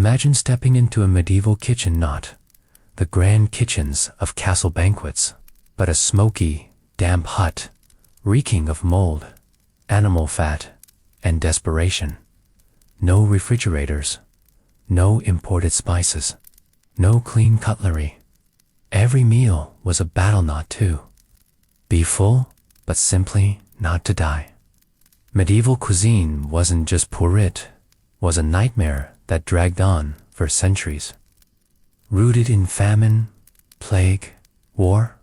Imagine stepping into a medieval kitchen, not the grand kitchens of castle banquets, but a smoky, damp hut, reeking of mold, animal fat, and desperation. No refrigerators, no imported spices, no clean cutlery. Every meal was a battle not to be full, but simply not to die. Medieval cuisine wasn't just poor, it was a nightmare that dragged on for centuries. Rooted in famine, plague, war,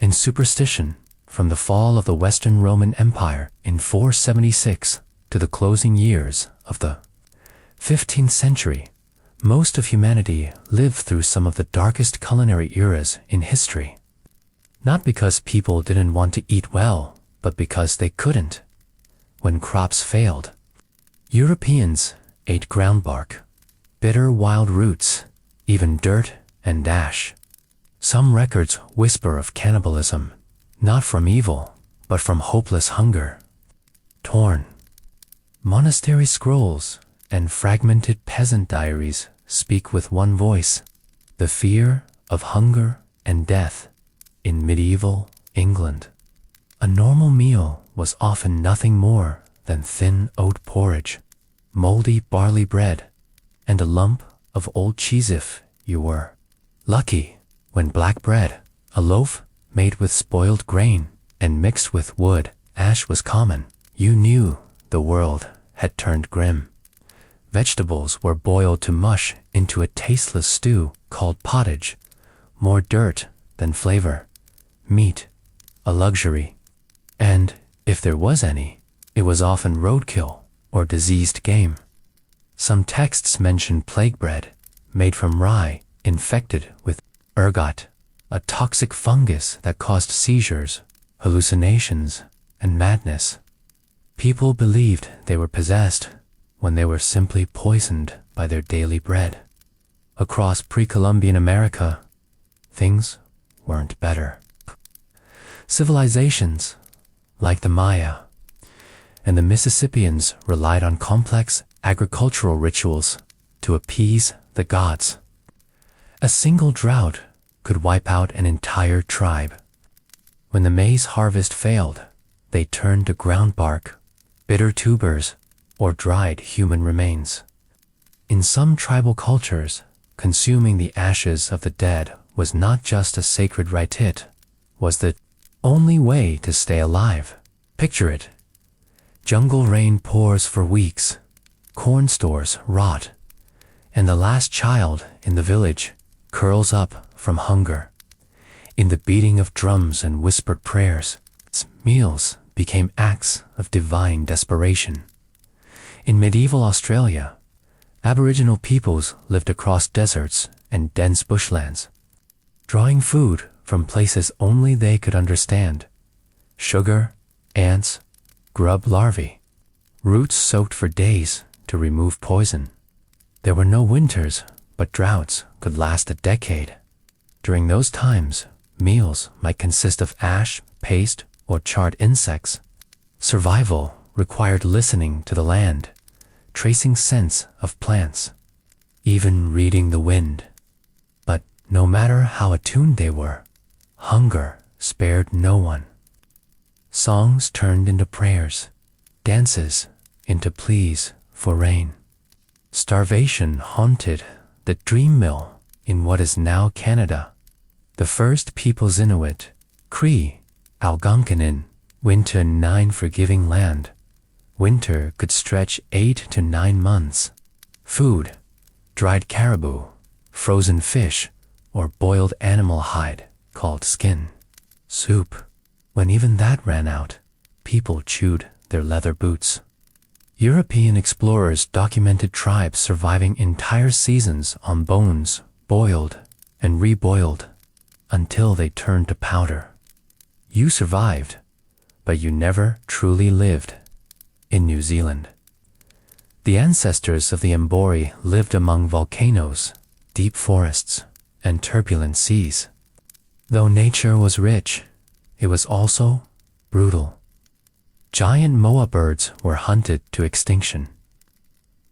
and superstition, from the fall of the Western Roman Empire in 476 to the closing years of the 15th century, most of humanity lived through some of the darkest culinary eras in history. Not because people didn't want to eat well, but because they couldn't. When crops failed, Europeans ate groundbark, bitter wild roots, even dirt and ash. Some records whisper of cannibalism, not from evil, but from hopeless hunger. Torn monastery scrolls and fragmented peasant diaries speak with one voice: the fear of hunger and death in medieval England. A normal meal was often nothing more than thin oat porridge, moldy barley bread, and a lump of old cheese if you were lucky. When black bread, a loaf made with spoiled grain and mixed with wood ash, was common, you knew the world had turned grim. Vegetables were boiled to mush into a tasteless stew called pottage, more dirt than flavor. Meat, a luxury. And, if there was any, it was often roadkill or diseased game. Some texts mention plague bread, made from rye, infected with ergot, a toxic fungus that caused seizures, hallucinations, and madness. People believed they were possessed when they were simply poisoned by their daily bread. Across pre-Columbian America, things weren't better. Civilizations, like the Maya and the Mississippians, relied on complex agricultural rituals to appease the gods. A single drought could wipe out an entire tribe. When the maize harvest failed, they turned to groundbark, bitter tubers, or dried human remains. In some tribal cultures, consuming the ashes of the dead was not just a sacred rite, it was the only way to stay alive. Picture it. Jungle rain pours for weeks, corn stores rot, and the last child in the village curls up from hunger. In the beating of drums and whispered prayers, meals became acts of divine desperation. In medieval Australia, Aboriginal peoples lived across deserts and dense bushlands, drawing food from places only they could understand: sugar, ants, grub larvae, roots soaked for days to remove poison. There were no winters, but droughts could last a decade. During those times, meals might consist of ash, paste, or charred insects. Survival required listening to the land, tracing scents of plants, even reading the wind. But no matter how attuned they were, hunger spared no one. Songs turned into prayers, dances into pleas for rain. Starvation haunted the dream mill in what is now Canada. The first peoples Inuit, Cree, Algonquinin, went to a 9 forgiving land. Winter could stretch 8 to 9 months. Food, dried caribou, frozen fish, or boiled animal hide called skin. Soup. When even that ran out, people chewed their leather boots. European explorers documented tribes surviving entire seasons on bones, boiled and reboiled, until they turned to powder. You survived, but you never truly lived. In New Zealand, the ancestors of the Māori lived among volcanoes, deep forests, and turbulent seas. Though nature was rich, it was also brutal. Giant moa birds were hunted to extinction.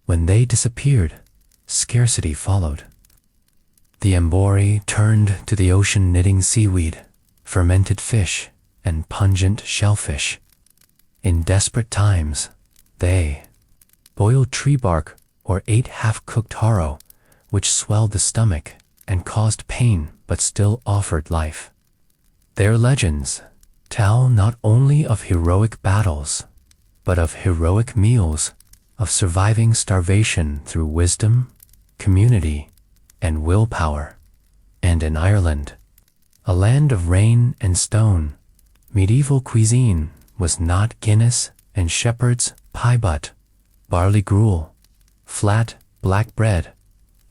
When they disappeared, scarcity followed. The Māori turned to the ocean knitting seaweed, fermented fish, and pungent shellfish. In desperate times, they boiled tree bark or ate half-cooked haro, which swelled the stomach and caused pain but still offered life. Their legends tell not only of heroic battles, but of heroic meals, of surviving starvation through wisdom, community, and willpower. And in Ireland, a land of rain and stone, medieval cuisine was not Guinness and shepherd's pie but barley gruel, flat black bread,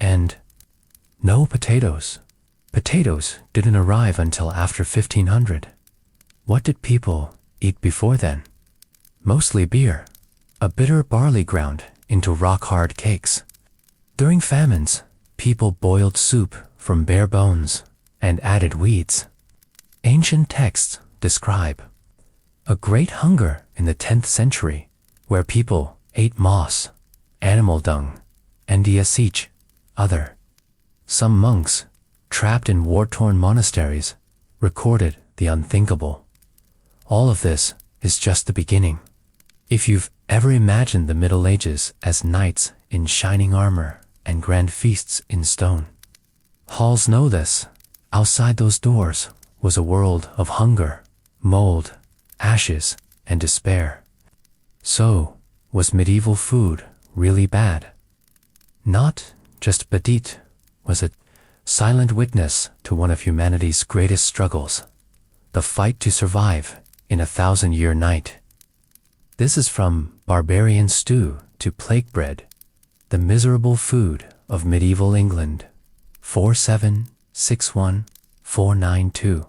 and no potatoes. Potatoes didn't arrive until after 1500. What did people eat before then? Mostly beer, a bitter barley ground into rock-hard cakes. During famines, people boiled soup from bare bones and added weeds. Ancient texts describe a great hunger in the 10th century where people ate moss, animal dung, and each other. Some monks, trapped in war-torn monasteries, recorded the unthinkable. All of this is just the beginning. If you've ever imagined the Middle Ages as knights in shining armor and grand feasts in stone, halls know this. Outside those doors was a world of hunger, mold, ashes, and despair. So, was medieval food really bad? Not just petit was a silent witness to one of humanity's greatest struggles, the fight to survive in a 1,000-year night. This is from Barbarian stew to plague bread, the miserable food of medieval England, 4761-492,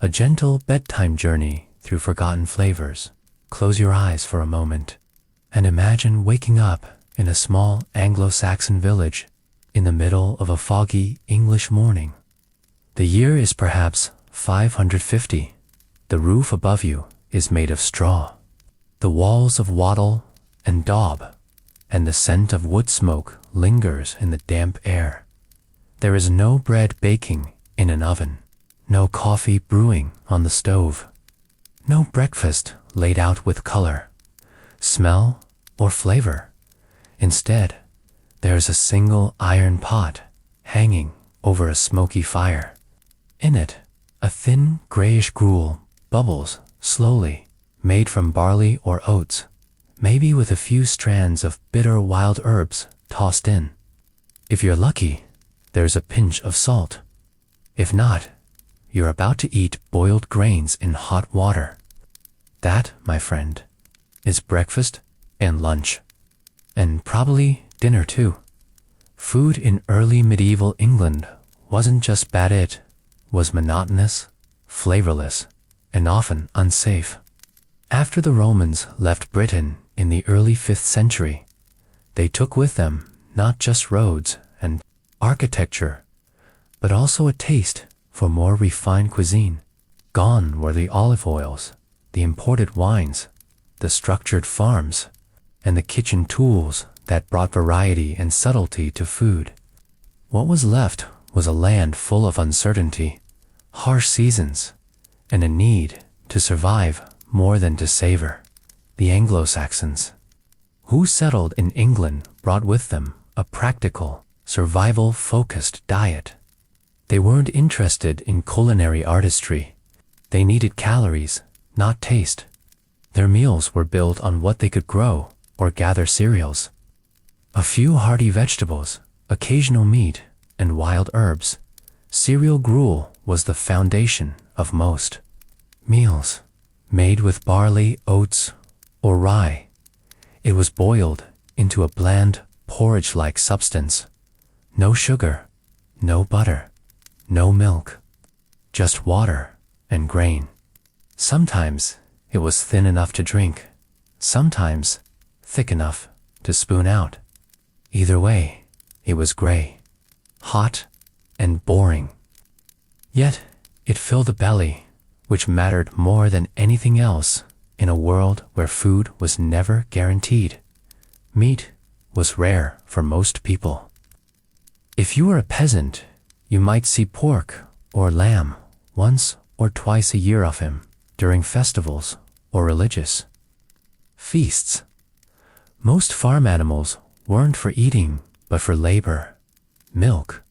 a gentle bedtime journey through forgotten flavors. Close your eyes for a moment and imagine waking up in a small Anglo-Saxon village in the middle of a foggy English morning. The year is perhaps 550. The roof above you is made of straw. The walls of wattle and daub, and the scent of wood smoke lingers in the damp air. There is no bread baking in an oven, no coffee brewing on the stove, no breakfast laid out with color, smell, or flavor. Instead, there is a single iron pot hanging over a smoky fire. In it, a thin grayish gruel bubbles slowly, made from barley or oats, maybe with a few strands of bitter wild herbs tossed in. If you're lucky, there's a pinch of salt. If not, you're about to eat boiled grains in hot water. That, my friend, is breakfast and lunch. And probably dinner too. Food in early medieval England wasn't just bad, it was monotonous, flavorless, and often unsafe. After the Romans left Britain in the early 5th century, they took with them not just roads and architecture, but also a taste for more refined cuisine. Gone were the olive oils, the imported wines, the structured farms, and the kitchen tools that brought variety and subtlety to food. What was left was a land full of uncertainty, harsh seasons, and a need to survive more than to savor. The Anglo-Saxons, who settled in England, brought with them a practical, survival-focused diet. They weren't interested in culinary artistry. They needed calories, not taste. Their meals were built on what they could grow or gather cereals. A few hearty vegetables, occasional meat, and wild herbs. Cereal gruel was the foundation of most meals. Made with barley, oats, or rye, it was boiled into a bland, porridge-like substance. No sugar, no butter, no milk, just water and grain. Sometimes it was thin enough to drink, sometimes thick enough to spoon out. Either way, it was gray, hot, and boring. Yet it filled the belly, which mattered more than anything else in a world where food was never guaranteed. Meat was rare for most people. If you were a peasant, you might see pork or lamb once or twice a year of him during festivals or religious feasts. Most farm animals weren't for eating, but for labor, milk,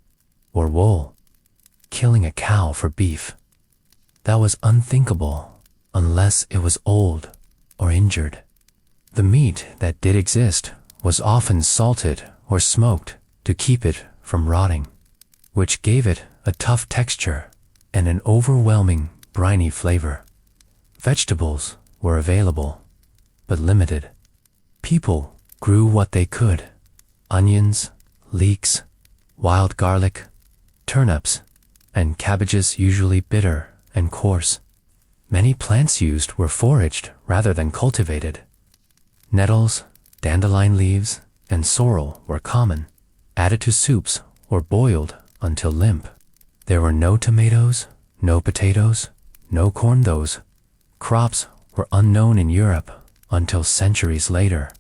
or wool. Killing a cow for beef, that was unthinkable unless it was old or injured. The meat that did exist was often salted or smoked to keep it from rotting, which gave it a tough texture and an overwhelming briny flavor. Vegetables were available, but limited. People grew what they could: onions, leeks, wild garlic, turnips, and cabbages, usually bitter and coarse. Many plants used were foraged rather than cultivated. Nettles, dandelion leaves, and sorrel were common, added to soups or boiled until limp. There were no tomatoes, no potatoes, no corn. Those crops were unknown in Europe until centuries later.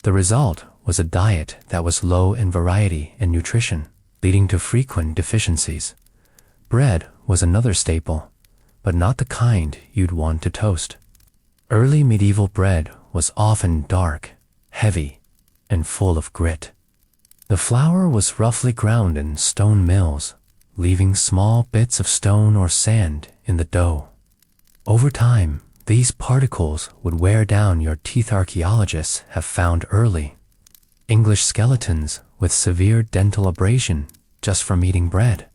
The result was a diet that was low in variety and nutrition, leading to frequent deficiencies. Bread was another staple, but not the kind you'd want to toast. Early medieval bread was often dark, heavy, and full of grit. The flour was roughly ground in stone mills, leaving small bits of stone or sand in the dough. Over time, these particles would wear down your teeth. Archaeologists have found early English skeletons with severe dental abrasion just from eating bread.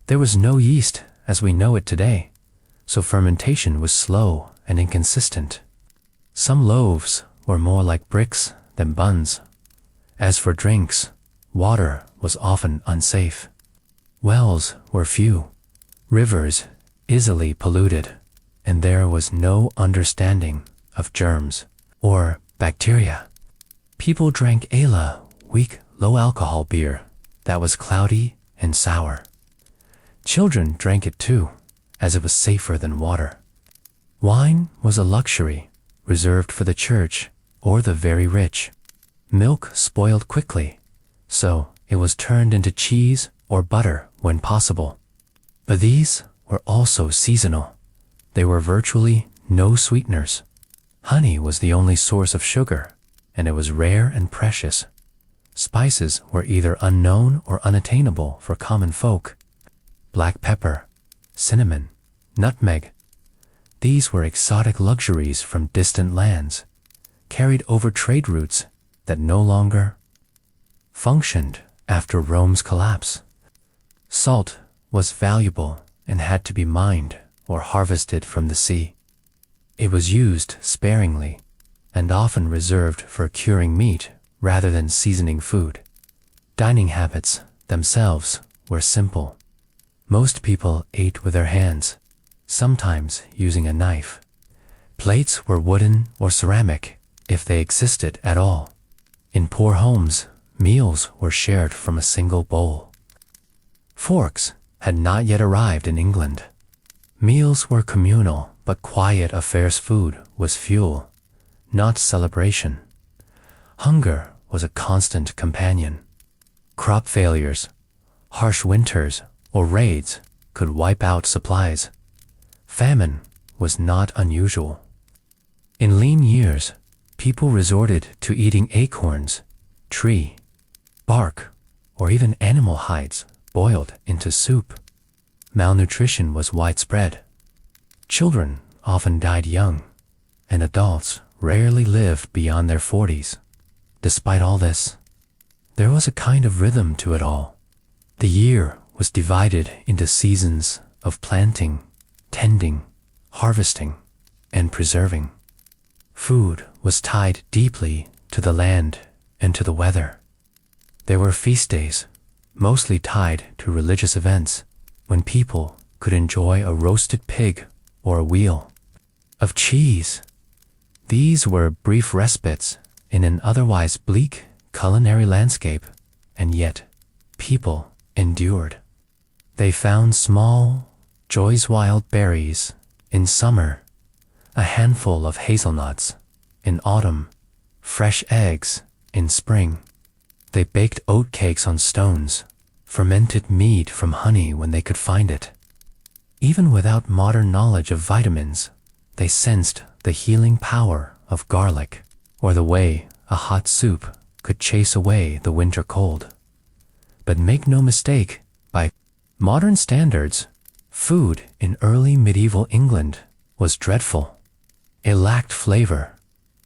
There was no yeast as we know it today, so fermentation was slow and inconsistent. Some loaves were more like bricks than buns. As for drinks, water was often unsafe. Wells were few, rivers easily polluted, and there was no understanding of germs or bacteria. People drank ale, weak, low-alcohol beer that was cloudy and sour. Children drank it too, as it was safer than water. Wine was a luxury reserved for the church or the very rich. Milk spoiled quickly, so it was turned into cheese or butter when possible. But these were also seasonal. There were virtually no sweeteners. Honey was the only source of sugar, and it was rare and precious. Spices were either unknown or unattainable for common folk. Black pepper, cinnamon, nutmeg. These were exotic luxuries from distant lands, carried over trade routes that no longer functioned after Rome's collapse. Salt was valuable and had to be mined or harvested from the sea. It was used sparingly and often reserved for curing meat rather than seasoning food. Dining habits themselves were simple. Most people ate with their hands, sometimes using a knife. Plates were wooden or ceramic, if they existed at all. In poor homes, meals were shared from a single bowl. Forks had not yet arrived in England. Meals were communal, but quiet affairs. Food was fuel, not celebration. Hunger was a constant companion. Crop failures, harsh winters, or raids could wipe out supplies. Famine was not unusual. In lean years, people resorted to eating acorns, tree, bark, or even animal hides boiled into soup. Malnutrition was widespread. Children often died young, and adults rarely lived beyond their 40s. Despite all this, there was a kind of rhythm to it all. The year was divided into seasons of planting, tending, harvesting, and preserving. Food was tied deeply to the land and to the weather. There were feast days, mostly tied to religious events, when people could enjoy a roasted pig or a wheel of cheese. These were brief respites in an otherwise bleak culinary landscape, and yet people endured. They found small, joy's wild berries in summer, a handful of hazelnuts in autumn, fresh eggs in spring. They baked oat cakes on stones fermented mead from honey when they could find it. Even without modern knowledge of vitamins, they sensed the healing power of garlic, or the way a hot soup could chase away the winter cold. But make no mistake, by modern standards, food in early medieval England was dreadful. It lacked flavor,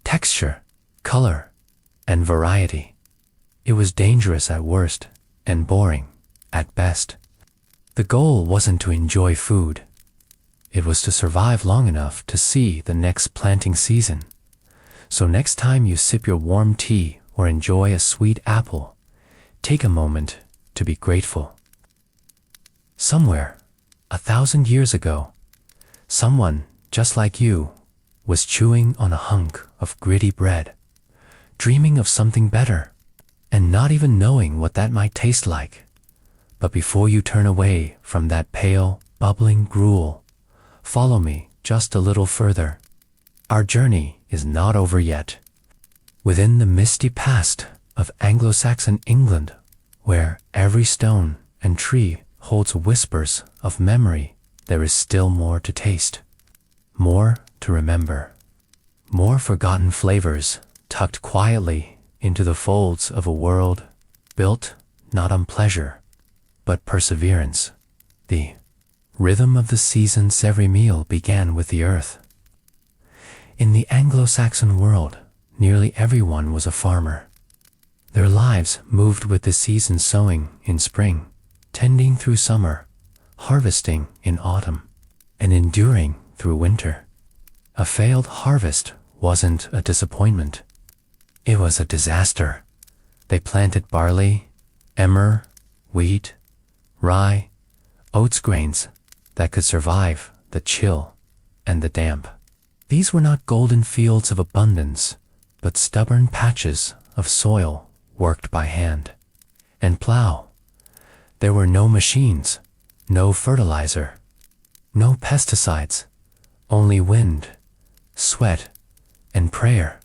texture, color, and variety. It was dangerous at worst and boring at best. The goal wasn't to enjoy food. It was to survive long enough to see the next planting season. So next time you sip your warm tea or enjoy a sweet apple, take a moment to be grateful. Somewhere, 1,000 years ago, someone just like you was chewing on a hunk of gritty bread, dreaming of something better, and not even knowing what that might taste like. But before you turn away from that pale, bubbling gruel, follow me just a little further. Our journey is not over yet. Within the misty past of Anglo-Saxon England, where every stone and tree holds whispers of memory, there is still more to taste, more to remember, more forgotten flavors tucked quietly into the folds of a world built not on pleasure, but perseverance. The rhythm of the seasons. Every meal began with the earth. In the Anglo-Saxon world, nearly everyone was a farmer. Their lives moved with the season, sowing in spring, tending through summer, harvesting in autumn, and enduring through winter. A failed harvest wasn't a disappointment. It was a disaster. They planted barley, emmer, wheat, rye, oats, grains that could survive the chill and the damp. These were not golden fields of abundance, but stubborn patches of soil worked by hand and plow. There were no machines, no fertilizer, no pesticides, only wind, sweat, and prayer.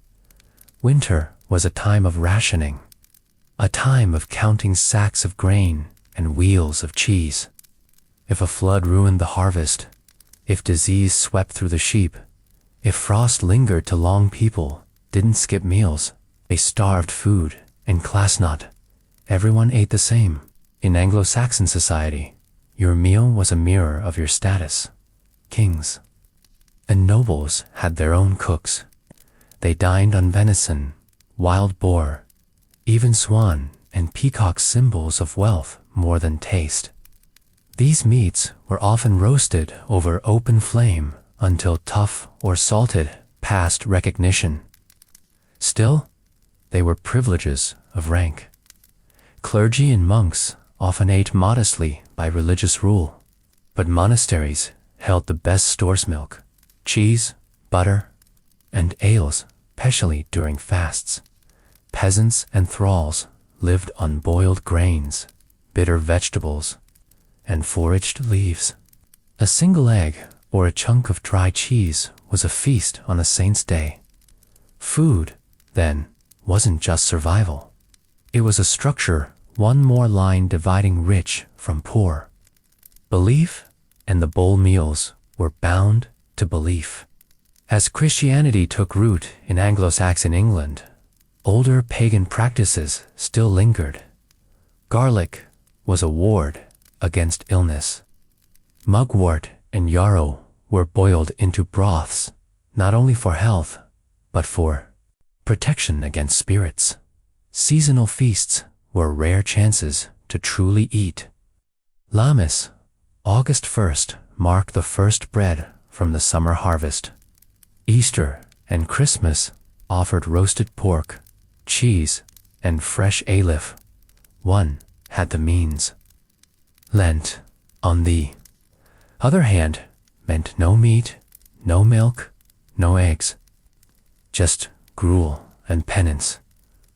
Winter was a time of rationing, a time of counting sacks of grain and wheels of cheese. If a flood ruined the harvest, if disease swept through the sheep, if frost lingered too long, people didn't skip meals. They starved food and class not. Everyone ate the same. In Anglo-Saxon society, your meal was a mirror of your status. Kings and nobles had their own cooks. They dined on venison, wild boar, even swan and peacock, symbols of wealth more than taste. These meats were often roasted over open flame until tough or salted past recognition. Still, they were privileges of rank. Clergy and monks often ate modestly by religious rule, but monasteries held the best stores: milk, cheese, butter, and ales, especially during fasts. Peasants and thralls lived on boiled grains, bitter vegetables, and foraged leaves. A single egg or a chunk of dry cheese was a feast on a saint's day. Food, then, wasn't just survival. It was a structure, one more line dividing rich from poor. Belief and the bowl meals were bound to belief. As Christianity took root in Anglo-Saxon England, older pagan practices still lingered. Garlic was a ward against illness. Mugwort and yarrow were boiled into broths, not only for health, but for protection against spirits. Seasonal feasts were rare chances to truly eat. Lammas, August 1st, marked the first bread from the summer harvest. Easter and Christmas offered roasted pork, cheese, and fresh aliff. One had the means. Lent, on the other hand, meant no meat, no milk, no eggs. Just gruel and penance.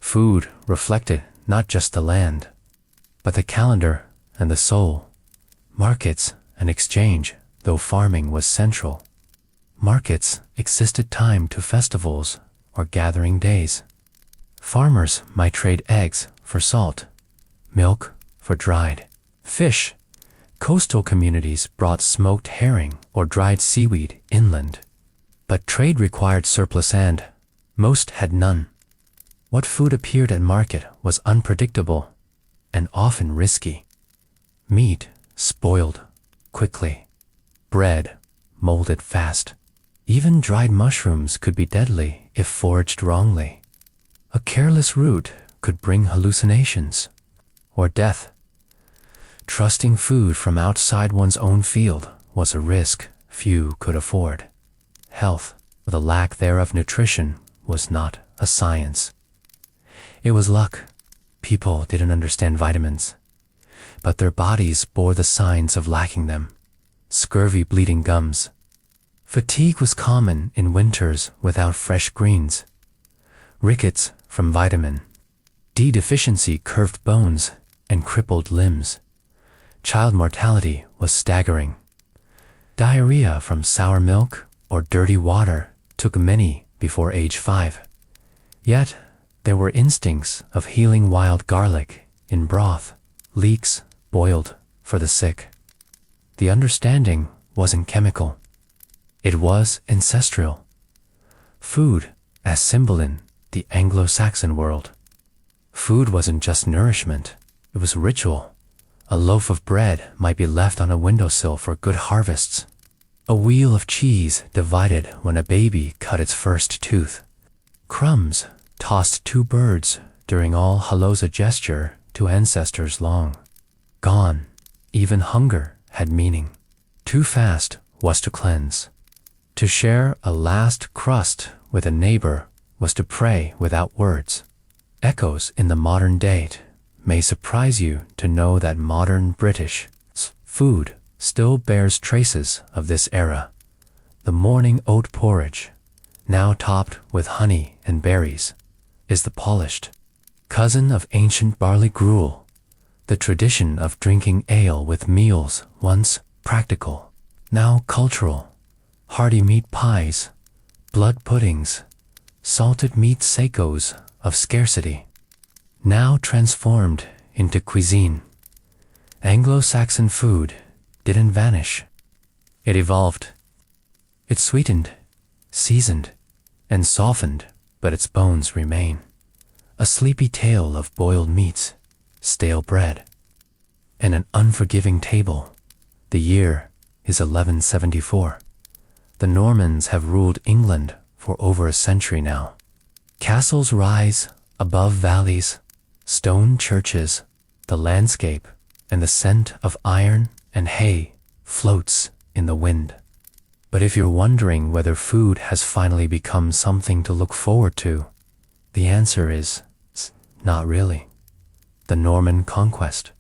Food reflected not just the land, but the calendar and the soul. Markets and exchange, though farming was central. Markets existed timed to festivals or gathering days. Farmers might trade eggs for salt, milk for dried Fish. Coastal communities brought smoked herring or dried seaweed inland. But trade required surplus and most had none. What food appeared at market was unpredictable and often risky. Meat spoiled quickly. Bread molded fast. Even dried mushrooms could be deadly if foraged wrongly. A careless root could bring hallucinations or death. Trusting food from outside one's own field was a risk few could afford. Health, the lack thereof nutrition, was not a science. It was luck. People didn't understand vitamins, but their bodies bore the signs of lacking them. Scurvy, bleeding gums. Fatigue was common in winters without fresh greens. Rickets from vitamin D deficiency, curved bones and crippled limbs. Child mortality was staggering. Diarrhea from sour milk or dirty water took many before age 5. Yet, there were instincts of healing wild garlic in broth, leeks boiled for the sick. The understanding wasn't chemical. It was ancestral. Food as symbol in the Anglo-Saxon world. Food wasn't just nourishment, it was ritual. A loaf of bread might be left on a windowsill for good harvests. A wheel of cheese divided when a baby cut its first tooth. Crumbs tossed to birds during All Hallows, a gesture to ancestors long gone. Even hunger had meaning. Too fast was to cleanse. To share a last crust with a neighbor was to pray without words. Echoes in the modern date may surprise you to know that modern British food still bears traces of this era. The morning oat porridge, now topped with honey and berries, is the polished cousin of ancient barley gruel, the tradition of drinking ale with meals once practical, now cultural. Hearty meat pies, blood puddings, salted meat secos of scarcity, now transformed into cuisine. Anglo-Saxon food didn't vanish. It evolved. It sweetened, seasoned, and softened, but its bones remain. A sleepy tale of boiled meats, stale bread, and an unforgiving table. The year is 1174. The Normans have ruled England for over a century now. Castles rise above valleys, stone churches, the landscape, and the scent of iron and hay floats in the wind. But if you're wondering whether food has finally become something to look forward to, the answer is not really. The Norman conquest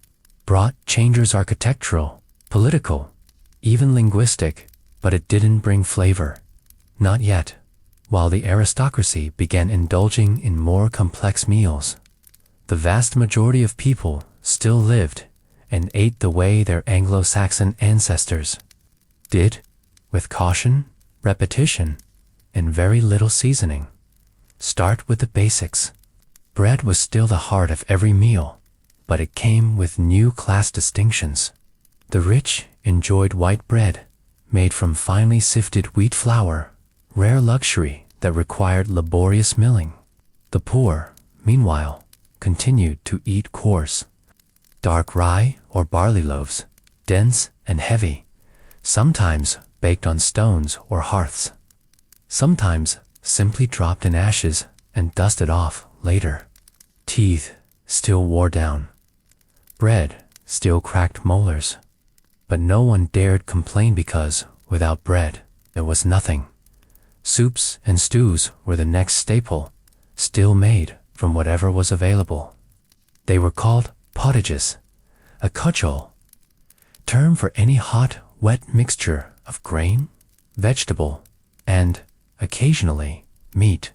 brought changes, architectural, political, even linguistic, but it didn't bring flavor. Not yet. While the aristocracy began indulging in more complex meals, the vast majority of people still lived and ate the way their Anglo-Saxon ancestors did, with caution, repetition, and very little seasoning. Start with the basics. Bread was still the heart of every meal, but it came with new class distinctions. The rich enjoyed white bread, made from finely sifted wheat flour, rare luxury that required laborious milling. The poor, meanwhile, continued to eat coarse, dark rye or barley loaves, dense and heavy, sometimes baked on stones or hearths, sometimes simply dropped in ashes and dusted off later. Teeth still wore down. Bread still cracked molars. But no one dared complain because, without bread, there was nothing. Soups and stews were the next staple, still made from whatever was available. They were called pottages, a cudgel term for any hot, wet mixture of grain, vegetable, and, occasionally, meat.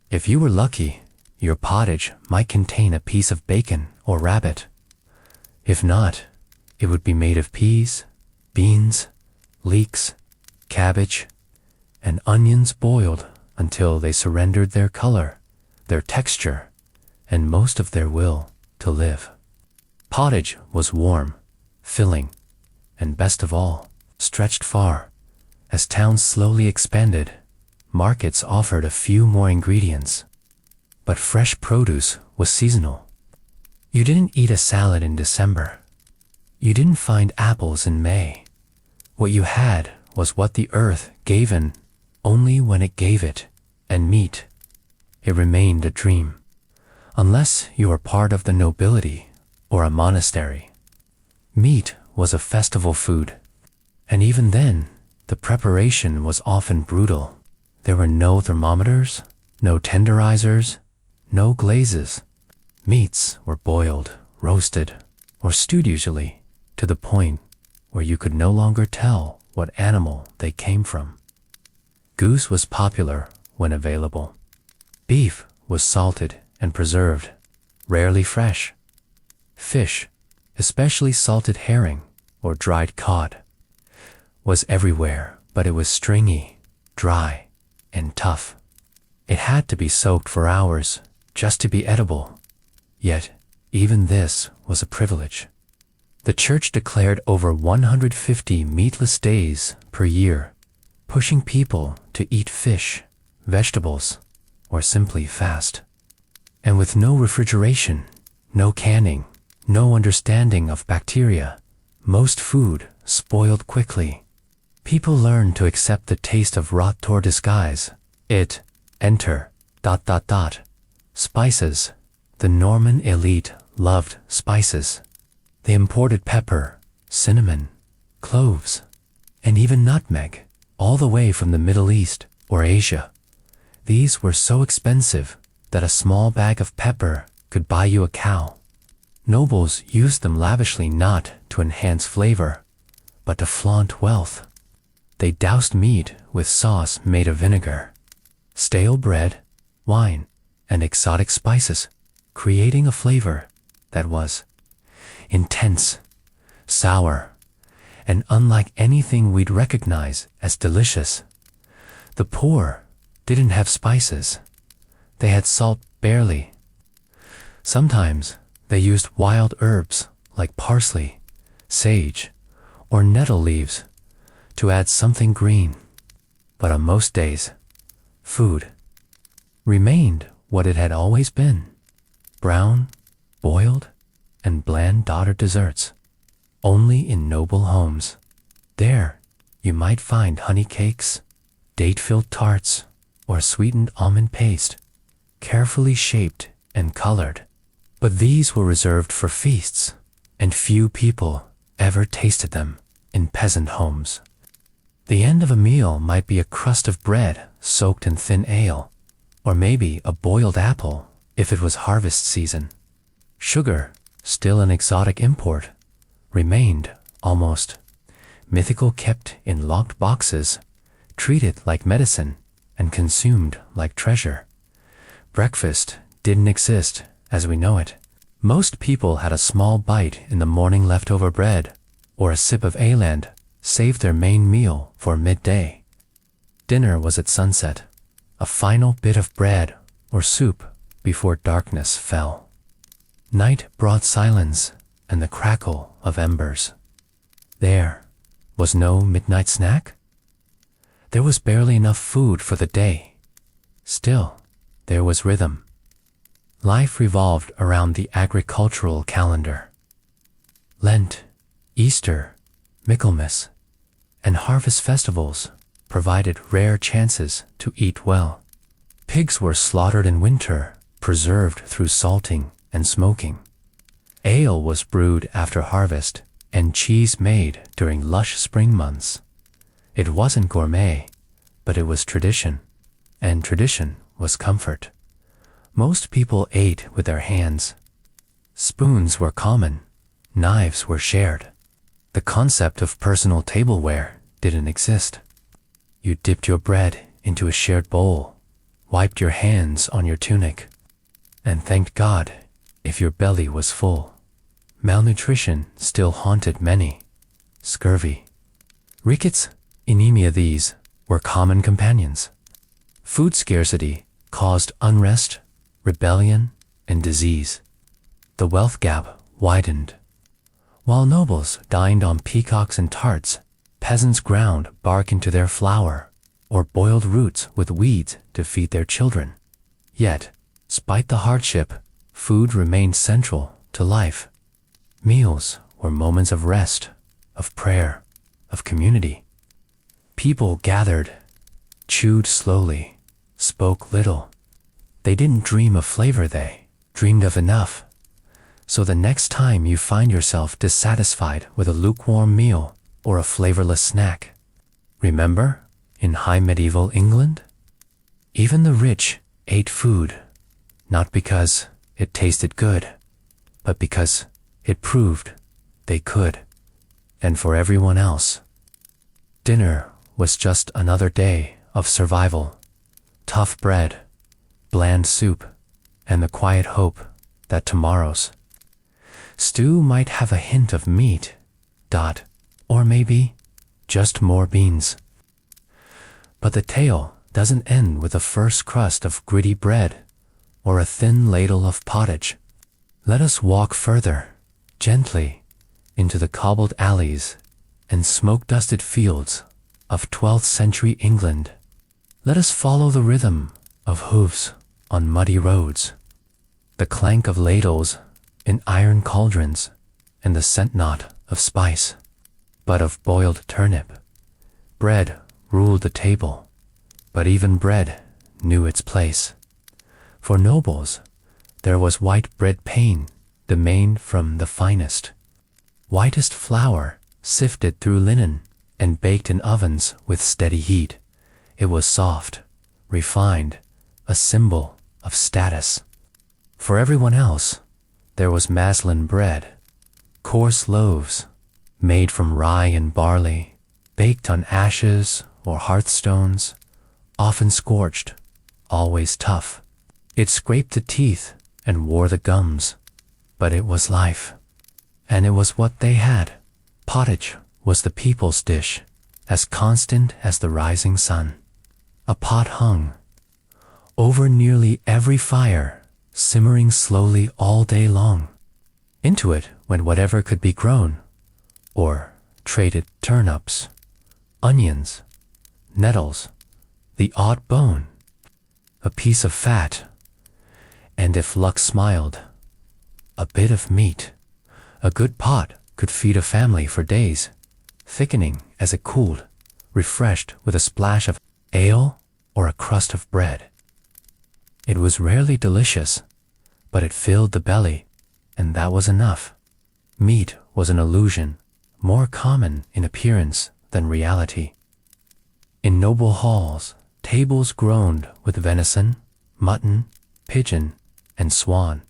If you were lucky, your pottage might contain a piece of bacon or rabbit. If not, it would be made of peas, beans, leeks, cabbage, and onions boiled until they surrendered their color, their texture, and most of their will to live. Pottage was warm, filling, and best of all, stretched far. As towns slowly expanded, markets offered a few more ingredients. But fresh produce was seasonal. You didn't eat a salad in December. You didn't find apples in May. What you had was what the earth gave, and only when it gave it, and meat. It remained a dream, unless you were part of the nobility or a monastery. Meat was a festival food, and even then, the preparation was often brutal. There were no thermometers, no tenderizers, no glazes. Meats were boiled, roasted, or stewed usually, to the point where you could no longer tell what animal they came from. Goose was popular when available. Beef was salted and preserved, rarely fresh. Fish, especially salted herring or dried cod, was everywhere, but it was stringy, dry, and tough. It had to be soaked for hours just to be edible. Yet, even this was a privilege. The church declared over 150 meatless days per year, pushing people to eat fish, vegetables, or simply fast. And with no refrigeration, no canning, no understanding of bacteria, most food spoiled quickly. People learned to accept the taste of rot or disguise. Enter, ... Spices. The Norman elite loved spices. They imported pepper, cinnamon, cloves, and even nutmeg, all the way from the Middle East or Asia. These were so expensive that a small bag of pepper could buy you a cow. Nobles used them lavishly not to enhance flavor, but to flaunt wealth. They doused meat with sauce made of vinegar, stale bread, wine, and exotic spices, creating a flavor that was intense, sour, and unlike anything we'd recognize as delicious. The poor didn't have spices. They had salt barely. Sometimes they used wild herbs like parsley, sage, or nettle leaves to add something green. But on most days, food remained what it had always been: brown, boiled, and bland dotted desserts. Only in noble homes. There, you might find honey cakes, date-filled tarts, or sweetened almond paste, carefully shaped and colored. But these were reserved for feasts, and few people ever tasted them in peasant homes. The end of a meal might be a crust of bread soaked in thin ale, or maybe a boiled apple if it was harvest season. Sugar, still an exotic import, remained almost mythical, kept in locked boxes, treated like medicine, and consumed like treasure. Breakfast didn't exist as we know it. Most people had a small bite in the morning leftover bread, or a sip of ale, saved their main meal for midday. Dinner was at sunset, a final bit of bread or soup before darkness fell. Night brought silence and the crackle of embers. There was no midnight snack. There was barely enough food for the day. Still, there was rhythm. Life revolved around the agricultural calendar. Lent, Easter, Michaelmas, and harvest festivals provided rare chances to eat well. Pigs were slaughtered in winter, preserved through salting and smoking. Ale was brewed after harvest, and cheese made during lush spring months. It wasn't gourmet, but it was tradition, and tradition was comfort. Most people ate with their hands. Spoons were common, knives were shared. The concept of personal tableware didn't exist. You dipped your bread into a shared bowl, wiped your hands on your tunic, and thanked God if your belly was full. Malnutrition still haunted many. Scurvy, rickets, anemia, these were common companions. Food scarcity caused unrest, rebellion, and disease. The wealth gap widened. While nobles dined on peacocks and tarts, peasants ground bark into their flour, or boiled roots with weeds to feed their children. Yet, despite the hardship, food remained central to life. Meals were moments of rest, of prayer, of community. People gathered, chewed slowly, spoke little. They didn't dream of flavor, they dreamed of enough. So the next time you find yourself dissatisfied with a lukewarm meal or a flavorless snack, remember, in high medieval England, even the rich ate food, not because it tasted good, but because it proved they could. And for everyone else, dinner was just another day of survival. Tough bread, bland soup, and the quiet hope that tomorrow's stew might have a hint of meat, or maybe just more beans. But the tale doesn't end with a first crust of gritty bread or a thin ladle of pottage. Let us walk further, gently, into the cobbled alleys and smoke-dusted fields of 12th century England. Let us follow the rhythm of hooves on muddy roads, the clank of ladles in iron cauldrons, and the scent not of spice, but of boiled turnip. Bread ruled the table, but even bread knew its place. For nobles, there was white bread pane, the main from the finest. Whitest flour, sifted through linen, and baked in ovens with steady heat. It was soft, refined, a symbol of status. For everyone else, there was maslin bread, coarse loaves, made from rye and barley, baked on ashes or hearthstones, often scorched, always tough. It scraped the teeth and wore the gums, but it was life. And it was what they had. Pottage was the people's dish, as constant as the rising sun. A pot hung over nearly every fire, simmering slowly all day long. Into it went whatever could be grown, or traded turnips, onions, nettles, the odd bone, a piece of fat, and if luck smiled, a bit of meat. A good pot could feed a family for days, thickening as it cooled, refreshed with a splash of ale or a crust of bread. It was rarely delicious, but it filled the belly, and that was enough. Meat was an illusion, more common in appearance than reality. In noble halls, tables groaned with venison, mutton, pigeon, and swan.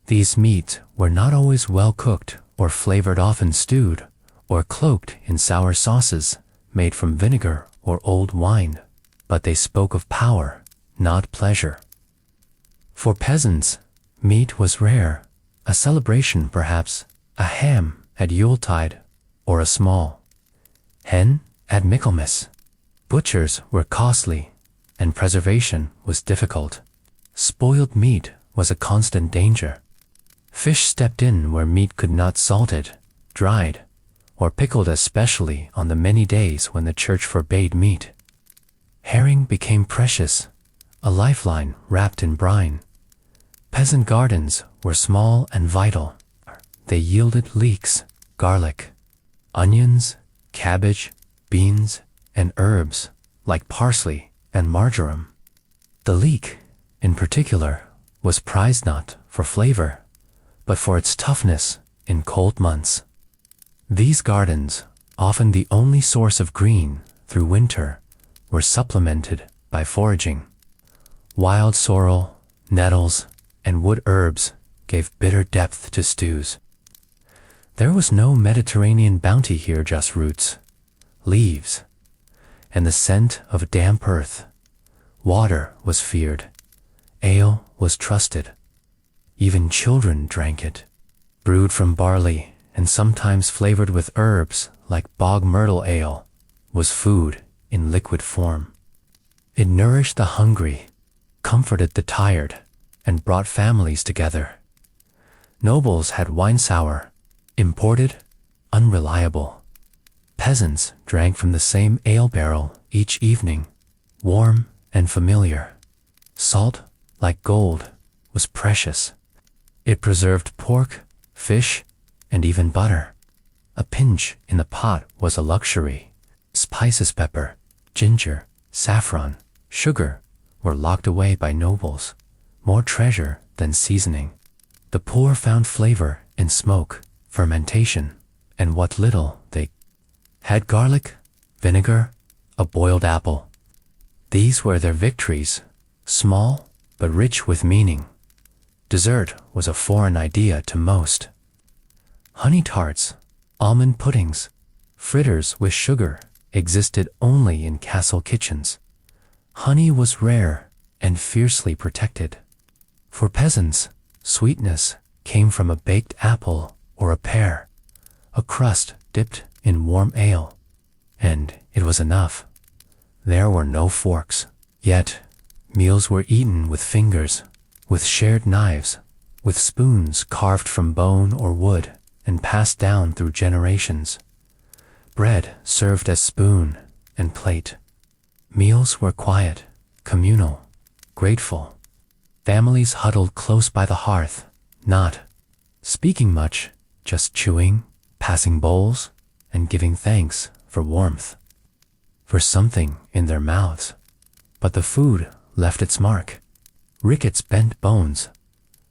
These meats were not always well cooked or flavored, often stewed or cloaked in sour sauces made from vinegar or old wine, but they spoke of power, not pleasure. For peasants, meat was rare, a celebration perhaps, a ham at Yuletide, or a small hen at Michaelmas. Butchers were costly, and preservation was difficult. Spoiled meat was a constant danger. Fish stepped in where meat could not, salted, dried, or pickled, especially on the many days when the church forbade meat. Herring became precious, a lifeline wrapped in brine. Peasant gardens were small and vital. They yielded leeks, garlic, onions, cabbage, beans, and herbs like parsley and marjoram. The leek, in particular, was prized not for flavor, but for its toughness in cold months. These gardens, often the only source of green through winter, were supplemented by foraging. Wild sorrel, nettles, and wood herbs gave bitter depth to stews. There was no Mediterranean bounty here, just roots, leaves, and the scent of damp earth. Water was feared. Ale was trusted. Even children drank it, brewed from barley and sometimes flavored with herbs like bog myrtle. Ale was food in liquid form. It nourished the hungry, comforted the tired, and brought families together. Nobles had wine sour, imported unreliable. Peasants drank from the same ale barrel each evening, warm and familiar. Salt, like gold, was precious. It preserved pork, fish, and even butter. A pinch in the pot was a luxury. Spices, pepper, ginger, saffron, sugar were locked away by nobles, more treasure than seasoning. The poor found flavor in smoke, fermentation, and what little they had: garlic, vinegar, a boiled apple. These were their victories, small but rich with meaning. Dessert was a foreign idea to most. Honey tarts, almond puddings, fritters with sugar existed only in castle kitchens. Honey was rare and fiercely protected. For peasants, sweetness came from a baked apple or a pear, a crust dipped in warm ale, and it was enough. There were no forks, yet meals were eaten with fingers, with shared knives, with spoons carved from bone or wood and passed down through generations. Bread served as spoon and plate. Meals were quiet, communal, grateful. Families huddled close by the hearth, not speaking much, just chewing, passing bowls, and giving thanks for warmth, for something in their mouths. But the food left its mark. Rickets bent bones,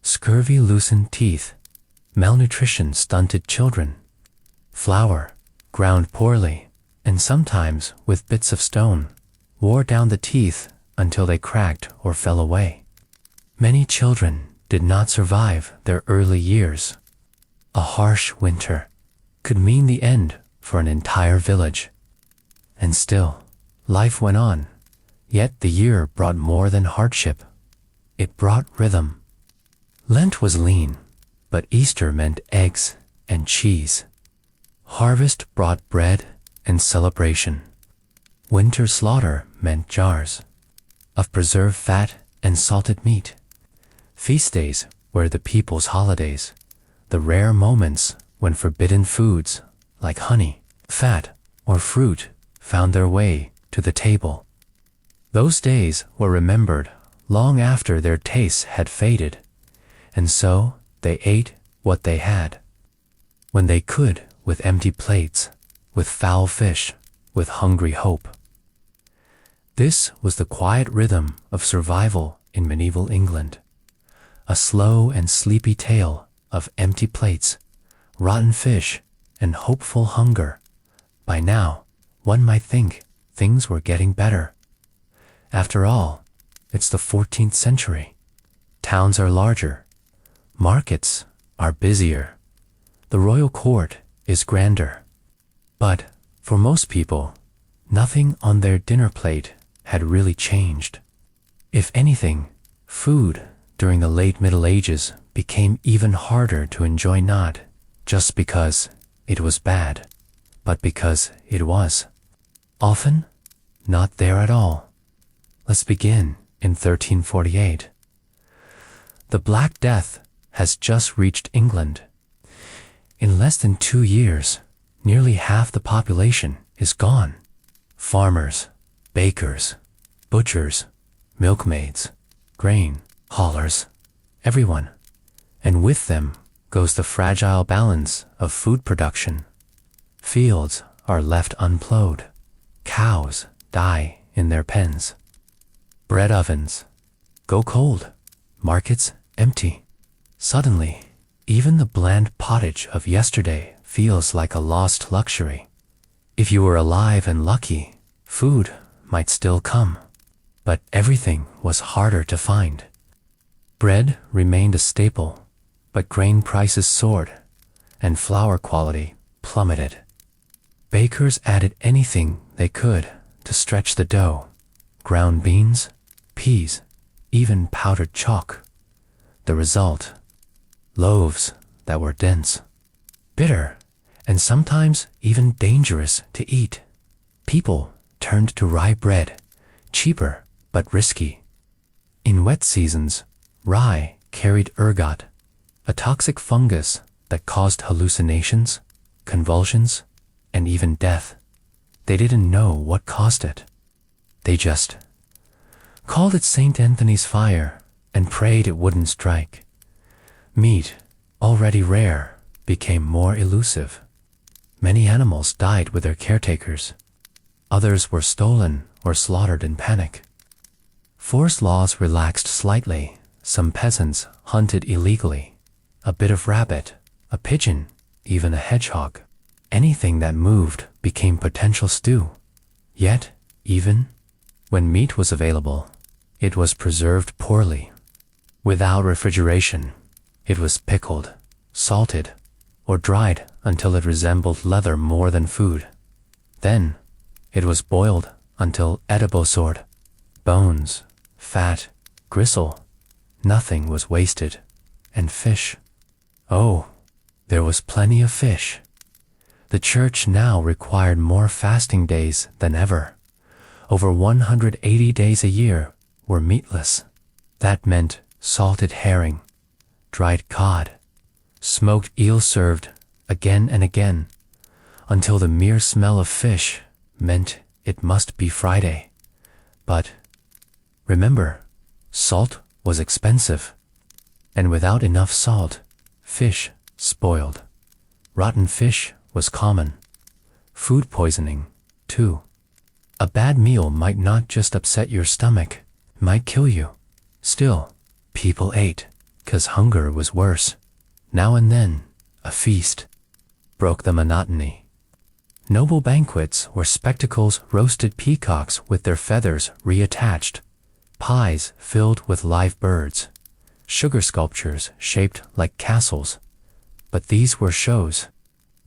scurvy loosened teeth, malnutrition stunted children. Flour, ground poorly, and sometimes with bits of stone, wore down the teeth until they cracked or fell away. Many children did not survive their early years. A harsh winter could mean the end for an entire village. And still, life went on, yet the year brought more than hardship. It brought rhythm. Lent was lean, but Easter meant eggs and cheese. Harvest brought bread and celebration. Winter slaughter meant jars of preserved fat and salted meat. Feast days were the people's holidays, the rare moments when forbidden foods like honey, fat, or fruit found their way to the table. Those days were remembered long after their tastes had faded, and so they ate what they had, when they could, with empty plates, with foul fish, with hungry hope. This was the quiet rhythm of survival in medieval England, a slow and sleepy tale of empty plates, rotten fish, and hopeful hunger. By now, one might think things were getting better. After all, it's the 14th century. Towns are larger. Markets are busier. The royal court is grander. But for most people, nothing on their dinner plate had really changed. If anything, food during the late Middle Ages became even harder to enjoy, not just because it was bad, but because it was. Often, not there at all. Let's begin in 1348. The Black Death has just reached England. In less than 2 years, nearly half the population is gone. Farmers, bakers, butchers, milkmaids, grain haulers, everyone. And with them goes the fragile balance of food production. Fields are left unplowed. Cows die in their pens. Bread ovens go cold. Markets empty. Suddenly, even the bland pottage of yesterday feels like a lost luxury. If you were alive and lucky, food might still come. But everything was harder to find. Bread remained a staple, but grain prices soared, and flour quality plummeted. Bakers added anything they could to stretch the dough: ground beans, peas, even powdered chalk. The result: loaves that were dense, bitter, and sometimes even dangerous to eat. People turned to rye bread, cheaper but risky. In wet seasons, rye carried ergot, a toxic fungus that caused hallucinations, convulsions, and even death. They didn't know what caused it. They just called it St. Anthony's fire and prayed it wouldn't strike. Meat, already rare, became more elusive. Many animals died with their caretakers. Others were stolen or slaughtered in panic. Forest laws relaxed slightly. Some peasants hunted illegally. A bit of rabbit, a pigeon, even a hedgehog. Anything that moved became potential stew. Yet, even when meat was available, it was preserved poorly. Without refrigeration, it was pickled, salted, or dried until it resembled leather more than food. Then, it was boiled until edible sort. Bones, fat, gristle, nothing was wasted. And fish. Oh, there was plenty of fish. The church now required more fasting days than ever. Over 180 days a year were meatless. That meant salted herring, dried cod, smoked eel served again and again, until the mere smell of fish meant it must be Friday. But remember, salt was expensive, and without enough salt, fish spoiled. Rotten fish was common. Food poisoning, too. A bad meal might not just upset your stomach, it might kill you. Still, people ate, 'cause hunger was worse. Now and then, a feast broke the monotony. Noble banquets were spectacles, roasted peacocks with their feathers reattached, pies filled with live birds, sugar sculptures shaped like castles. But these were shows.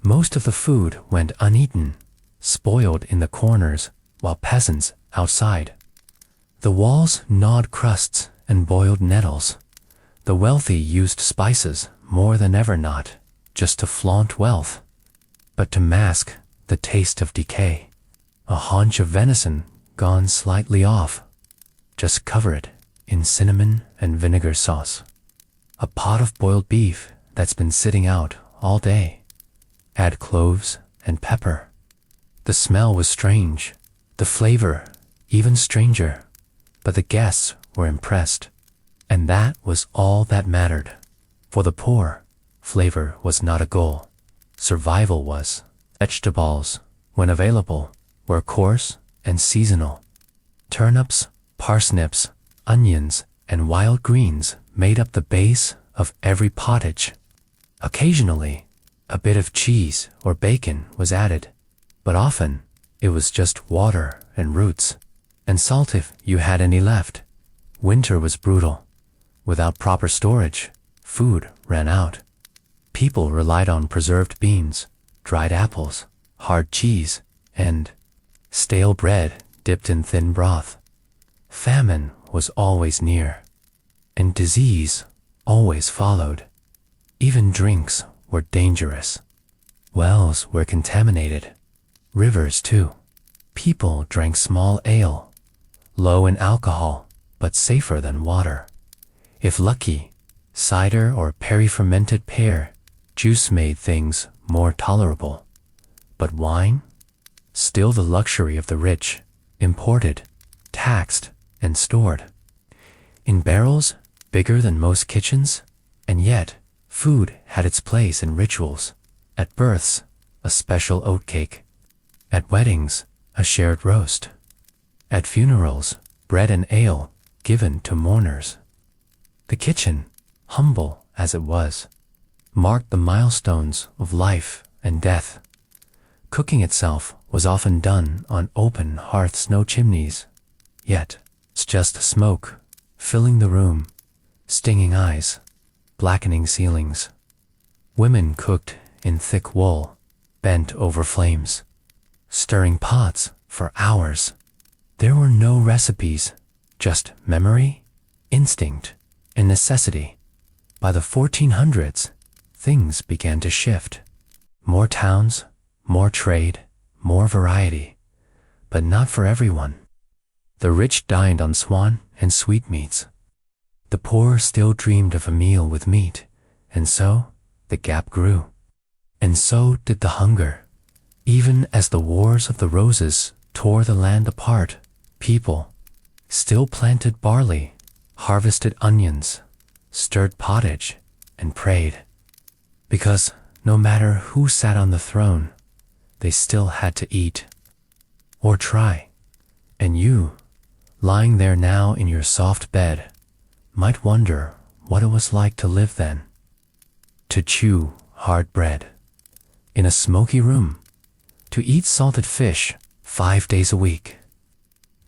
Most of the food went uneaten, spoiled in the corners, while peasants outside. The walls gnawed crusts and boiled nettles. The wealthy used spices more than ever, not just to flaunt wealth, but to mask the taste of decay. A haunch of venison gone slightly off, just cover it in cinnamon and vinegar sauce. A pot of boiled beef that's been sitting out all day. Add cloves and pepper. The smell was strange, the flavor even stranger, but the guests were impressed. And that was all that mattered. For the poor, flavor was not a goal. Survival was. Vegetables, when available, were coarse and seasonal. Turnips, parsnips, onions, and wild greens made up the base of every pottage. Occasionally, a bit of cheese or bacon was added, but often it was just water and roots, and salt if you had any left. Winter was brutal. Without proper storage, food ran out. People relied on preserved beans, dried apples, hard cheese, and stale bread dipped in thin broth. Famine was always near, and disease always followed. Even drinks were dangerous. Wells were contaminated. Rivers, too. People drank small ale, low in alcohol, but safer than water. If lucky, cider or peri-fermented pear juice made things more tolerable. But wine? Still the luxury of the rich, imported, taxed, and stored. In barrels bigger than most kitchens, and yet food had its place in rituals. At births, a special oatcake. At weddings, a shared roast. At funerals, bread and ale given to mourners. The kitchen, humble as it was, marked the milestones of life and death. Cooking itself was often done on open hearths, no chimneys. Yet, it's just smoke, filling the room, stinging eyes, blackening ceilings. Women cooked in thick wool, bent over flames, stirring pots for hours. There were no recipes, just memory, instinct, and necessity. By the 1400s, things began to shift. More towns, more trade, more variety, but not for everyone. The rich dined on swan and sweetmeats. The poor still dreamed of a meal with meat, and so the gap grew. And so did the hunger. Even as the wars of the roses tore the land apart, people still planted barley, harvested onions, stirred pottage, and prayed. Because no matter who sat on the throne, they still had to eat. Or try. And you, lying there now in your soft bed, might wonder what it was like to live then. To chew hard bread in a smoky room, to eat salted fish 5 days a week,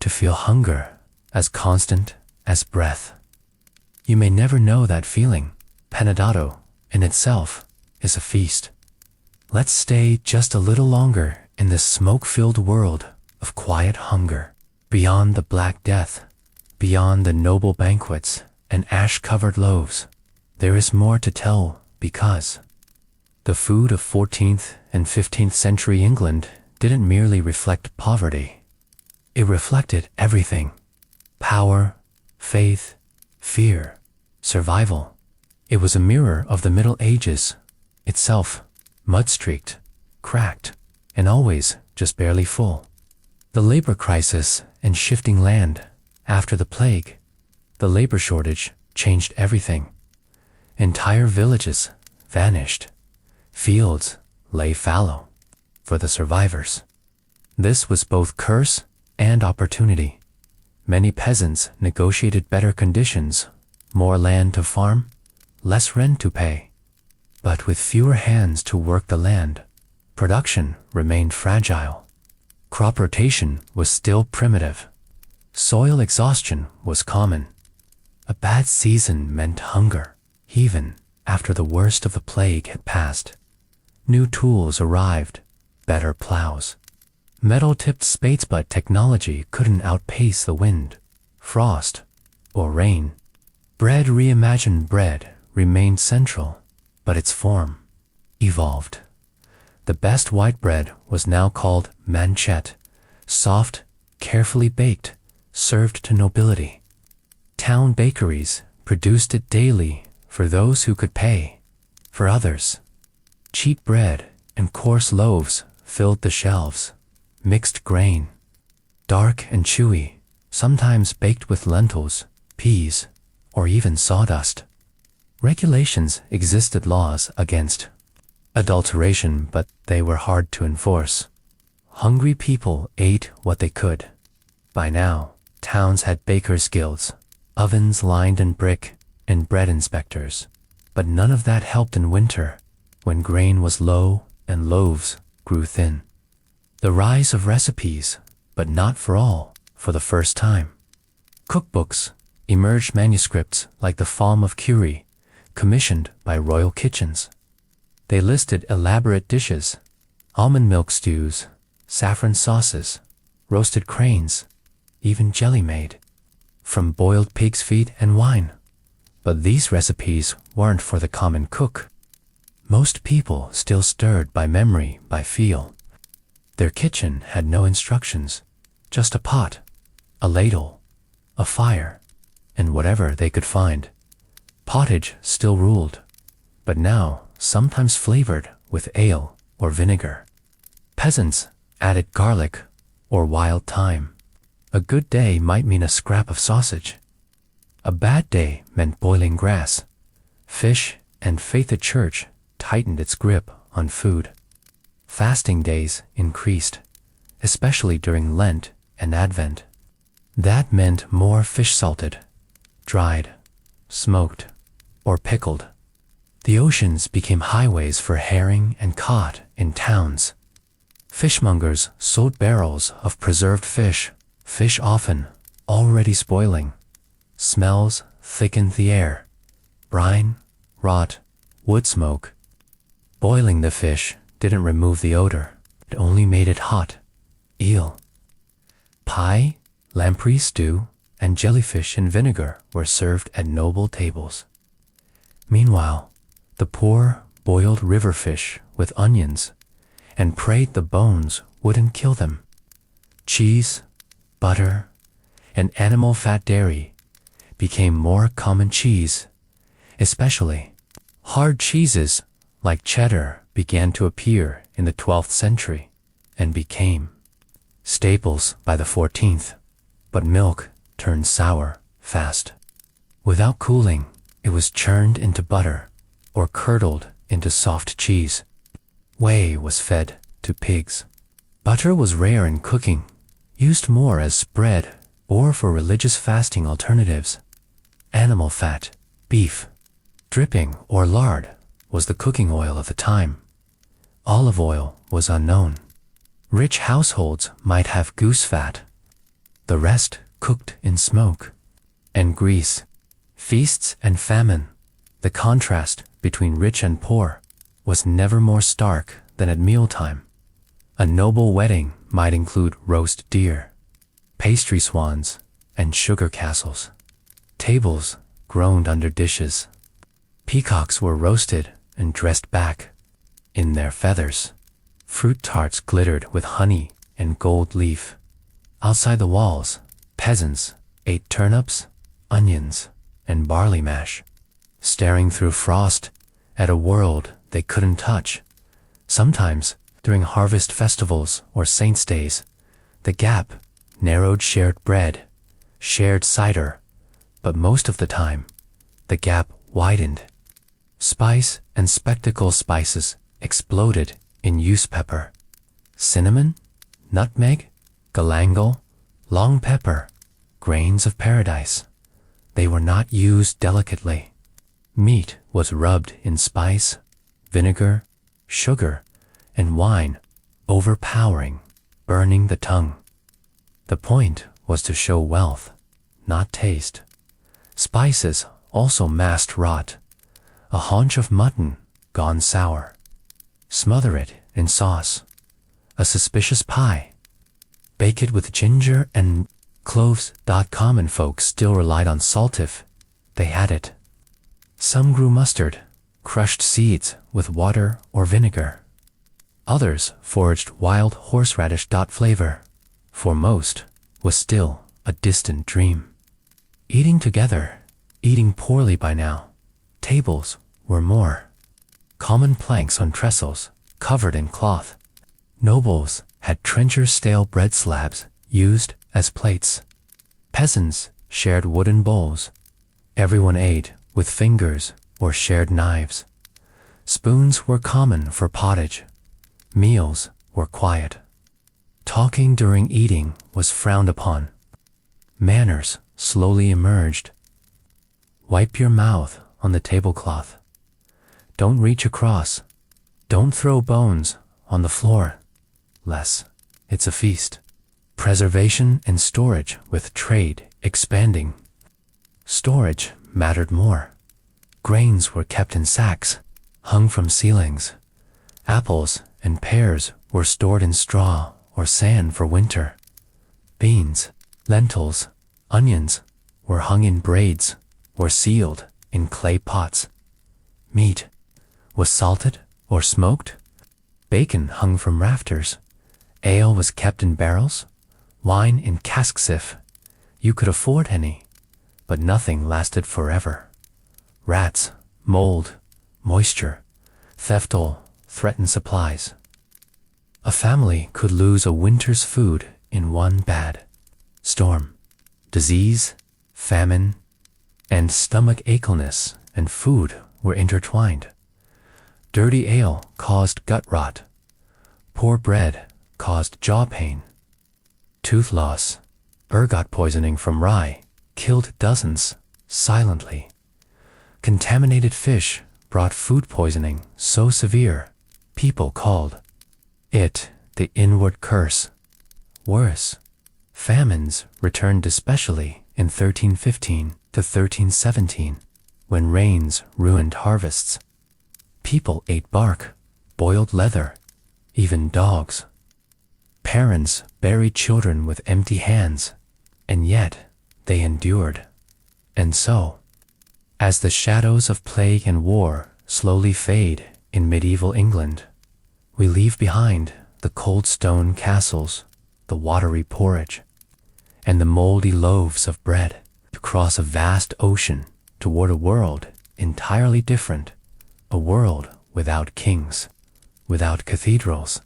to feel hunger as constant as breath. You may never know that feeling. Panadato, in itself, is a feast. Let's stay just a little longer in this smoke-filled world of quiet hunger, beyond the Black Death, beyond the noble banquets and ash-covered loaves. There is more to tell because the food of 14th and 15th century England didn't merely reflect poverty. It reflected everything: power, faith, fear, survival. It was a mirror of the Middle Ages itself, mud-streaked, cracked, and always just barely full. The labor crisis and shifting land after the plague, the labor shortage changed everything. Entire villages vanished. Fields lay fallow for the survivors. This was both curse and opportunity. Many peasants negotiated better conditions, more land to farm, less rent to pay. But with fewer hands to work the land, production remained fragile. Crop rotation was still primitive. Soil exhaustion was common. A bad season meant hunger, even after the worst of the plague had passed. New tools arrived, better plows. Metal-tipped spades, but technology couldn't outpace the wind, frost, or rain. Bread, reimagined bread, remained central, but its form evolved. The best white bread was now called manchet, soft, carefully baked, served to nobility. Town bakeries produced it daily for those who could pay. For others, cheap bread and coarse loaves filled the shelves. Mixed grain, dark and chewy, sometimes baked with lentils, peas, or even sawdust. Regulations existed, laws against adulteration, but they were hard to enforce. Hungry people ate what they could. By now, towns had bakers' guilds, ovens lined in brick, and bread inspectors. But none of that helped in winter, when grain was low and loaves grew thin. The rise of recipes, but not for all, for the first time. Cookbooks emerged, manuscripts like the Psalm of Curie, commissioned by royal kitchens. They listed elaborate dishes: almond milk stews, saffron sauces, roasted cranes, even jelly made from boiled pig's feet and wine. But these recipes weren't for the common cook. Most people still stirred by memory, by feel. Their kitchen had no instructions, just a pot, a ladle, a fire, and whatever they could find. Pottage still ruled, but now sometimes flavored with ale or vinegar. Peasants added garlic or wild thyme. A good day might mean a scrap of sausage. A bad day meant boiling grass. Fish and faith at church tightened its grip on food. Fasting days increased, especially during Lent and Advent. That meant more fish salted, dried, smoked, or pickled. The oceans became highways for herring and cod in towns. Fishmongers sold barrels of preserved fish, fish often already spoiling. Smells thickened the air: brine, rot, wood smoke. Boiling the fish didn't remove the odor, it only made it hot. Eel, pie, lamprey stew, and jellyfish in vinegar were served at noble tables. Meanwhile, the poor boiled river fish with onions and prayed the bones wouldn't kill them. Cheese, butter, and animal fat dairy became more common. Cheese, especially hard cheeses like cheddar, began to appear in the 12th century and became staples by the 14th, but milk turned sour fast. Without cooling, it was churned into butter or curdled into soft cheese. Whey was fed to pigs. Butter was rare in cooking, used more as spread or for religious fasting alternatives. Animal fat, beef, dripping or lard was the cooking oil of the time. Olive oil was unknown. Rich households might have goose fat. The rest cooked in smoke and grease. Feasts and famine, the contrast between rich and poor, was never more stark than at mealtime. A noble wedding might include roast deer, pastry swans, and sugar castles. Tables groaned under dishes. Peacocks were roasted and dressed back in their feathers. Fruit tarts glittered with honey and gold leaf. Outside the walls, peasants ate turnips, onions, and barley mash, staring through frost at a world they couldn't touch. Sometimes, during harvest festivals or saints' days, the gap narrowed shared bread, shared cider, but most of the time, the gap widened. Spice and spectacle spices exploded in use pepper. Cinnamon, nutmeg, galangal, long pepper, grains of paradise. They were not used delicately. Meat was rubbed in spice, vinegar, sugar, and wine, overpowering, burning the tongue. The point was to show wealth, not taste. Spices also masked rot. A haunch of mutton gone sour. Smother it in sauce. A suspicious pie. Bake it with ginger and cloves. Common folk still relied on salt if they had it. Some grew mustard, crushed seeds with water or vinegar. Others foraged wild horseradish. Flavor, for most, was still a distant dream. Eating together, eating poorly by now, tables were more. Common planks on trestles, covered in cloth. Nobles had trencher stale bread slabs used as plates. Peasants shared wooden bowls. Everyone ate with fingers or shared knives. Spoons were common for pottage. Meals were quiet. Talking during eating was frowned upon. Manners slowly emerged. Wipe your mouth on the tablecloth. Don't reach across. Don't throw bones on the floor. Less, it's a feast. Preservation and storage with trade expanding. Storage mattered more. Grains were kept in sacks, hung from ceilings. Apples and pears were stored in straw or sand for winter. Beans, lentils, onions were hung in braids or sealed in clay pots. Meat was salted or smoked. Bacon hung from rafters. Ale was kept in barrels. Wine in casks if you could afford any, but nothing lasted forever. Rats, mold, moisture, theft all threatened supplies. A family could lose a winter's food in one bad storm. Disease, famine, and stomach acheness and food were intertwined. Dirty ale caused gut rot. Poor bread caused jaw pain. Tooth loss, ergot poisoning from rye, killed dozens silently. Contaminated fish brought food poisoning so severe, people called it the inward curse. Worse, famines returned especially in 1315 to 1317, when rains ruined harvests. People ate bark, boiled leather, even dogs. Parents buried children with empty hands, and yet they endured. And so, as the shadows of plague and war slowly fade in medieval England, we leave behind the cold stone castles, the watery porridge, and the moldy loaves of bread to cross a vast ocean toward a world entirely different, a world without kings, without cathedrals,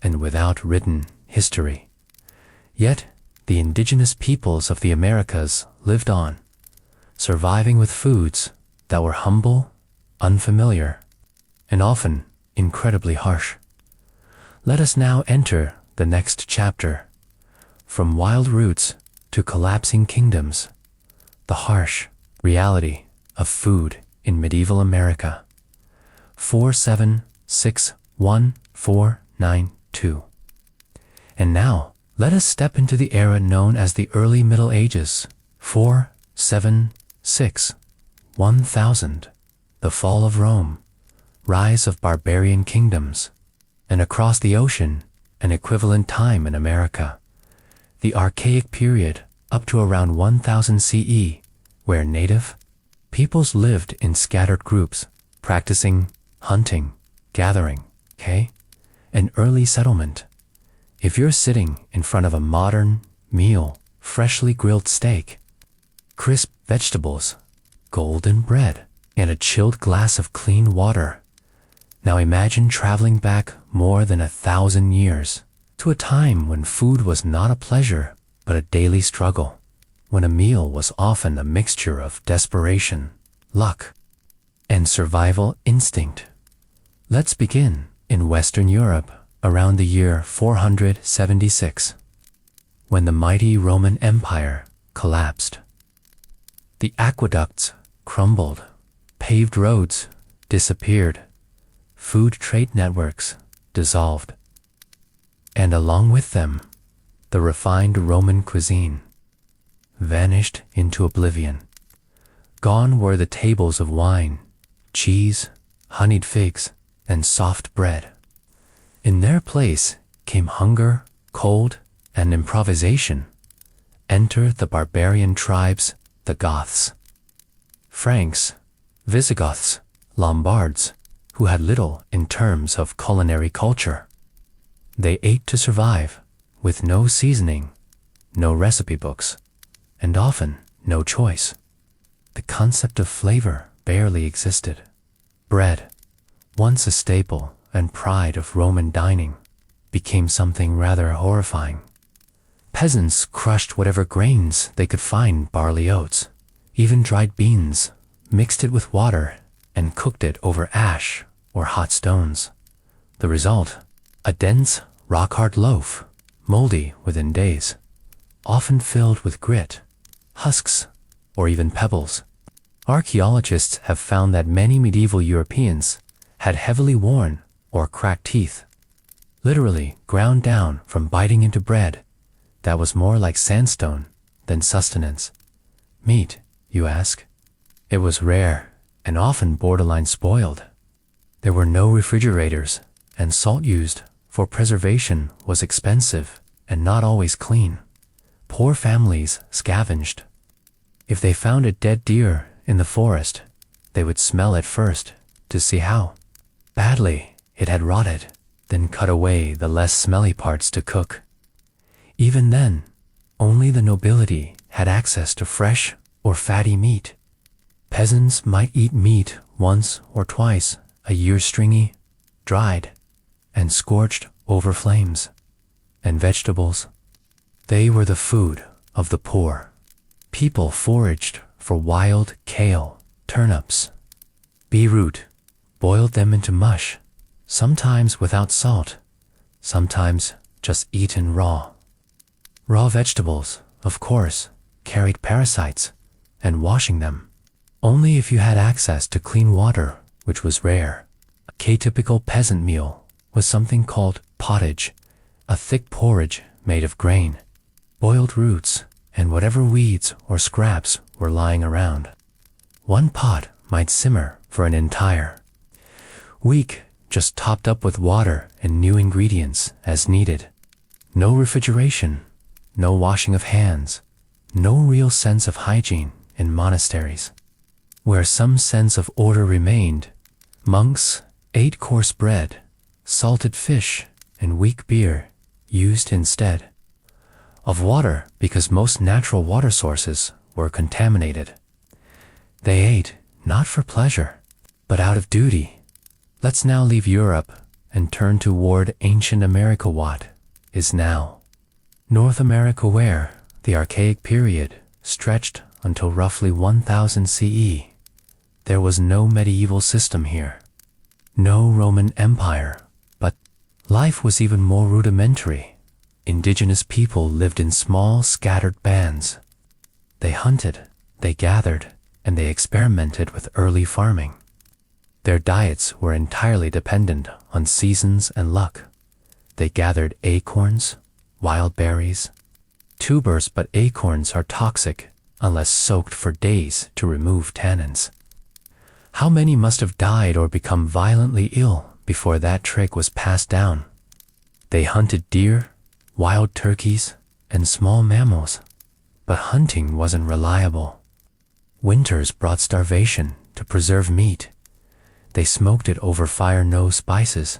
and without written history. Yet, the indigenous peoples of the Americas lived on, surviving with foods that were humble, unfamiliar, and often incredibly harsh. Let us now enter the next chapter. From wild roots to collapsing kingdoms, the harsh reality of food in medieval America. 4761492. And now, let us step into the era known as the early Middle Ages. 4761000. The fall of Rome, rise of barbarian kingdoms, and across the ocean, an equivalent time in America. The Archaic period up to around 1000 CE, where native peoples lived in scattered groups, practicing hunting, gathering, an early settlement. If you're sitting in front of a modern meal, freshly grilled steak, crisp vegetables, golden bread, and a chilled glass of clean water, now imagine traveling back more than 1,000 years to a time when food was not a pleasure but a daily struggle, when a meal was often a mixture of desperation, luck, and survival instinct. Let's begin in Western Europe around the year 476, when the mighty Roman Empire collapsed. The aqueducts crumbled, paved roads disappeared, food trade networks dissolved, and along with them, the refined Roman cuisine vanished into oblivion. Gone were the tables of wine, cheese, honeyed figs, and soft bread. In their place came hunger, cold, and improvisation. Enter the barbarian tribes, the Goths. Franks, Visigoths, Lombards, who had little in terms of culinary culture. They ate to survive, with no seasoning, no recipe books, and often no choice. The concept of flavor barely existed. Bread, once a staple and pride of Roman dining, became something rather horrifying. Peasants crushed whatever grains they could find, barley, oats, even dried beans, mixed it with water, and cooked it over ash or hot stones. The result, a dense, rock-hard loaf, moldy within days, often filled with grit, husks, or even pebbles. Archaeologists have found that many medieval Europeans had heavily worn or cracked teeth, literally ground down from biting into bread that was more like sandstone than sustenance. Meat, you ask? It was rare and often borderline spoiled. There were no refrigerators, and salt used for preservation was expensive and not always clean. Poor families scavenged. If they found a dead deer in the forest, they would smell it first to see how badly it had rotted, then cut away the less smelly parts to cook. Even then, only the nobility had access to fresh or fatty meat. Peasants might eat meat once or twice a year, stringy, dried, and scorched over flames. And vegetables, they were the food of the poor. People foraged for wild kale, turnips, beetroot, boiled them into mush, sometimes without salt, sometimes just eaten raw. Raw vegetables, of course, carried parasites, and washing them only if you had access to clean water, which was rare. A typical peasant meal was something called pottage, a thick porridge made of grain, boiled roots, and whatever weeds or scraps were lying around. One pot might simmer for an entire week, just topped up with water and new ingredients as needed. No refrigeration, no washing of hands, no real sense of hygiene in monasteries. Where some sense of order remained, monks ate coarse bread, salted fish, and weak beer, used instead of water because most natural water sources were contaminated. They ate not for pleasure, but out of duty. Let's now leave Europe and turned toward ancient America, what is now North America, where the Archaic period stretched until roughly 1000 CE. There was no medieval system here, no Roman Empire, but life was even more rudimentary. Indigenous people lived in small, scattered bands. They hunted, they gathered, and they experimented with early farming. Their diets were entirely dependent on seasons and luck. They gathered acorns, wild berries, tubers, but acorns are toxic unless soaked for days to remove tannins. How many must have died or become violently ill before that trick was passed down? They hunted deer, wild turkeys, and small mammals, but hunting wasn't reliable. Winters brought starvation to preserve meat. They smoked it over fire, no spices,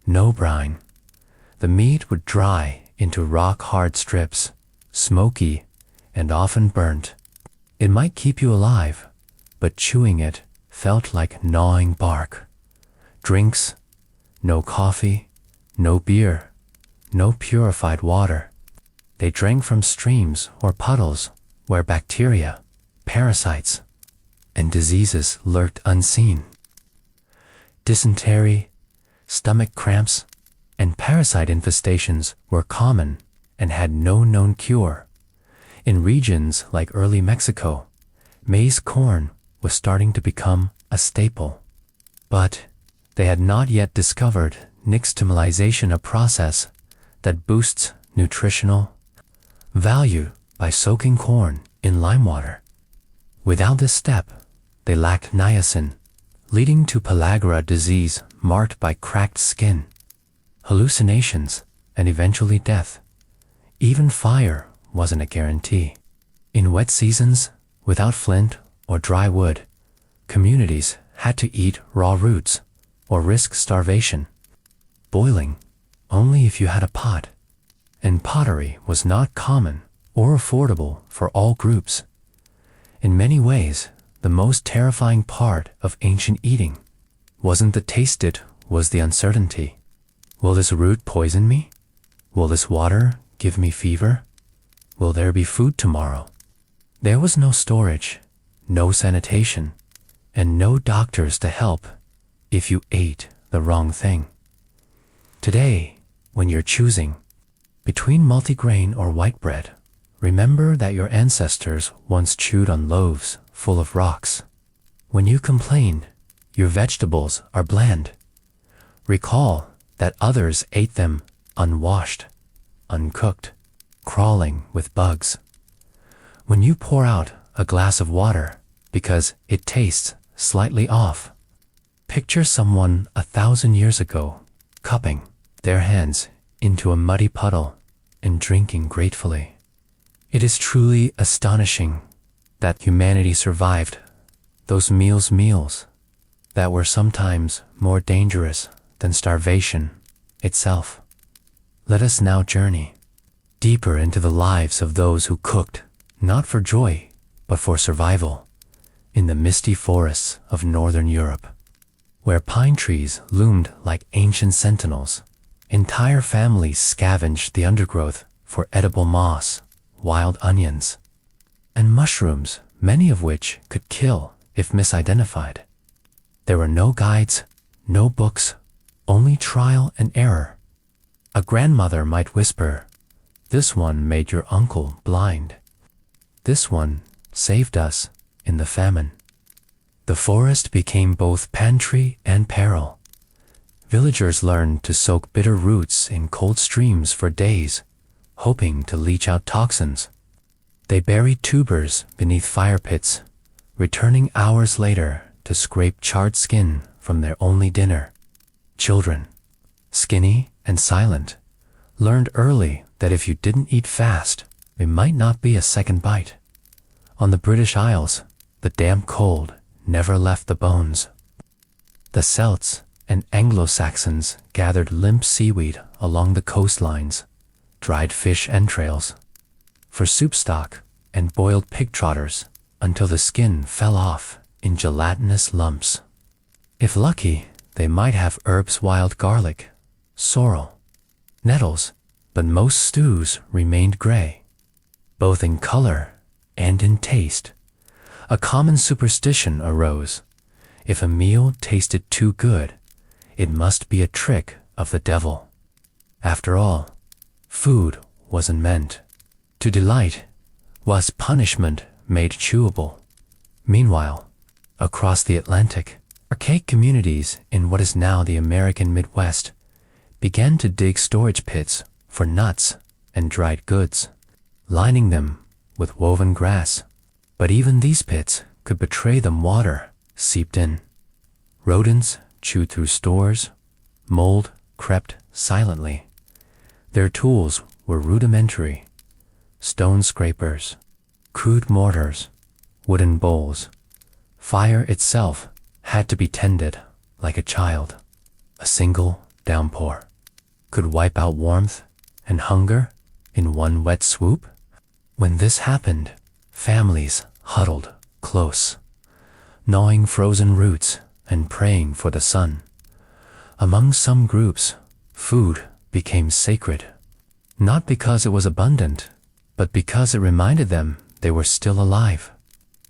no brine. The meat would dry into rock-hard strips, smoky and often burnt. It might keep you alive, but chewing it felt like gnawing bark. Drinks, no coffee, no beer, no purified water. They drank from streams or puddles where bacteria, parasites, and diseases lurked unseen. Dysentery, stomach cramps, and parasite infestations were common and had no known cure. In regions like early Mexico, maize corn was starting to become a staple. But they had not yet discovered nixtamalization, a process that boosts nutritional value by soaking corn in lime water. Without this step, they lacked niacin, leading to pellagra disease marked by cracked skin, hallucinations, and eventually death. Even fire wasn't a guarantee. In wet seasons, without flint or dry wood, communities had to eat raw roots or risk starvation. Boiling only if you had a pot, and pottery was not common or affordable for all groups. In many ways, the most terrifying part of ancient eating wasn't the taste, it was the uncertainty. Will this root poison me? Will this water give me fever? Will there be food tomorrow? There was no storage, no sanitation, and no doctors to help if you ate the wrong thing. Today, when you're choosing between multigrain or white bread, remember that your ancestors once chewed on loaves full of rocks. When you complain your vegetables are bland, recall that others ate them unwashed, uncooked, crawling with bugs. When you pour out a glass of water because it tastes slightly off, picture someone 1,000 years ago cupping their hands into a muddy puddle and drinking gratefully. It is truly astonishing that humanity survived those meals that were sometimes more dangerous than starvation itself. Let us now journey deeper into the lives of those who cooked not for joy but for survival in the misty forests of northern Europe, where pine trees loomed like ancient sentinels. Entire families scavenged the undergrowth for edible moss, wild onions, and mushrooms, many of which could kill if misidentified. There were no guides, no books, only trial and error. A grandmother might whisper, "This one made your uncle blind. This one saved us in the famine." The forest became both pantry and peril. Villagers learned to soak bitter roots in cold streams for days, hoping to leach out toxins. They buried tubers beneath fire pits, returning hours later to scrape charred skin from their only dinner. Children, skinny and silent, learned early that if you didn't eat fast, it might not be a second bite. On the British Isles, the damp cold never left the bones. The Celts and Anglo-Saxons gathered limp seaweed along the coastlines, dried fish entrails, for soup stock, and boiled pig trotters until the skin fell off in gelatinous lumps. If lucky, They might have herbs, wild garlic, sorrel, nettles, but most stews remained gray, both in color and in taste. A common superstition arose. If a meal tasted too good, it must be a trick of the devil. After all, food wasn't meant to delight, was punishment made chewable. Meanwhile, across the Atlantic, archaic communities in what is now the American Midwest began to dig storage pits for nuts and dried goods, lining them with woven grass. But even these pits could betray them. Water seeped in. Rodents chewed through stores. Mold crept silently. Their tools were rudimentary: stone scrapers, crude mortars, wooden bowls. Fire itself had to be tended like a child. A single downpour could wipe out warmth and hunger in one wet swoop. When this happened, families huddled close, gnawing frozen roots and praying for the sun. Among some groups, food became sacred, not because it was abundant, but because it reminded them they were still alive.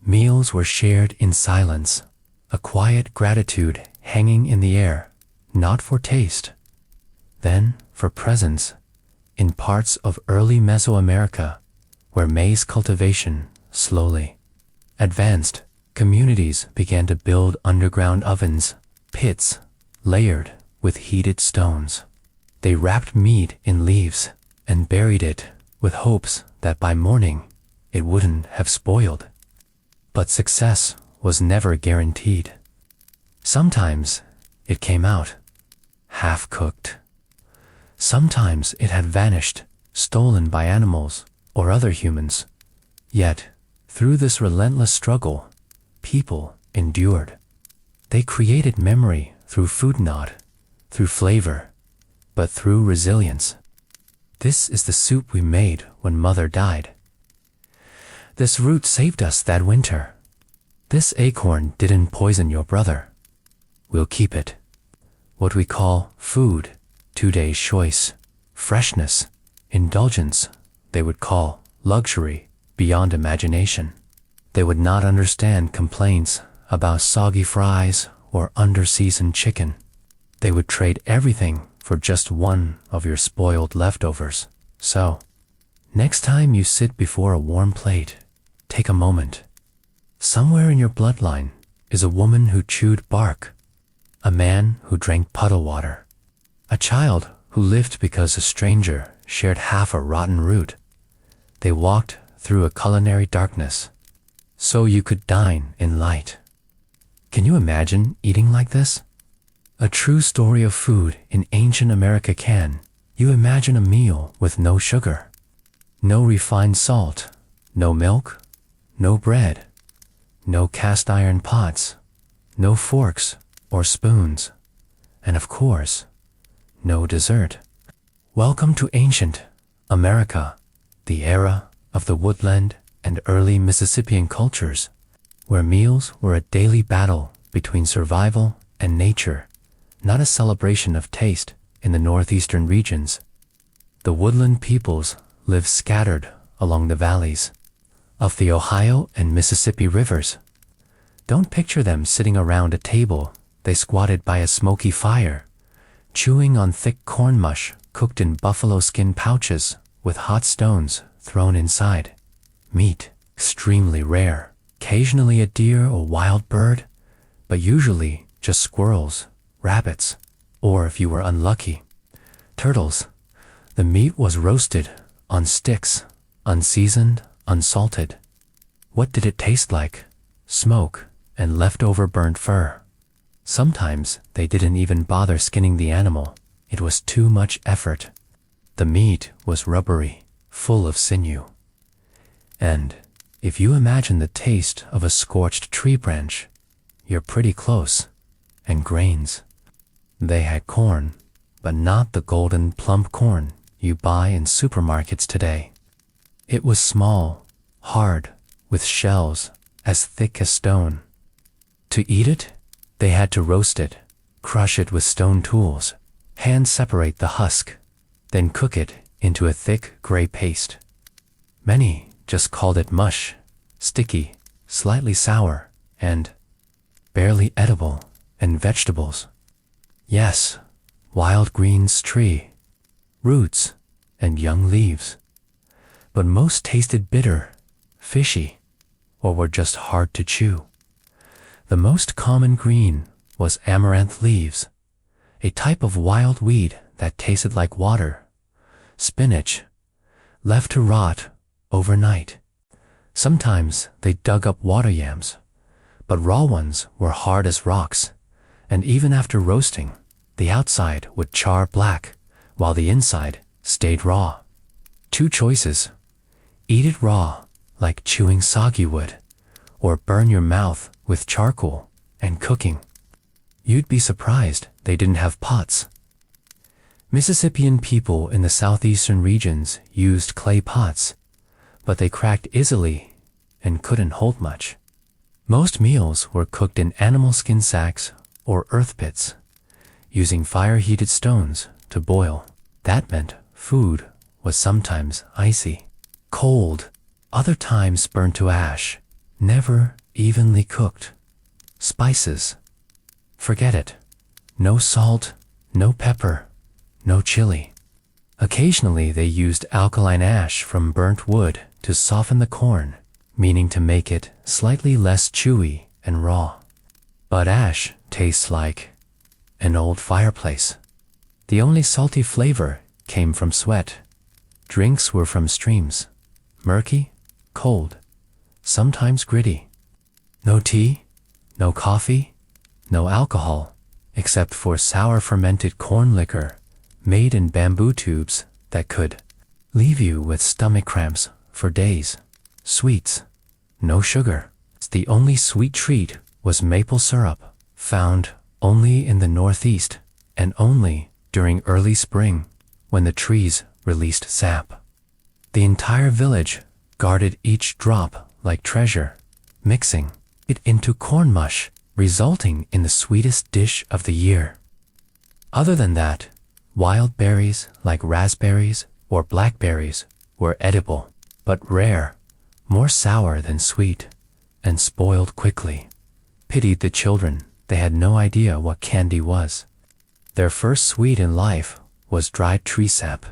Meals were shared in silence, a quiet gratitude hanging in the air, not for taste, then for presence. In parts of early Mesoamerica, where maize cultivation slowly advanced, communities began to build underground ovens, pits layered with heated stones. They wrapped meat in leaves and buried it with hopes that by morning it wouldn't have spoiled. But success was never guaranteed. Sometimes it came out half-cooked. Sometimes it had vanished, stolen by animals or other humans. Yet, through this relentless struggle, people endured. They created memory through food, not through flavor, but through resilience. This is the soup we made when Mother died. This root saved us that winter. This acorn didn't poison your brother. We'll keep it. What we call food, today's choice, freshness, indulgence, they would call luxury beyond imagination. They would not understand complaints about soggy fries or under-seasoned chicken. They would trade everything for just one of your spoiled leftovers. So, next time you sit before a warm plate, take a moment. Somewhere in your bloodline is a woman who chewed bark, a man who drank puddle water, a child who lived because a stranger shared half a rotten root. They walked through a culinary darkness, so you could dine in light. Can you imagine eating like this? A true story of food in ancient America. Can you imagine a meal with no sugar, no refined salt, no milk, no bread, no cast iron pots, no forks or spoons, and of course, no dessert? Welcome to ancient America, the era of the woodland and early Mississippian cultures, where meals were a daily battle between survival and nature, not a celebration of taste. In the northeastern regions, the woodland peoples live scattered along the valleys of the Ohio and Mississippi rivers. Don't picture them sitting around a table. They squatted by a smoky fire, chewing on thick corn mush cooked in buffalo skin pouches with hot stones thrown inside. Meat, extremely rare. Occasionally a deer or wild bird, but usually just squirrels, rabbits, or if you were unlucky, turtles. The meat was roasted on sticks, unseasoned, unsalted. What did it taste like? Smoke and leftover burnt fur. Sometimes they didn't even bother skinning the animal. It was too much effort. The meat was rubbery, full of sinew. And if you imagine the taste of a scorched tree branch, you're pretty close. And grains. They had corn, but not the golden plump corn you buy in supermarkets today. It was small, hard, with shells as thick as stone. To eat it, they had to roast it, crush it with stone tools, hand separate the husk, then cook it into a thick gray paste. Many just called it mush, sticky, slightly sour, and barely edible, and vegetables. Yes, wild greens tree, roots, and young leaves. But most tasted bitter, fishy, or were just hard to chew. The most common green was amaranth leaves, a type of wild weed that tasted like water, spinach, left to rot overnight. Sometimes they dug up water yams, but raw ones were hard as rocks, and even after roasting, the outside would char black, while the inside stayed raw. Two choices: eat it raw, like chewing soggy wood, or burn your mouth with charcoal and cooking. You'd be surprised they didn't have pots. Mississippian people in the southeastern regions used clay pots, but they cracked easily and couldn't hold much. Most meals were cooked in animal skin sacks or earth pits, using fire-heated stones to boil. That meant food was sometimes icy, cold, other times burned to ash, never evenly cooked. Spices. Forget it. No salt, no pepper, no chili. Occasionally they used alkaline ash from burnt wood to soften the corn, meaning to make it slightly less chewy and raw. But ash tastes like an old fireplace. The only salty flavor came from sweat. Drinks were from streams, murky, cold, sometimes gritty. No tea, no coffee, no alcohol, except for sour fermented corn liquor made in bamboo tubes that could leave you with stomach cramps for days. Sweets, no sugar. The only sweet treat was maple syrup, found only in the Northeast and only during early spring when the trees released sap. The entire village guarded each drop like treasure, mixing it into corn mush, resulting in the sweetest dish of the year. Other than that, wild berries like raspberries or blackberries were edible, but rare, more sour than sweet, and spoiled quickly. Pitied the children, they had no idea what candy was. Their first sweet in life was dried tree sap.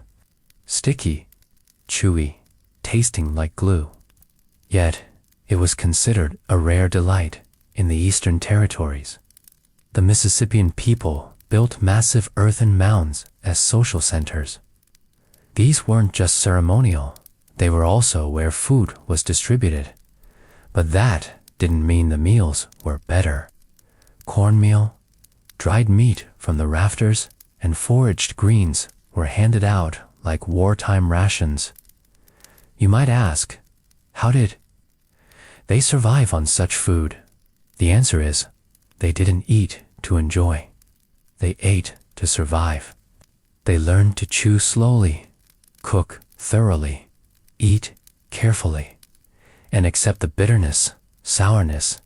Sticky, chewy, tasting like glue. Yet, it was considered a rare delight in the Eastern Territories. The Mississippian people built massive earthen mounds as social centers. These weren't just ceremonial, they were also where food was distributed. But that didn't mean the meals were better. Cornmeal, dried meat from the rafters, and foraged greens were handed out like wartime rations. You might ask, how did they survive on such food? The answer is, they didn't eat to enjoy. They ate to survive. They learned to chew slowly, cook thoroughly, eat carefully, and accept the bitterness, sourness,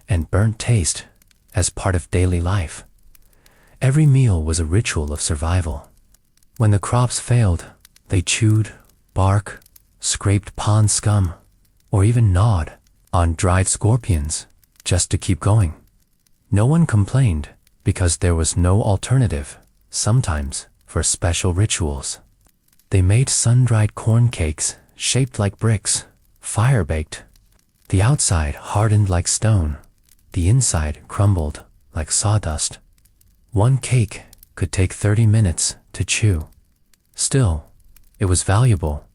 and burnt taste as part of daily life. Every meal was a ritual of survival. When the crops failed, they chewed bark, scraped pond scum, or even gnawed on dried scorpions just to keep going. No one complained because there was no alternative, sometimes for special rituals. They made sun-dried corn cakes shaped like bricks, fire-baked. The outside hardened like stone, the inside crumbled like sawdust. One cake could take 30 minutes to chew. Still, it was valuable.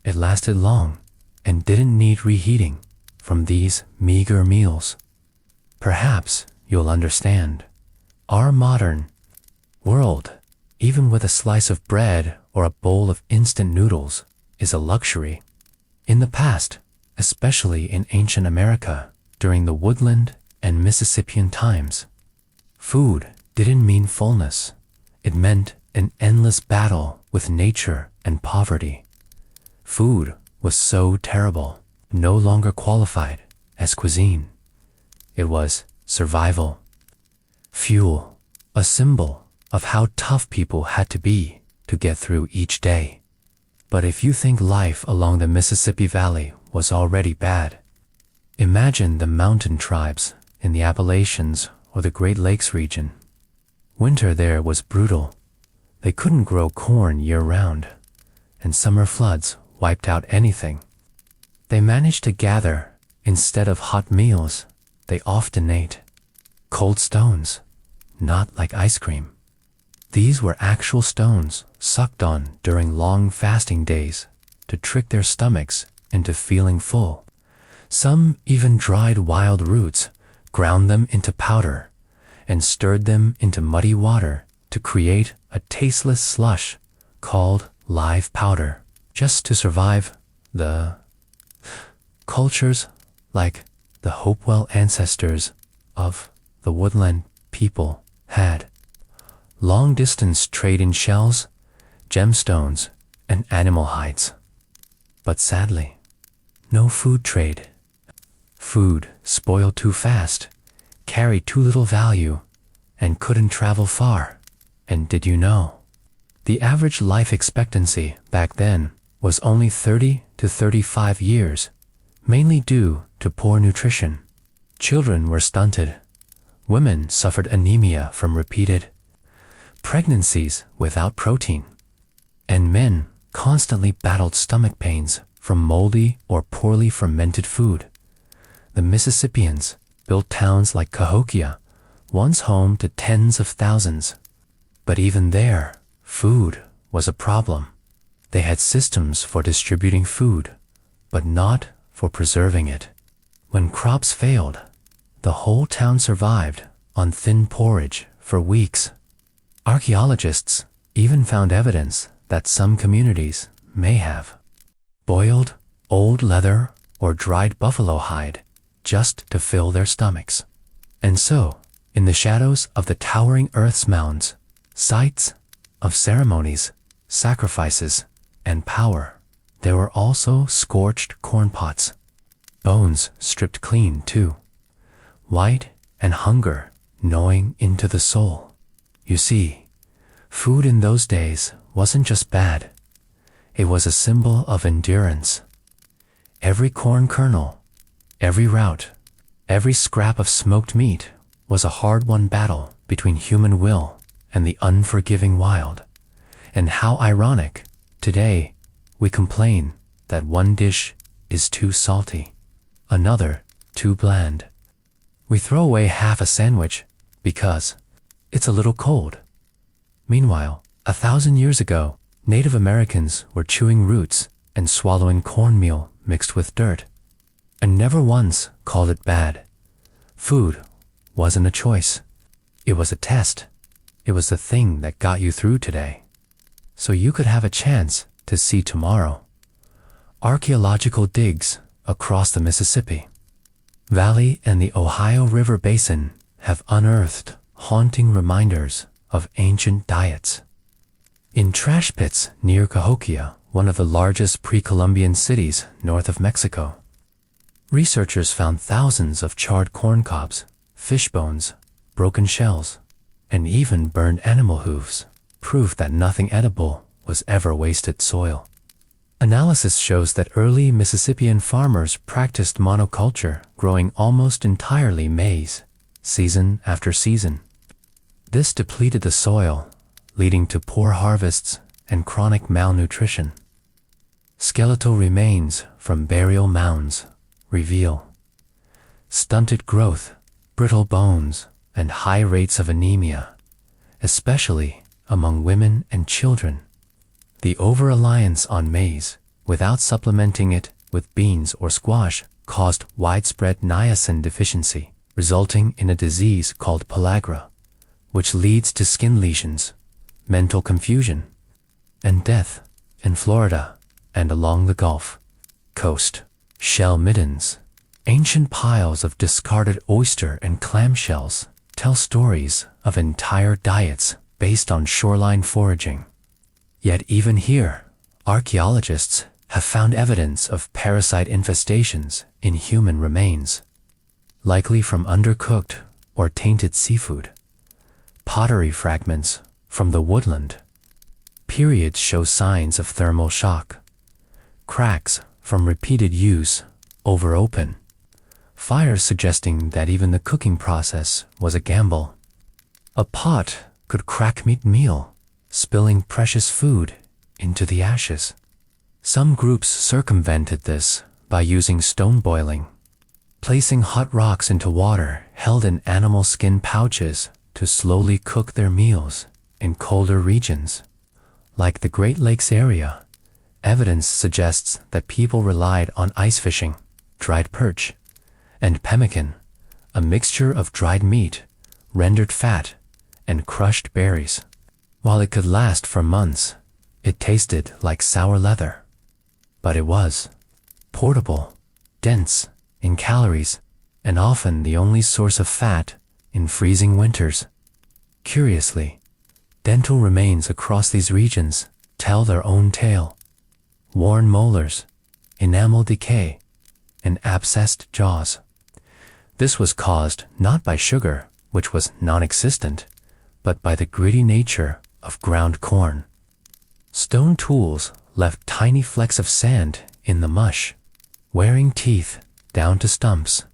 It lasted long and didn't need reheating from these meager meals. Perhaps you'll understand. Our modern world, even with a slice of bread or a bowl of instant noodles, is a luxury. In the past, especially in ancient America, during the woodland and Mississippian times, food didn't mean fullness. It meant an endless battle with nature and poverty. Food was so terrible, no longer qualified as cuisine. It was survival, fuel, a symbol of how tough people had to be to get through each day. But if you think life along the Mississippi Valley was already bad, imagine the mountain tribes in the Appalachians or the Great Lakes region. Winter there was brutal. They couldn't grow corn year-round, and summer floods wiped out anything. They managed to gather, instead of hot meals, they often ate cold stones, not like ice cream. These were actual stones sucked on during long fasting days to trick their stomachs into feeling full. Some even dried wild roots, ground them into powder, and stirred them into muddy water to create a tasteless slush called live powder, just to survive. The cultures like the Hopewell ancestors of the woodland people had long-distance trade in shells, gemstones, and animal hides. But sadly, no food trade. Food spoiled too fast, carried too little value, and couldn't travel far. And did you know? The average life expectancy back then was only 30 to 35 years, mainly due to poor nutrition. Children were stunted. Women suffered anemia from repeated pregnancies without protein. And men constantly battled stomach pains from moldy or poorly fermented food. The Mississippians built towns like Cahokia, once home to tens of thousands. But even there, food was a problem. They had systems for distributing food, but not for preserving it. When crops failed, the whole town survived on thin porridge for weeks. Archaeologists even found evidence that some communities may have boiled old leather or dried buffalo hide just to fill their stomachs. And so, in the shadows of the towering earth's mounds, sites of ceremonies, sacrifices, and power, there were also scorched corn pots, bones stripped clean too, white and hunger gnawing into the soul. You see, food in those days wasn't just bad, it was a symbol of endurance. Every corn kernel, every rout, every scrap of smoked meat was a hard-won battle between human will and the unforgiving wild. And how ironic, today we complain that one dish is too salty, another too bland. We throw away half a sandwich because it's a little cold. Meanwhile, 1,000 years ago, Native Americans were chewing roots and swallowing cornmeal mixed with dirt, and never once called it bad. Food wasn't a choice. It was a test. It was the thing that got you through today, so you could have a chance to see tomorrow. Archaeological digs across the Mississippi Valley and the Ohio River Basin have unearthed haunting reminders of ancient diets. In trash pits near Cahokia, one of the largest pre-Columbian cities north of Mexico, researchers found thousands of charred corn cobs, fish bones, broken shells, and even burned animal hooves, proof that nothing edible was ever wasted soil. Analysis shows that early Mississippian farmers practiced monoculture, growing almost entirely maize, season after season. This depleted the soil, leading to poor harvests and chronic malnutrition. Skeletal remains from burial mounds reveal stunted growth, brittle bones, and high rates of anemia, especially among women and children. The over-reliance on maize, without supplementing it with beans or squash, caused widespread niacin deficiency, resulting in a disease called pellagra, which leads to skin lesions, mental confusion, and death in Florida and along the Gulf Coast. Shell middens, ancient piles of discarded oyster and clam shells, tell stories of entire diets based on shoreline foraging. Yet even here, archaeologists have found evidence of parasite infestations in human remains, likely from undercooked or tainted seafood. pottery fragments from the woodland. Periods show signs of thermal shock. Cracks from repeated use over open. Fires suggesting that even the cooking process was a gamble. A pot could crack mid-meal, spilling precious food into the ashes. Some groups circumvented this by using stone boiling, placing hot rocks into water held in animal skin pouches to slowly cook their meals in colder regions. Like the Great Lakes area, evidence suggests that people relied on ice fishing, dried perch, and pemmican, a mixture of dried meat, rendered fat, and crushed berries. While it could last for months, it tasted like sour leather. But it was portable, dense in calories, and often the only source of fat in freezing winters. Curiously, dental remains across these regions tell their own tale. Worn molars, enamel decay, and abscessed jaws. This was caused not by sugar, which was non-existent, but by the gritty nature of ground corn. Stone tools left tiny flecks of sand in the mush, wearing teeth down to stumps.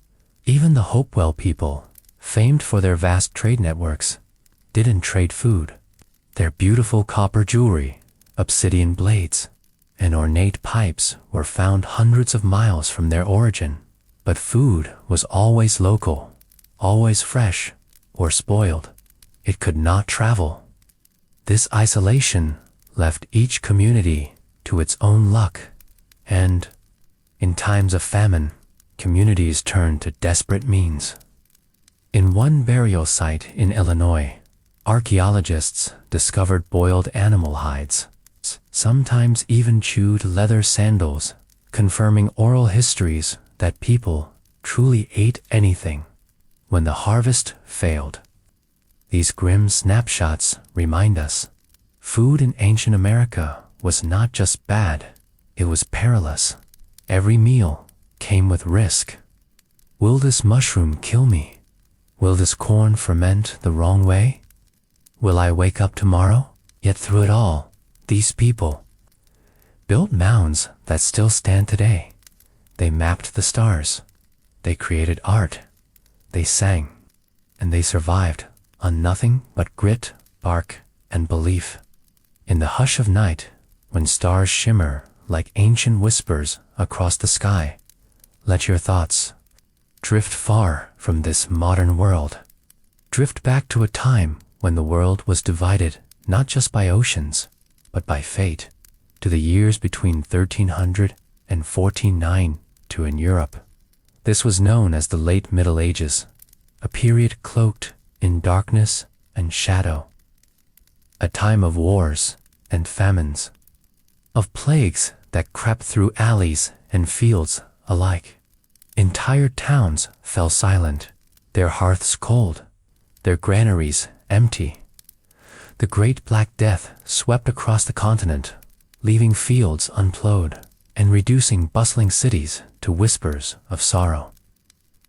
Even the Hopewell people, famed for their vast trade networks, didn't trade food. Their beautiful copper jewelry, obsidian blades, and ornate pipes were found hundreds of miles from their origin. But food was always local, always fresh or spoiled. It could not travel. This isolation left each community to its own luck, and, in times of famine, communities turned to desperate means. In one burial site in Illinois, archaeologists discovered boiled animal hides, sometimes even chewed leather sandals, confirming oral histories that people truly ate anything when the harvest failed. These grim snapshots remind us, food in ancient America was not just bad, it was perilous. Every meal came with risk. Will this mushroom kill me? Will this corn ferment the wrong way? Will I wake up tomorrow? Yet through it all, these people built mounds that still stand today. They mapped the stars. They created art. They sang. And they survived on nothing but grit, bark, and belief. In the hush of night, when stars shimmer like ancient whispers across the sky, let your thoughts drift far from this modern world. Drift back to a time when the world was divided not just by oceans, but by fate, to the years between 1300 and 1492 in Europe. This was known as the Late Middle Ages, a period cloaked in darkness and shadow. A time of wars and famines, of plagues that crept through alleys and fields alike. Entire towns fell silent, their hearths cold, their granaries empty. The Great Black Death swept across the continent, leaving fields unplowed and reducing bustling cities to whispers of sorrow.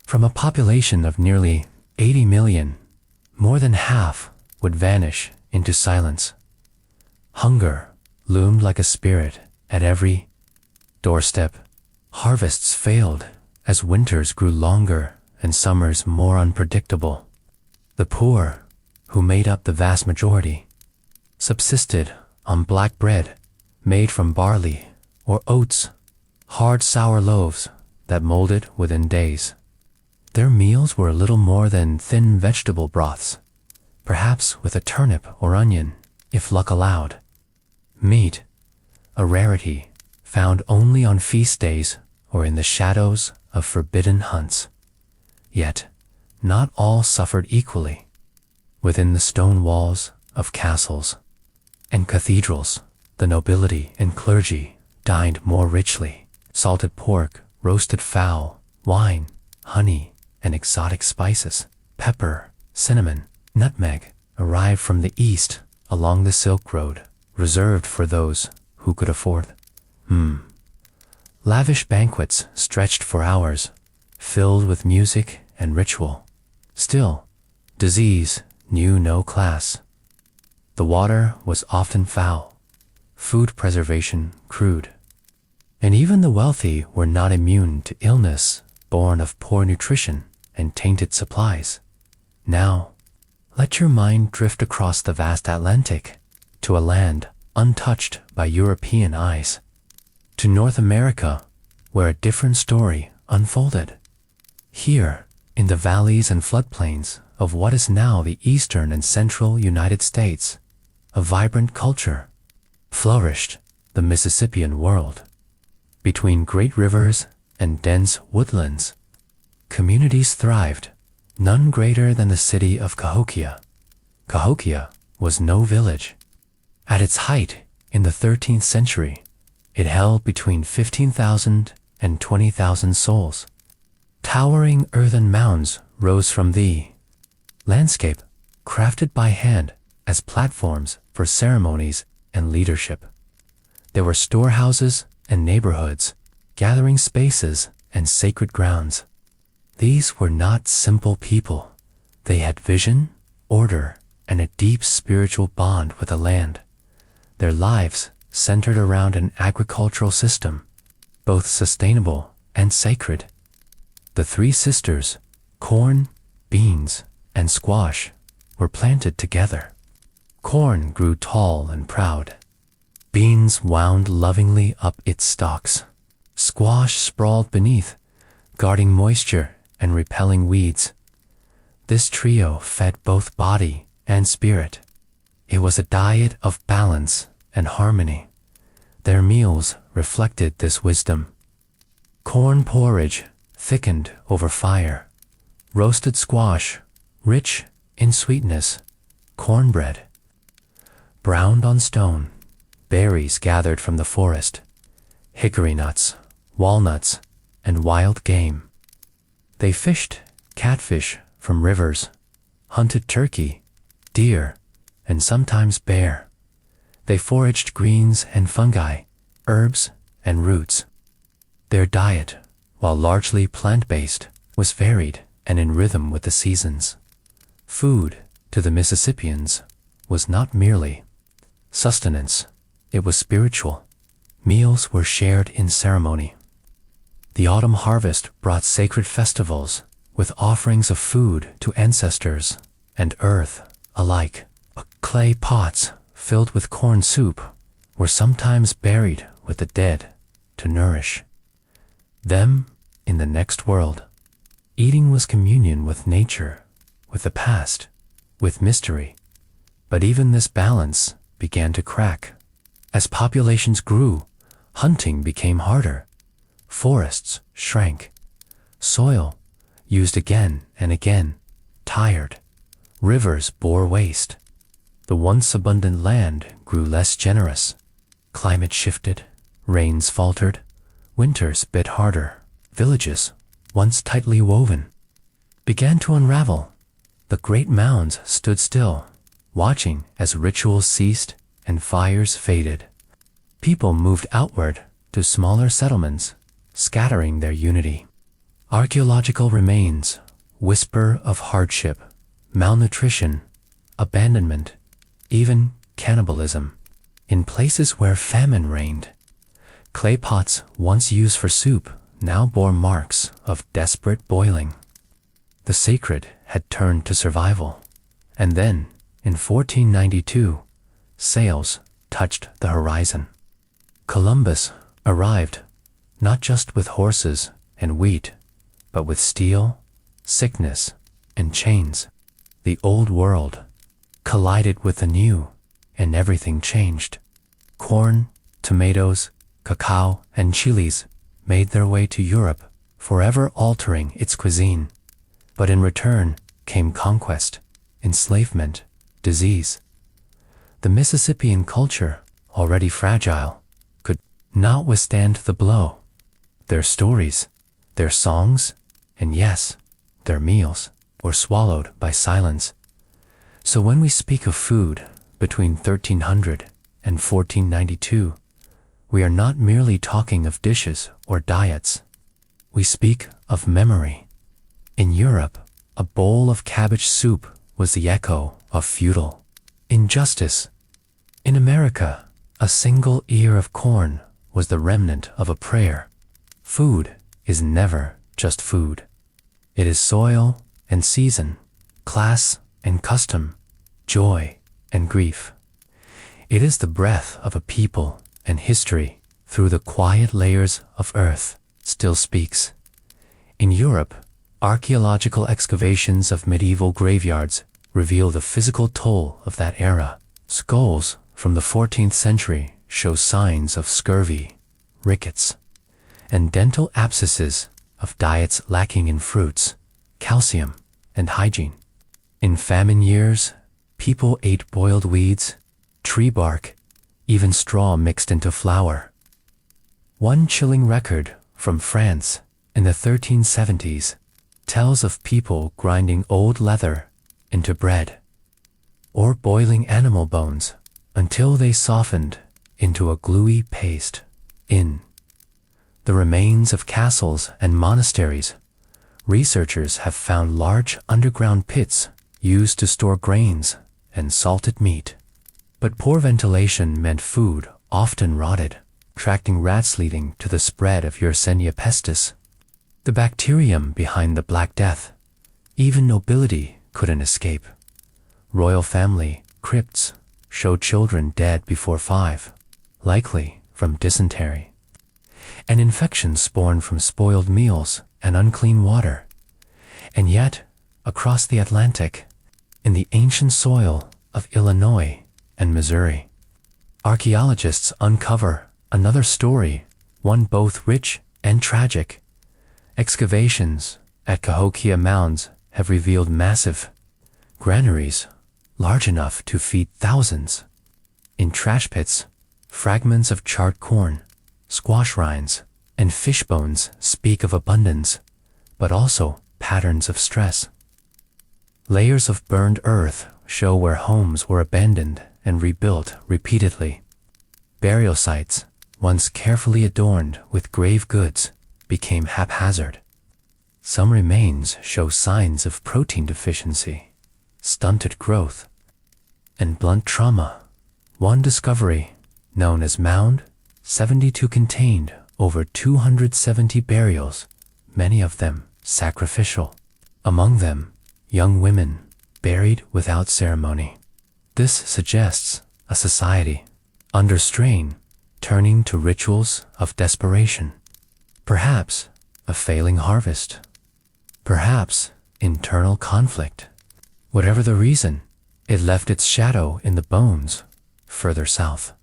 From a population of nearly 80 million, more than half would vanish into silence. Hunger loomed like a spirit at every doorstep. Harvests failed as winters grew longer and summers more unpredictable. The poor, who made up the vast majority, subsisted on black bread made from barley or oats, hard sour loaves that molded within days. Their meals were little more than thin vegetable broths, perhaps with a turnip or onion, if luck allowed. Meat, a rarity, found only on feast days or in the shadows of forbidden hunts. Yet, not all suffered equally. Within the stone walls of castles and cathedrals, the nobility and clergy dined more richly. Salted pork, roasted fowl, wine, honey, and exotic spices, pepper, cinnamon, nutmeg, arrived from the east along the Silk Road, reserved for those who could afford. Lavish banquets stretched for hours, filled with music and ritual. Still, disease knew no class. The water was often foul, food preservation crude, and even the wealthy were not immune to illness born of poor nutrition and tainted supplies. Now, let your mind drift across the vast Atlantic to a land untouched by European eyes, to North America, where a different story unfolded. Here, in the valleys and floodplains of what is now the eastern and central United States, a vibrant culture flourished, the Mississippian world. Between great rivers and dense woodlands, communities thrived, none greater than the city of Cahokia. Cahokia was no village. At its height in the 13th century, it held between 15,000 and 20,000 souls. Towering earthen mounds rose from the landscape, crafted by hand as platforms for ceremonies and leadership. There were storehouses and neighborhoods, gathering spaces and sacred grounds. These were not simple people. They had vision, order, and a deep spiritual bond with the land. Their lives centered around an agricultural system, both sustainable and sacred. The three sisters, corn, beans, and squash, were planted together. Corn grew tall and proud. Beans wound lovingly up its stalks. Squash sprawled beneath, guarding moisture and repelling weeds. This trio fed both body and spirit. It was a diet of balance and harmony. Their meals reflected this wisdom. Corn porridge thickened over fire. Roasted squash, rich in sweetness. Cornbread, browned on stone. Berries gathered from the forest. Hickory nuts, walnuts, and wild game. They fished catfish from rivers, hunted turkey, deer, and sometimes bear. They foraged greens and fungi, herbs and roots. Their diet, while largely plant-based, was varied and in rhythm with the seasons. Food, to the Mississippians, was not merely sustenance, it was spiritual. Meals were shared in ceremony. The autumn harvest brought sacred festivals with offerings of food to ancestors and earth alike. Clay pots filled with corn soup were sometimes buried with the dead to nourish them in the next world. Eating was communion with nature, with the past, with mystery. But even this balance began to crack. As populations grew, hunting became harder. Forests shrank. Soil, used again and again, tired. Rivers bore waste. The once abundant land grew less generous. Climate shifted, rains faltered, winters bit harder. Villages, once tightly woven, began to unravel. The great mounds stood still, watching as rituals ceased and fires faded. People moved outward to smaller settlements, scattering their unity. Archaeological remains whisper of hardship, malnutrition, abandonment, even cannibalism. In places where famine reigned, clay pots once used for soup now bore marks of desperate boiling. The sacred had turned to survival. And then, in 1492, sails touched the horizon. Columbus arrived not just with horses and wheat, but with steel, sickness, and chains. The old world collided with the new, and everything changed. Corn, tomatoes, cacao, and chilies made their way to Europe, forever altering its cuisine. But in return came conquest, enslavement, disease. The Mississippian culture, already fragile, could not withstand the blow. Their stories, their songs, and yes, their meals were swallowed by silence. So when we speak of food between 1300 and 1492, we are not merely talking of dishes or diets. We speak of memory. In Europe, a bowl of cabbage soup was the echo of feudal injustice. In America, a single ear of corn was the remnant of a prayer. Food is never just food. It is soil and season, class and custom, joy and grief. It is the breath of a people, and history, through the quiet layers of earth, still speaks. In Europe, archaeological excavations of medieval graveyards reveal the physical toll of that era. Skulls from the 14th century show signs of scurvy, rickets, and dental abscesses of diets lacking in fruits, calcium, and hygiene. In famine years, people ate boiled weeds, tree bark, even straw mixed into flour. One chilling record from France in the 1370s tells of people grinding old leather into bread, or boiling animal bones until they softened into a gluey paste. In the remains of castles and monasteries, researchers have found large underground pits used to store grains and salted meat. But poor ventilation meant food often rotted, attracting rats, leading to the spread of Yersinia pestis, the bacterium behind the Black Death. Even nobility couldn't escape. Royal family crypts showed children dead before 5, likely from dysentery, and infections born from spoiled meals and unclean water. And yet, across the Atlantic, in the ancient soil of Illinois and Missouri, archaeologists uncover another story, one both rich and tragic. Excavations at Cahokia Mounds have revealed massive granaries large enough to feed thousands. In trash pits, fragments of charred corn, squash rinds, and fish bones speak of abundance, but also patterns of stress. Layers of burned earth show where homes were abandoned and rebuilt repeatedly. Burial sites, once carefully adorned with grave goods, became haphazard. Some remains show signs of protein deficiency, stunted growth, and blunt trauma. One discovery, known as Mound 72, contained over 270 burials, many of them sacrificial. Among them, young women buried without ceremony. This suggests a society under strain, turning to rituals of desperation. Perhaps a failing harvest. Perhaps internal conflict. Whatever the reason, it left its shadow in the bones further south.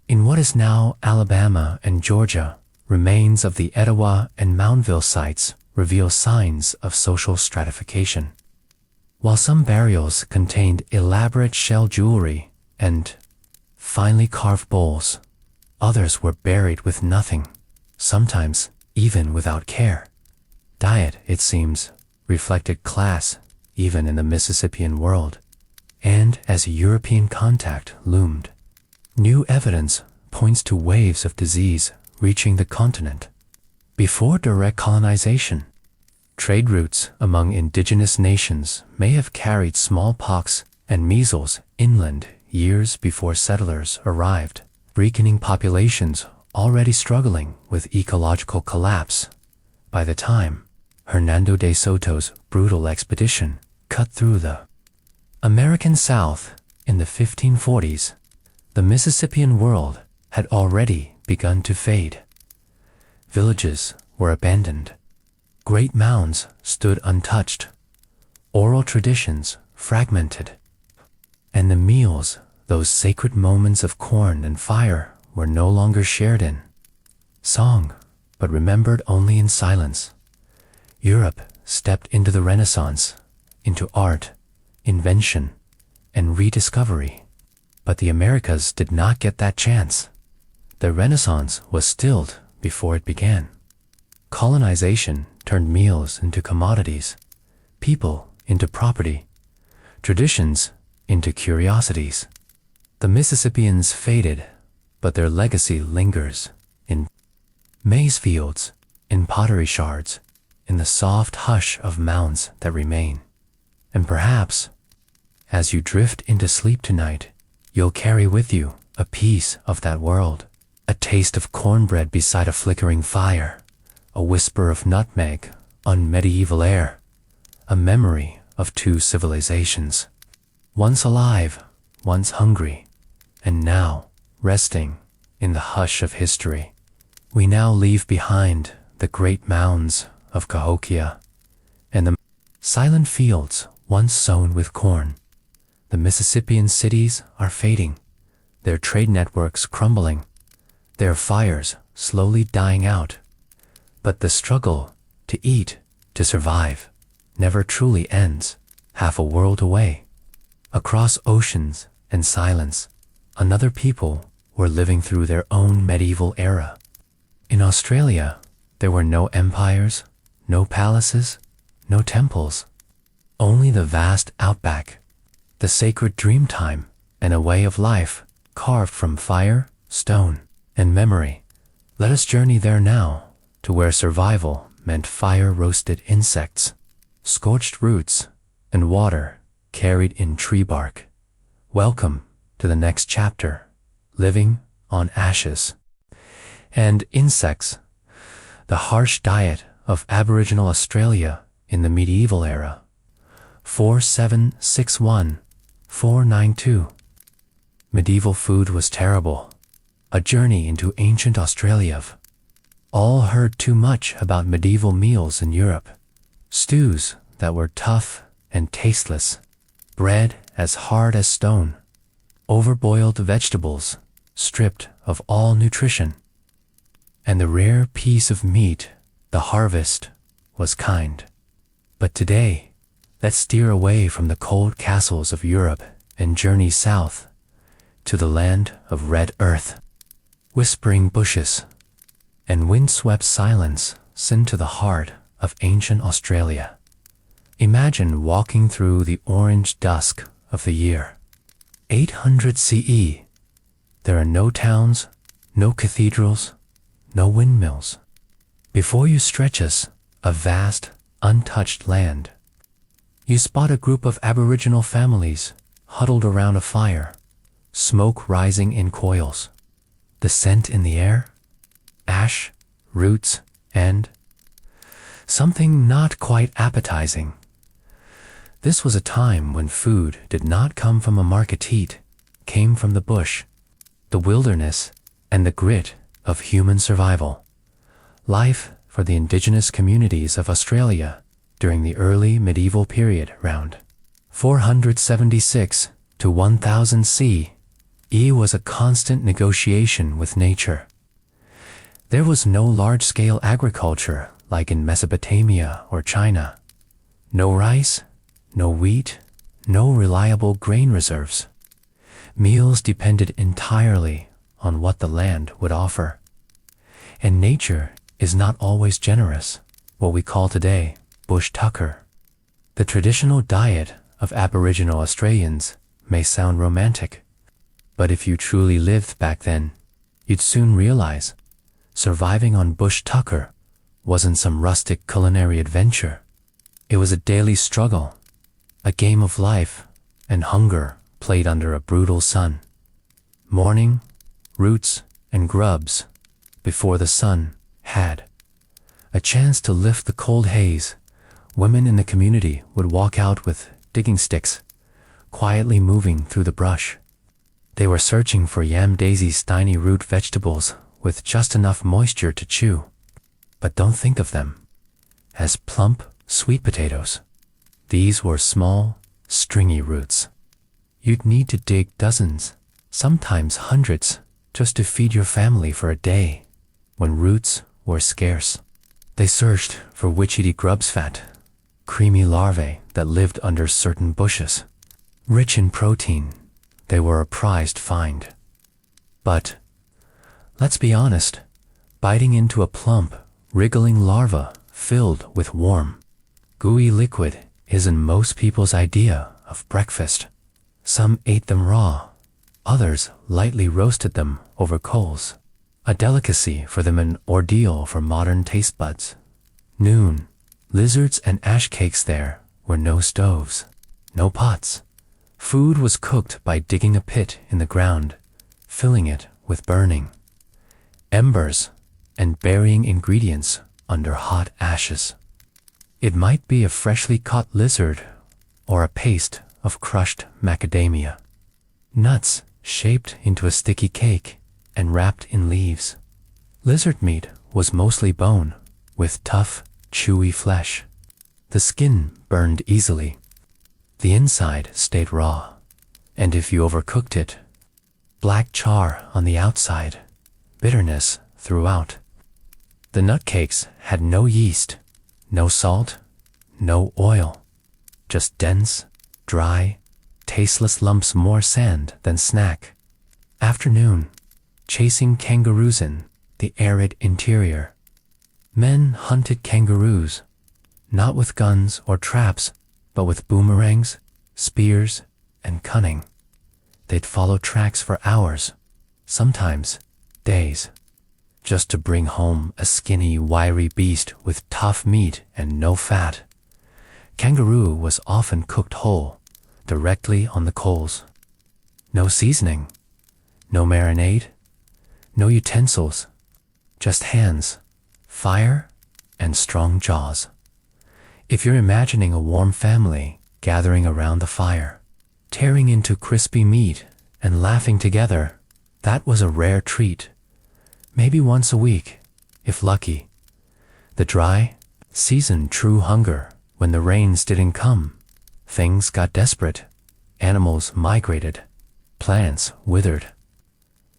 In what is now Alabama and Georgia, remains of the Etowah and Moundville sites reveal signs of social stratification. While some burials contained elaborate shell jewelry and finely carved bowls, others were buried with nothing, sometimes even without care. Diet, it seems, reflected class even in the Mississippian world. And as European contact loomed, new evidence points to waves of disease reaching the continent. Before direct colonization, trade routes among indigenous nations may have carried smallpox and measles inland years before settlers arrived, weakening populations already struggling with ecological collapse. By the time Hernando de Soto's brutal expedition cut through the American South in the 1540s, the Mississippian world had already begun to fade. Villages were abandoned. Great mounds stood untouched. Oral traditions fragmented. And the meals, those sacred moments of corn and fire, were no longer shared in song, but remembered only in silence. Europe stepped into the Renaissance, into art, invention, and rediscovery. But the Americas did not get that chance. The Renaissance was stilled before it began. Colonization turned meals into commodities, people into property, traditions into curiosities. The Mississippians faded, but their legacy lingers in maize fields, in pottery shards, in the soft hush of mounds that remain. And perhaps as you drift into sleep tonight, you'll carry with you a piece of that world, a taste of cornbread beside a flickering fire, a whisper of nutmeg on medieval air, a memory of two civilizations, once alive, once hungry, and now resting in the hush of history. We now leave behind the great mounds of Cahokia and the silent fields once sown with corn. The Mississippian cities are fading, their trade networks crumbling, their fires slowly dying out. But the struggle to eat, to survive, never truly ends. Half a world away, across oceans and silence, another people were living through their own medieval era. In Australia, there were no empires, no palaces, no temples, only the vast outback, the sacred dreamtime, and a way of life carved from fire, stone, and memory. Let us journey there now, to where survival meant fire-roasted insects, scorched roots, and water carried in tree bark. Welcome to the next chapter, Living on Ashes and Insects, the harsh diet of Aboriginal Australia in the medieval era. 4761-492. Medieval food was terrible. A journey into ancient Australia. All heard too much about medieval meals in Europe. Stews that were tough and tasteless, bread as hard as stone, overboiled vegetables stripped of all nutrition, and the rare piece of meat, the harvest, was kind. But today, let's steer away from the cold castles of Europe and journey south to the land of red earth, whispering bushes, and windswept silence sent to the heart of ancient Australia. Imagine walking through the orange dusk of the year 800 CE. There are no towns, no cathedrals, no windmills. Before you stretches a vast, untouched land. You spot a group of Aboriginal families huddled around a fire, smoke rising in coils. The scent in the air? Ash, roots, and something not quite appetizing. This was a time when food did not come from a market, came from the bush, the wilderness, and the grit of human survival. Life for the indigenous communities of Australia during the early medieval period around 476 to 1000 CE was a constant negotiation with nature. There was no large-scale agriculture like in Mesopotamia or China. No rice, no wheat, no reliable grain reserves. Meals depended entirely on what the land would offer. And nature is not always generous, what we call today bush tucker. The traditional diet of Aboriginal Australians may sound romantic, but if you truly lived back then, you'd soon realize surviving on bush tucker wasn't some rustic culinary adventure. It was a daily struggle, a game of life and hunger played under a brutal sun. Morning, roots, and grubs before the sun had a chance to lift the cold haze. Women in the community would walk out with digging sticks, quietly moving through the brush. They were searching for yam daisies, tiny root vegetables with just enough moisture to chew. But don't think of them as plump, sweet potatoes. These were small, stringy roots. You'd need to dig dozens, sometimes hundreds, just to feed your family for a day. When roots were scarce, they searched for witchetty grub's fat, creamy larvae that lived under certain bushes. Rich in protein, they were a prized find. But, let's be honest, biting into a plump, wriggling larva filled with warm, gooey liquid isn't most people's idea of breakfast. Some ate them raw, others lightly roasted them over coals, a delicacy for them, an ordeal for modern taste buds. Noon, lizards and ash cakes. There were no stoves, no pots, Food was cooked by digging a pit in the ground, filling it with burning embers, and burying ingredients under hot ashes. It might be a freshly caught lizard or a paste of crushed macadamia. Nuts shaped into a sticky cake and wrapped in leaves. Lizard meat was mostly bone, with tough, chewy flesh. The skin burned easily. The inside stayed raw, and if you overcooked it, black char on the outside, bitterness throughout. The nut cakes had no yeast, no salt, no oil, just dense, dry, tasteless lumps more sand than snack. Afternoon, chasing kangaroos in the arid interior. Men hunted kangaroos, not with guns or traps, but with boomerangs, spears, and cunning. They'd follow tracks for hours, sometimes days, just to bring home a skinny, wiry beast with tough meat and no fat. Kangaroo was often cooked whole, directly on the coals. No seasoning, no marinade, no utensils, just hands, fire, and strong jaws. If you're imagining a warm family gathering around the fire, tearing into crispy meat and laughing together, that was a rare treat. Maybe once a week, if lucky. The dry season true hunger when the rains didn't come. Things got desperate. Animals migrated. Plants withered.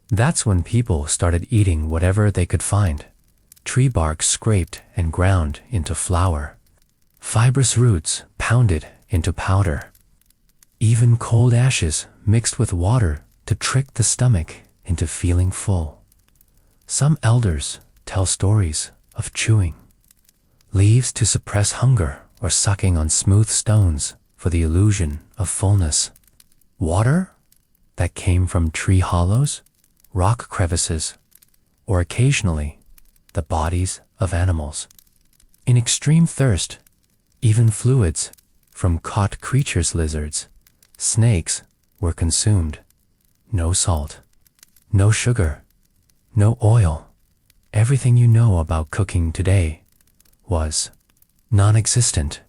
That's when people started eating whatever they could find. Tree bark scraped and ground into flour. Fibrous roots pounded into powder. Even cold ashes mixed with water to trick the stomach into feeling full. Some elders tell stories of chewing leaves to suppress hunger or sucking on smooth stones for the illusion of fullness. Water that came from tree hollows, rock crevices, or occasionally the bodies of animals. In extreme thirst, even fluids from caught creatures, lizards, snakes, were consumed. No salt, no sugar, no oil. Everything you know about cooking today was non-existent.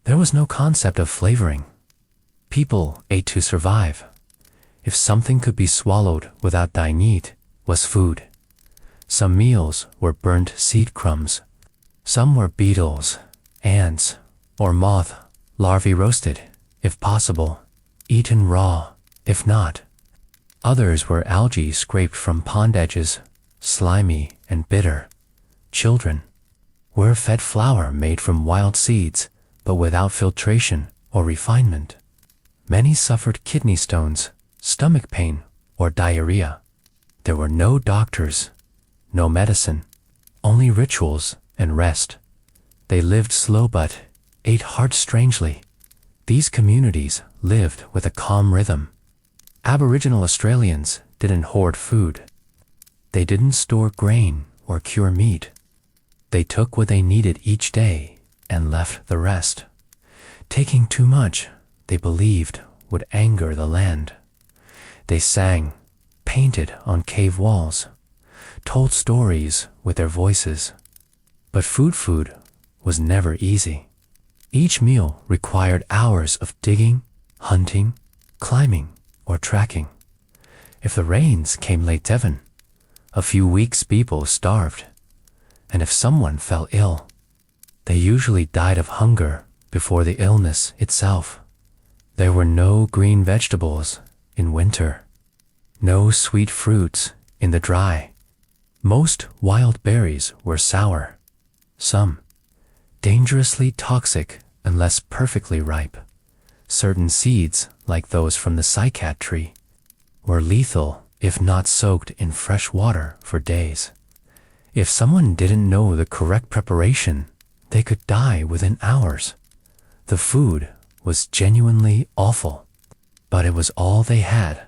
There was no concept of flavoring. People ate to survive. If something could be swallowed without dying, it was food. Some meals were burnt seed crumbs. Some were beetles, ants, or moth larvae roasted, if possible, eaten raw, if not. Others were algae scraped from pond edges, slimy and bitter. Children were fed flour made from wild seeds, but without filtration or refinement. Many suffered kidney stones, stomach pain, or diarrhea. There were no doctors, no medicine, only rituals and rest. They lived slow but ate hard strangely. These communities lived with a calm rhythm. Aboriginal Australians didn't hoard food. They didn't store grain or cure meat. They took what they needed each day and left the rest. Taking too much, they believed, would anger the land. They sang, painted on cave walls, told stories with their voices. But food was never easy. Each meal required hours of digging, hunting, climbing, or tracking. If the rains came late, Devon, a few weeks people starved. And if someone fell ill, they usually died of hunger before the illness itself. There were no green vegetables in winter, no sweet fruits in the dry. Most wild berries were sour, some dangerously toxic unless perfectly ripe. Certain seeds, like those from the cycad tree, were lethal if not soaked in fresh water for days. If someone didn't know the correct preparation, they could die within hours. The food was genuinely awful, but it was all they had.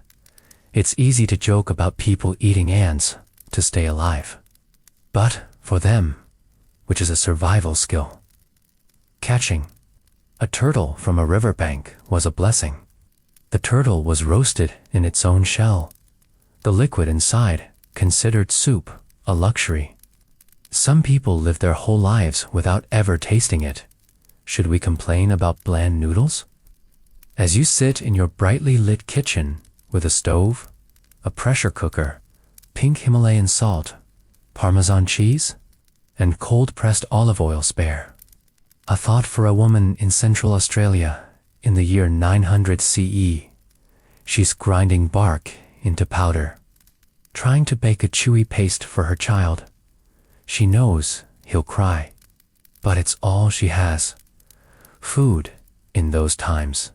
It's easy to joke about people eating ants to stay alive. But for them, which is a survival skill, catching a turtle from a riverbank was a blessing. The turtle was roasted in its own shell. The liquid inside considered soup a luxury. Some people live their whole lives without ever tasting it. Should we complain about bland noodles? As you sit in your brightly lit kitchen with a stove, a pressure cooker, pink Himalayan salt, Parmesan cheese, and cold-pressed olive oil spare. A thought for a woman in Central Australia in the year 900 CE. She's grinding bark into powder, trying to bake a chewy paste for her child. She knows he'll cry, but it's all she has. Food, in those times,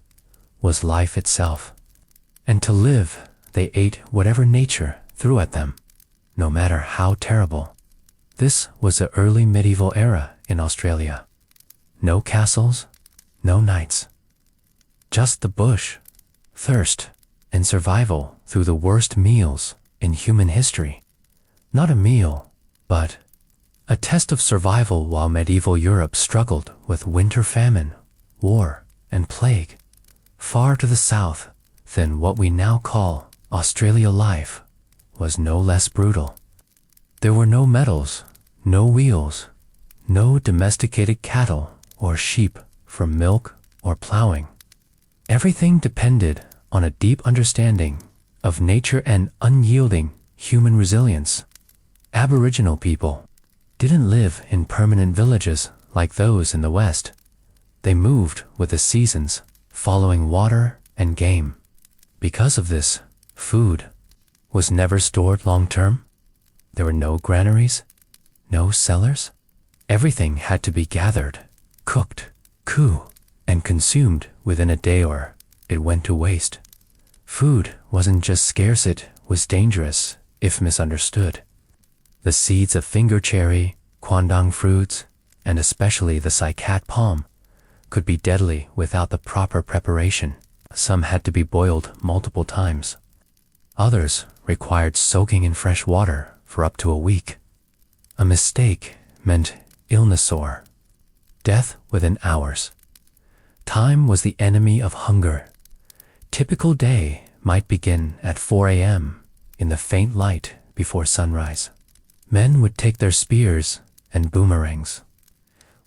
was life itself. And to live, they ate whatever nature threw at them, no matter how terrible. This was the early medieval era in Australia. No castles, no knights. Just the bush, thirst, and survival through the worst meals in human history. Not a meal, but a test of survival while medieval Europe struggled with winter famine, war, and plague. Far to the south than what we now call Australia life was no less brutal. There were no metals, no wheels, no domesticated cattle or sheep for milk or plowing. Everything depended on a deep understanding of nature and unyielding human resilience. Aboriginal people didn't live in permanent villages like those in the West. They moved with the seasons, following water and game. Because of this, food was never stored long-term. There were no granaries, no cellars. Everything had to be gathered, cooked, and consumed within a day or it went to waste. Food wasn't just scarce, it was dangerous if misunderstood. The seeds of finger cherry, quandong fruits, and especially the cycad palm, could be deadly without the proper preparation. Some had to be boiled multiple times. Others required soaking in fresh water for up to a week. A mistake meant illness or death within hours. Time was the enemy of hunger. Typical day might begin at 4 a.m. in the faint light before sunrise. Men would take their spears and boomerangs.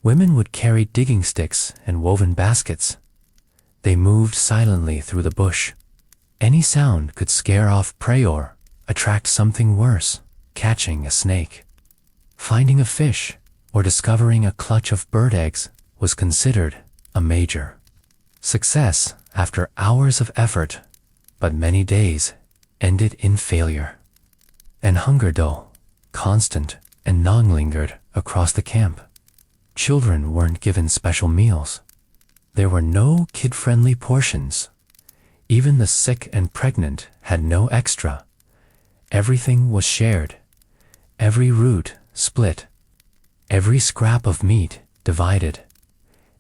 Women would carry digging sticks and woven baskets. They moved silently through the bush. Any sound could scare off prey or attract something worse, catching a snake. Finding a fish or discovering a clutch of bird eggs was considered a major success after hours of effort, but many days ended in failure. And hunger, though constant and gnawing, lingered across the camp. Children weren't given special meals. There were no kid-friendly portions. Even the sick and pregnant had no extra. Everything was shared. Every root split. Every scrap of meat divided.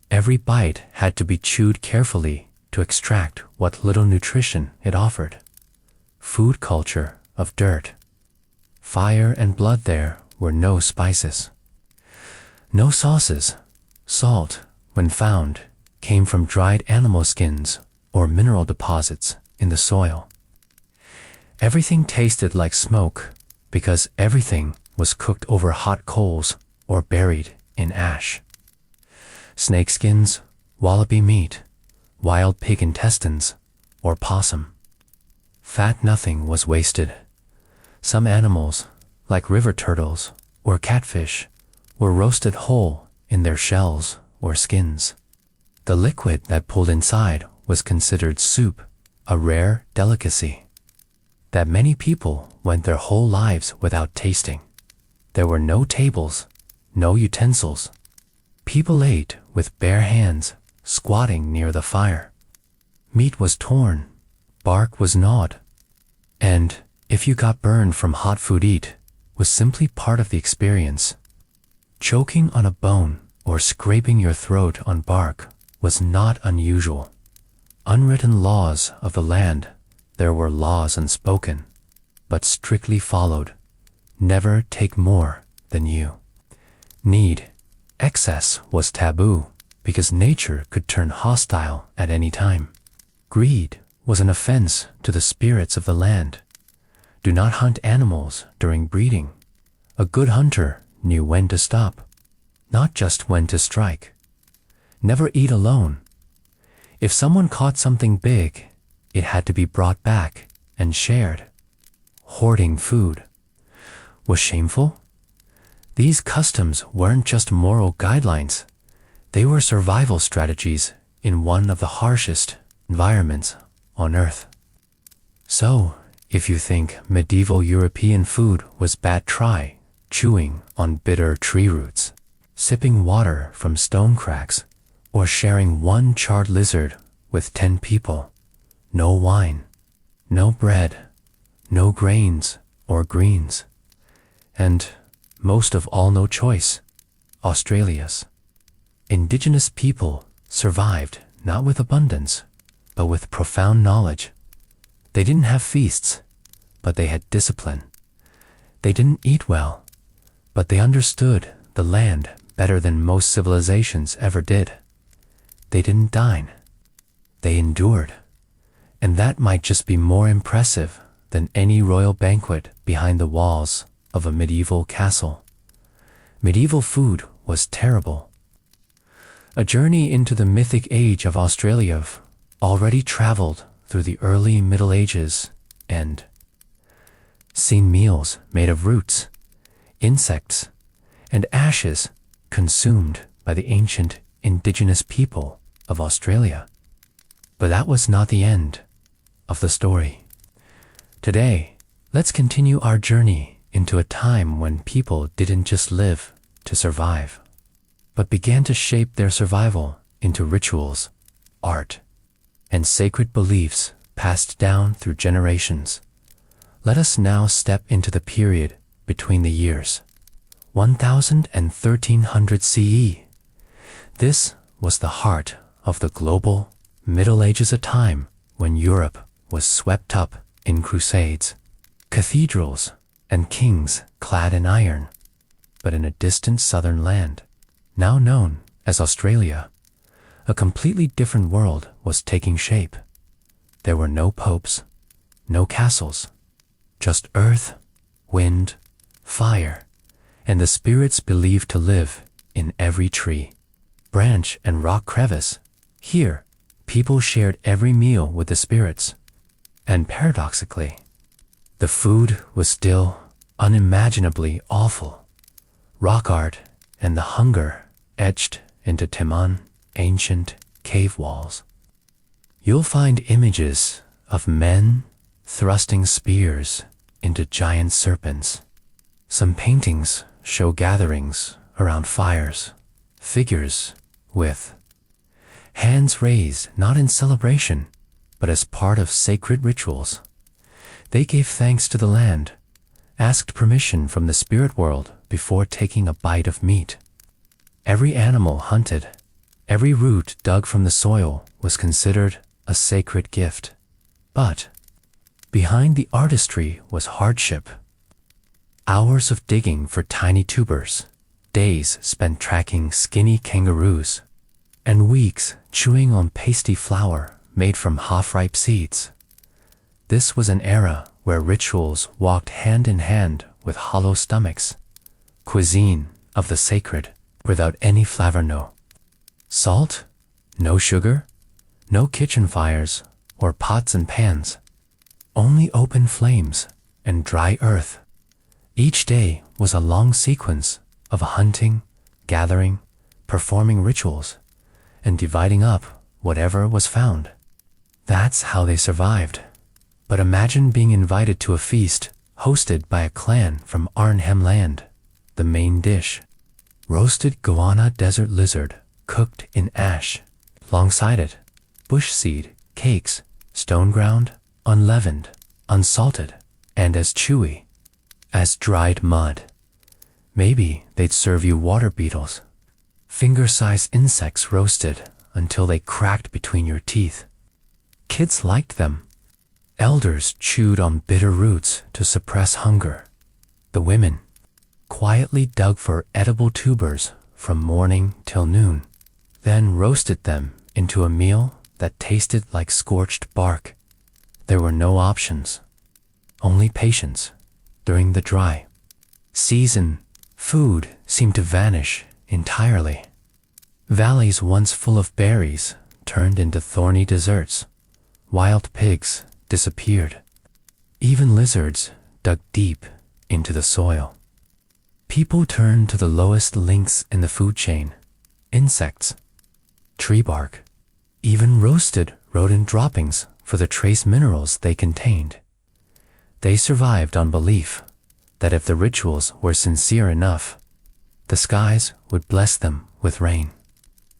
Every bite had to be chewed carefully to extract what little nutrition it offered. Food culture of dirt. Fire and blood, there were no spices. No sauces. Salt, when found, came from dried animal skins or mineral deposits in the soil. Everything tasted like smoke because everything was cooked over hot coals or buried in ash. Snake skins, wallaby meat, wild pig intestines, or possum. Fat nothing was wasted. Some animals, like river turtles or catfish, were roasted whole in their shells or skins. The liquid that pulled inside was considered soup, a rare delicacy that many people went their whole lives without tasting. There were no tables, no utensils. People ate with bare hands, squatting near the fire. Meat was torn, bark was gnawed, and if you got burned from hot food, it was simply part of the experience. Choking on a bone or scraping your throat on bark was not unusual. Unwritten laws of the land, there were laws unspoken, but strictly followed. Never take more than you need. Excess was taboo because nature could turn hostile at any time. Greed was an offense to the spirits of the land. Do not hunt animals during breeding. A good hunter knew when to stop, not just when to strike. Never eat alone. If someone caught something big, it had to be brought back and shared. Hoarding food was shameful. These customs weren't just moral guidelines, they were survival strategies in one of the harshest environments on Earth. So, if you think medieval European food was bad, try chewing on bitter tree roots, sipping water from stone cracks, or sharing one charred lizard with 10 people. No wine, no bread, no grains or greens, and most of all, no choice. Australia's indigenous people survived not with abundance, but with profound knowledge. They didn't have feasts, but they had discipline. They didn't eat well, but they understood the land better than most civilizations ever did. They didn't dine. They endured. And that might just be more impressive than any royal banquet behind the walls of a medieval castle. Medieval food was terrible. A journey into the mythic age of Australia already traveled through the early Middle Ages and seen meals made of roots, insects, and ashes consumed by the ancient indigenous people of Australia. But that was not the end of the story. Today, let's continue our journey into a time when people didn't just live to survive, but began to shape their survival into rituals, art, and sacred beliefs passed down through generations. Let us now step into the period between the years 1000 and 1300 CE. This was the heart of the global Middle Ages, a time when Europe was swept up in crusades, cathedrals, and kings clad in iron. But in a distant southern land, now known as Australia, a completely different world was taking shape. There were no popes, no castles, just earth, wind, fire, and the spirits believed to live in every tree, branch, and rock crevice. Here, people shared every meal with the spirits. And paradoxically, the food was still unimaginably awful. Rock art and the hunger etched into Timan ancient cave walls. You'll find images of men thrusting spears into giant serpents. Some paintings show gatherings around fires, figures with hands raised not in celebration, but as part of sacred rituals. They gave thanks to the land, asked permission from the spirit world before taking a bite of meat. Every animal hunted, every root dug from the soil was considered a sacred gift. But behind the artistry was hardship. Hours of digging for tiny tubers, days spent tracking skinny kangaroos, and weeks chewing on pasty flour made from half-ripe seeds. This was an era where rituals walked hand in hand with hollow stomachs, cuisine of the sacred without any flavor, no salt, no sugar, no kitchen fires or pots and pans, only open flames and dry earth. Each day was a long sequence of hunting, gathering, performing rituals, and dividing up whatever was found. That's how they survived. But imagine being invited to a feast hosted by a clan from Arnhem Land. The main dish, roasted goanna desert lizard cooked in ash. Alongside it, bush seed, cakes, stone ground, unleavened, unsalted, and as chewy as dried mud. Maybe they'd serve you water beetles, finger-sized insects roasted until they cracked between your teeth. Kids liked them. Elders chewed on bitter roots to suppress hunger. The women quietly dug for edible tubers from morning till noon, then roasted them into a meal that tasted like scorched bark There were no options, only patience. During the dry season, food seemed to vanish entirely. Valleys once full of berries turned into thorny deserts. Wild pigs disappeared. Even lizards dug deep into the soil. People turned to the lowest links in the food chain: insects, tree bark, even roasted rodent droppings for the trace minerals they contained. They survived on belief that if the rituals were sincere enough, the skies would bless them with rain.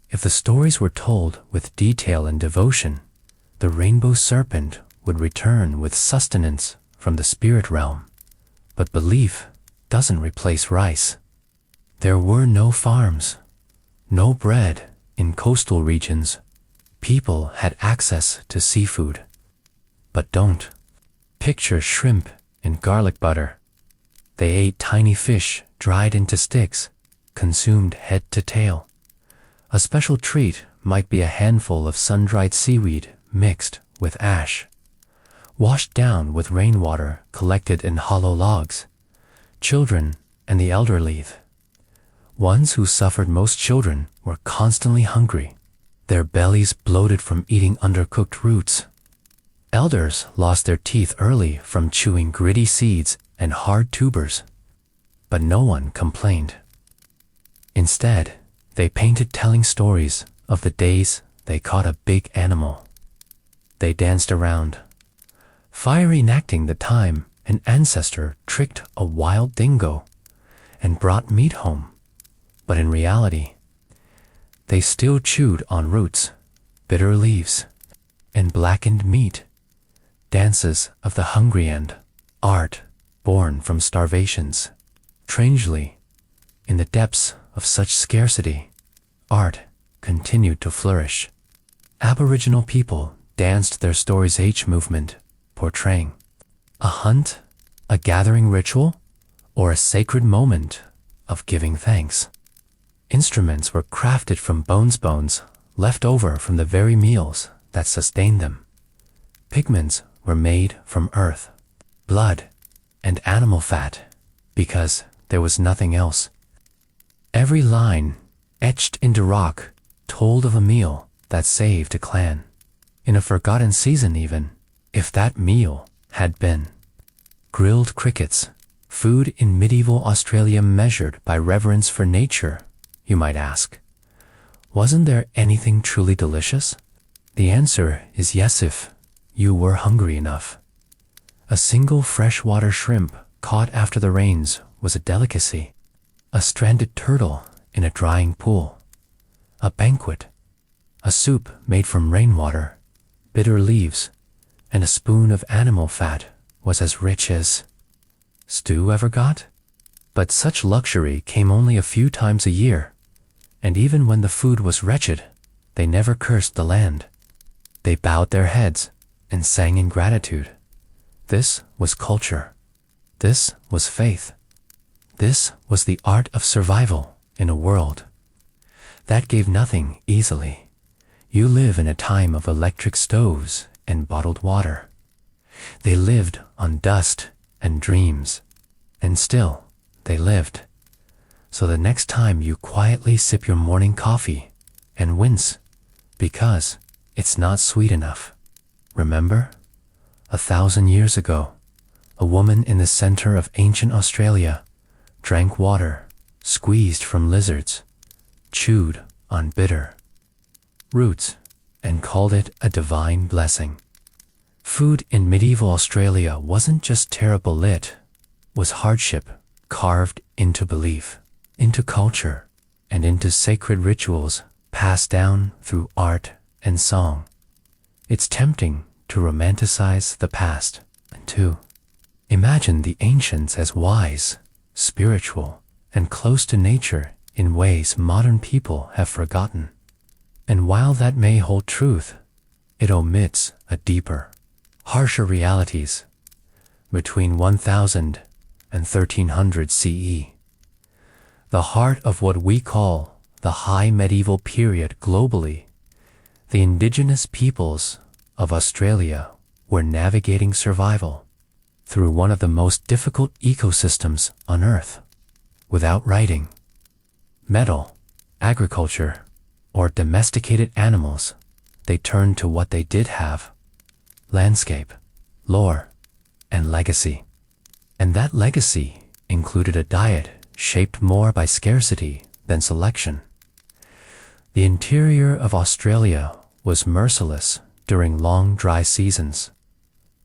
If the stories were told with detail and devotion, the rainbow serpent would return with sustenance from the spirit realm. But belief doesn't replace rice. There were no farms, no bread in coastal regions. People had access to seafood, but don't. Picture shrimp in garlic butter. They ate tiny fish dried into sticks, consumed head to tail. A special treat might be a handful of sun-dried seaweed mixed with ash, washed down with rainwater collected in hollow logs. Children and the elderly, ones who suffered most, children, were constantly hungry, their bellies bloated from eating undercooked roots. Elders lost their teeth early from chewing gritty seeds and hard tubers, but no one complained. Instead, they painted telling stories of the days they caught a big animal. They danced around, fire enacting the time an ancestor tricked a wild dingo and brought meat home. But in reality, they still chewed on roots, bitter leaves, and blackened meat. Dances of the hungry and art born from starvations. Strangely, in the depths of such scarcity, art continued to flourish. Aboriginal people danced their stories H movement, portraying a hunt, a gathering ritual, or a sacred moment of giving thanks. Instruments were crafted from bones left over from the very meals that sustained them. Pigments were made from earth, blood, and animal fat, because there was nothing else. Every line etched into rock told of a meal that saved a clan. In a forgotten season even, if that meal had been grilled crickets, food in medieval Australia measured by reverence for nature, you might ask. Wasn't there anything truly delicious? The answer is yes, if you were hungry enough. A single freshwater shrimp caught after the rains was a delicacy. A stranded turtle in a drying pool, a banquet. A soup made from rainwater, bitter leaves, and a spoon of animal fat was as rich as stew ever got. But such luxury came only a few times a year, and even when the food was wretched, they never cursed the land. They bowed their heads and sang in gratitude. This was culture. This was faith. This was the art of survival in a world that gave nothing easily. You live in a time of electric stoves and bottled water. They lived on dust and dreams, and still they lived. So the next time you quietly sip your morning coffee and wince because it's not sweet enough, remember, 1,000 years ago, a woman in the center of ancient Australia drank water squeezed from lizards, chewed on bitter roots, and called it a divine blessing. Food in medieval Australia wasn't just terrible, it was hardship carved into belief, into culture, and into sacred rituals passed down through art and song. It's tempting to romanticize the past and to imagine the ancients as wise, spiritual, and close to nature in ways modern people have forgotten. And while that may hold truth, it omits a deeper, harsher realities. Between 1000 and 1300 CE, the heart of what we call the High Medieval period globally, the indigenous peoples of Australia were navigating survival through one of the most difficult ecosystems on Earth. Without writing, metal, agriculture, or domesticated animals, they turned to what they did have: landscape, lore, and legacy. And that legacy included a diet shaped more by scarcity than selection. The interior of Australia was merciless during long dry seasons.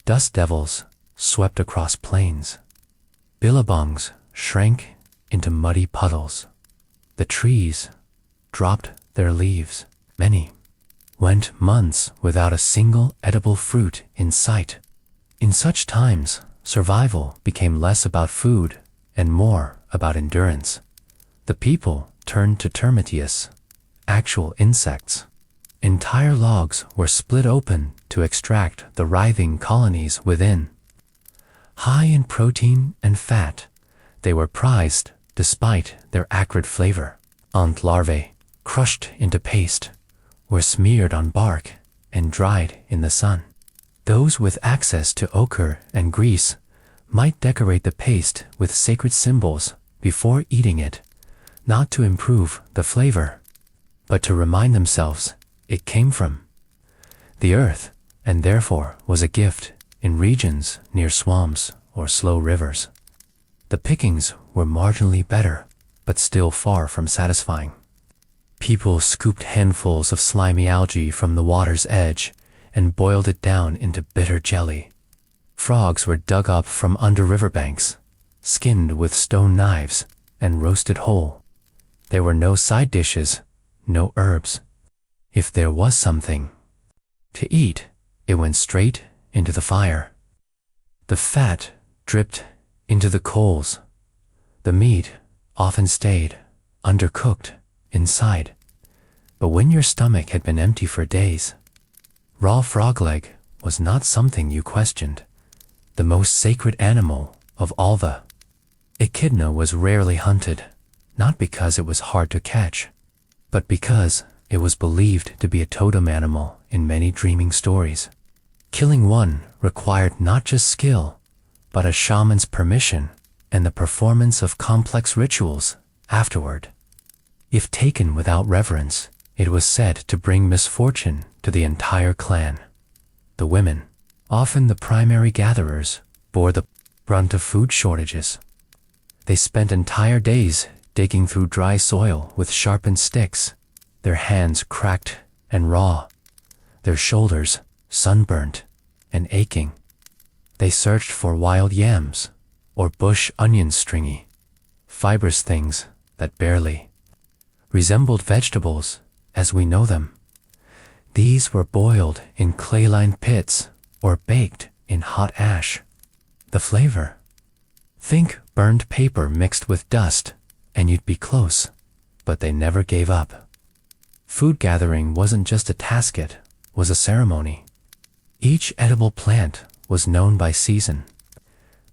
Dust devils swept across plains. Billabongs shrank into muddy puddles. The trees dropped their leaves. Many went months without a single edible fruit in sight. In such times, survival became less about food and more about endurance. The people turned to termitius, actual insects. Entire logs were split open to extract the writhing colonies within. High in protein and fat, they were prized despite their acrid flavor. Ant larvae, crushed into paste, were smeared on bark and dried in the sun. Those with access to ochre and grease might decorate the paste with sacred symbols before eating it, not to improve the flavor, but to remind themselves it came from the earth and therefore was a gift in regions near swamps or slow rivers. The pickings were marginally better, but still far from satisfying. People scooped handfuls of slimy algae from the water's edge and boiled it down into bitter jelly. Frogs were dug up from under riverbanks, skinned with stone knives, and roasted whole. There were no side dishes, no herbs. If there was something to eat, it went straight into the fire. The fat dripped into the coals. The meat often stayed undercooked inside. But when your stomach had been empty for days, raw frog leg was not something you questioned. The most sacred animal of all, the echidna, was rarely hunted, not because it was hard to catch, but because it was believed to be a totem animal in many dreaming stories. Killing one required not just skill, but a shaman's permission and the performance of complex rituals afterward. If taken without reverence, it was said to bring misfortune to the entire clan. The women, often the primary gatherers, bore the brunt of food shortages. They spent entire days digging through dry soil with sharpened sticks, their hands cracked and raw, their shoulders sunburnt and aching. They searched for wild yams or bush onions, stringy, fibrous things that barely resembled vegetables as we know them. These were boiled in clay-lined pits or baked in hot ash. The flavor? Think burned paper mixed with dust and you'd be close, but they never gave up. Food gathering wasn't just a task, it was a ceremony. Each edible plant was known by season,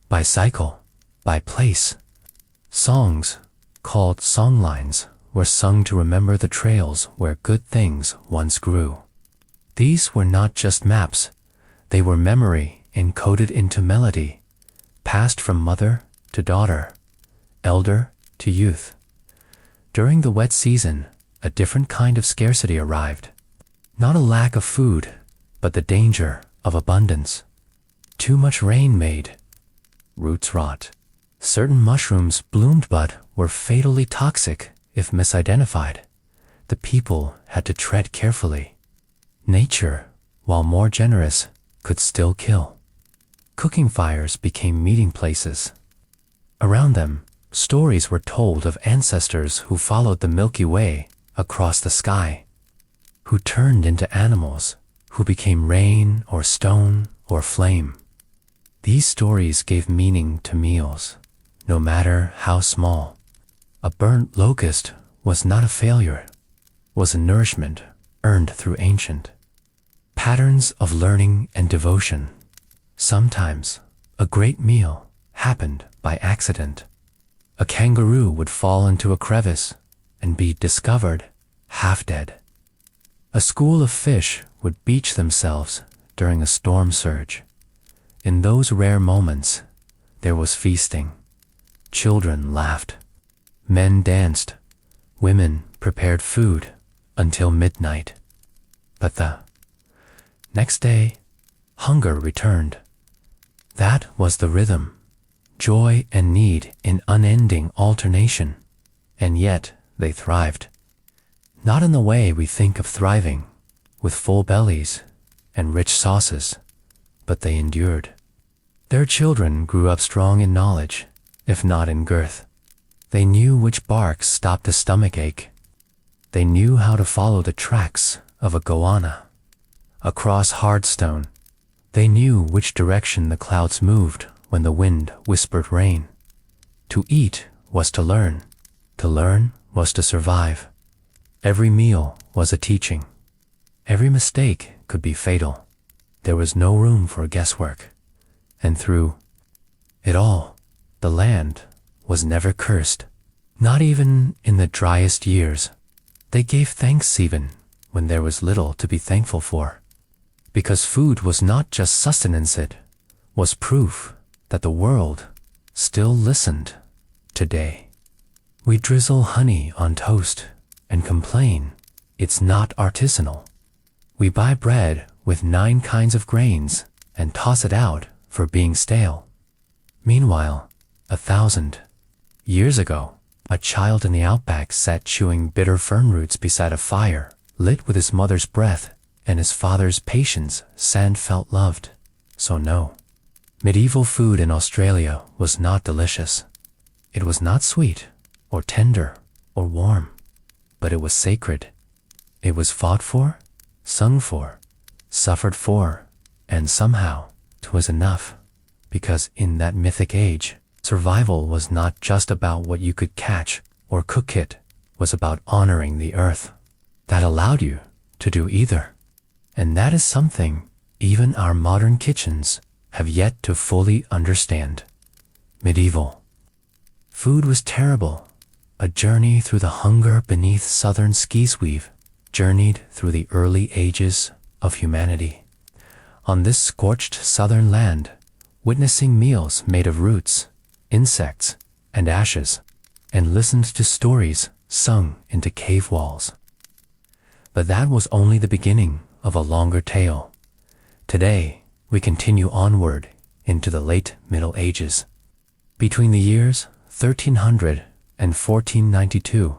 by cycle, by place. Songs, called songlines, were sung to remember the trails where good things once grew. These were not just maps, they were memory encoded into melody, passed from mother to daughter, elder to youth. During the wet season, a different kind of scarcity arrived. Not a lack of food, but the danger of abundance. Too much rain made roots rot. Certain mushrooms bloomed but were fatally toxic if misidentified. The people had to tread carefully. Nature, while more generous, could still kill. Cooking fires became meeting places. Around them, stories were told of ancestors who followed the Milky Way across the sky, who turned into animals, who became rain or stone or flame. These stories gave meaning to meals, no matter how small. A burnt locust was not a failure, was a nourishment earned through ancient patterns of learning and devotion. Sometimes, a great meal happened by accident. A kangaroo would fall into a crevice and be discovered half dead. A school of fish would beach themselves during a storm surge. In those rare moments, there was feasting. Children laughed. Men danced. Women prepared food until midnight. But the next day, hunger returned. That was the rhythm. Joy and need in unending alternation. And yet they thrived. Not in the way we think of thriving, with full bellies and rich sauces, but they endured. Their children grew up strong in knowledge, if not in girth. They knew which barks stopped a stomach ache. They knew how to follow the tracks of a goanna across hard stone. They knew which direction the clouds moved when the wind whispered rain. To eat was to learn. To learn was to survive. Every meal was a teaching. Every mistake could be fatal. There was no room for guesswork. And through it all, the land was never cursed. Not even in the driest years. They gave thanks even when there was little to be thankful for. Because food was not just sustenance, it was proof that the world still listened today. We drizzle honey on toast and complain it's not artisanal. We buy bread with 9 kinds of grains and toss it out for being stale. Meanwhile, 1,000 years ago, a child in the outback sat chewing bitter fern roots beside a fire, lit with his mother's breath and his father's patience. Sand felt loved, so no. Medieval food in Australia was not delicious. It was not sweet or tender or warm, but it was sacred. It was fought for, sung for, suffered for, and somehow 'twas enough, because in that mythic age, survival was not just about what you could catch or cook. It was about honoring the earth. That allowed you to do either. And that is something even our modern kitchens have yet to fully understand. Medieval food was terrible, a journey through the hunger beneath southern skis. We've journeyed through the early ages of humanity. On this scorched southern land, witnessing meals made of roots, insects, and ashes, and listened to stories sung into cave walls. But that was only the beginning of a longer tale. Today, we continue onward into the late Middle Ages. Between the years 1300 and 1492,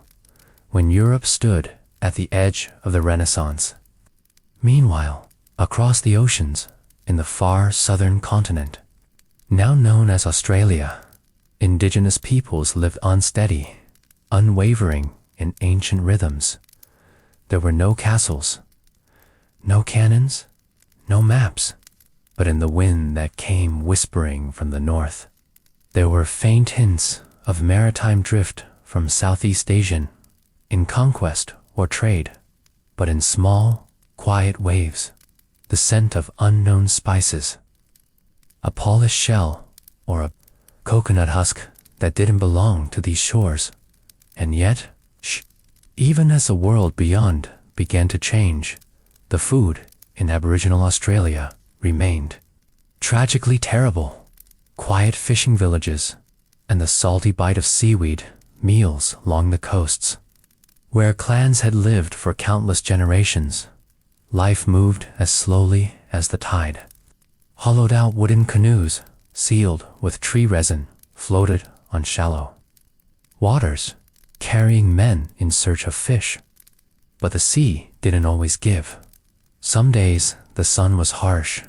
when Europe stood at the edge of the Renaissance. Meanwhile, across the oceans, in the far southern continent, now known as Australia, indigenous peoples lived unsteady, unwavering in ancient rhythms. There were no castles, no cannons, no maps, but in the wind that came whispering from the north, there were faint hints of maritime drift from Southeast Asian, in conquest or trade, but in small, quiet waves, the scent of unknown spices, a polished shell or a coconut husk that didn't belong to these shores. And yet, even as the world beyond began to change, the food in Aboriginal Australia remained tragically terrible. Quiet fishing villages and the salty bite of seaweed meals along the coasts. Where clans had lived for countless generations, life moved as slowly as the tide. Hollowed out wooden canoes, sealed with tree resin, floated on shallow waters, carrying men in search of fish. But the sea didn't always give. Some days the sun was harsh,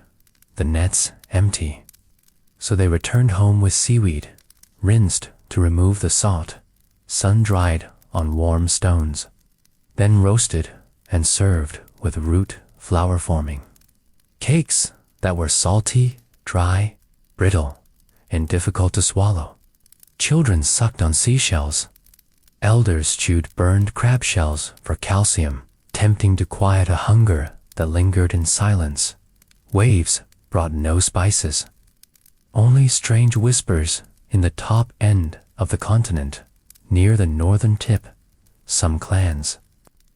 the nets empty. So they returned home with seaweed, rinsed to remove the salt, sun-dried on warm stones, then roasted and served with root flour forming. Cakes that were salty, dry, brittle, and difficult to swallow. Children sucked on seashells. Elders chewed burned crab shells for calcium, tempting to quiet a hunger that lingered in silence. Waves brought no spices. Only strange whispers in the top end of the continent, near the northern tip. Some clans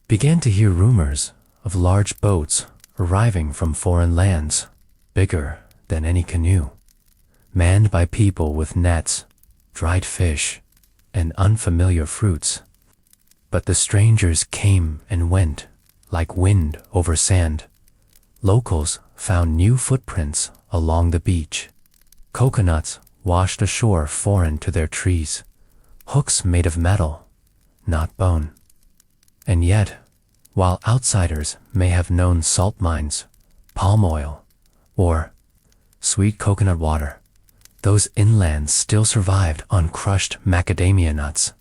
began to hear rumors of large boats arriving from foreign lands, bigger than any canoe, manned by people with nets, dried fish, and unfamiliar fruits. But the strangers came and went like wind over sand. Locals found new footprints along the beach. Coconuts washed ashore foreign to their trees, hooks made of metal, not bone. And yet, while outsiders may have known salt mines, palm oil, or sweet coconut water, those inlands still survived on crushed macadamia nuts,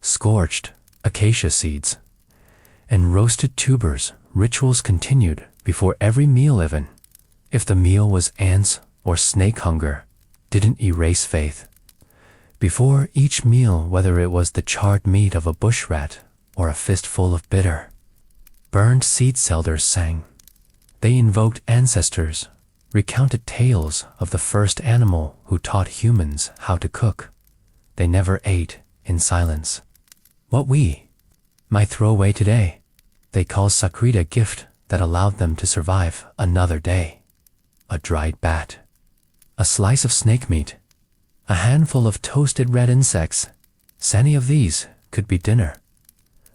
scorched acacia seeds, and roasted tubers. Rituals continued before every meal even, if the meal was ants or snake hunger, didn't erase faith. Before each meal, whether it was the charred meat of a bush rat or a fistful of bitter, burned seed elders sang. They invoked ancestors, recounted tales of the first animal who taught humans how to cook. They never ate in silence. What we might throw away today, they called sacred a gift that allowed them to survive another day. A dried bat, a slice of snake meat, a handful of toasted red insects. Any of these could be dinner.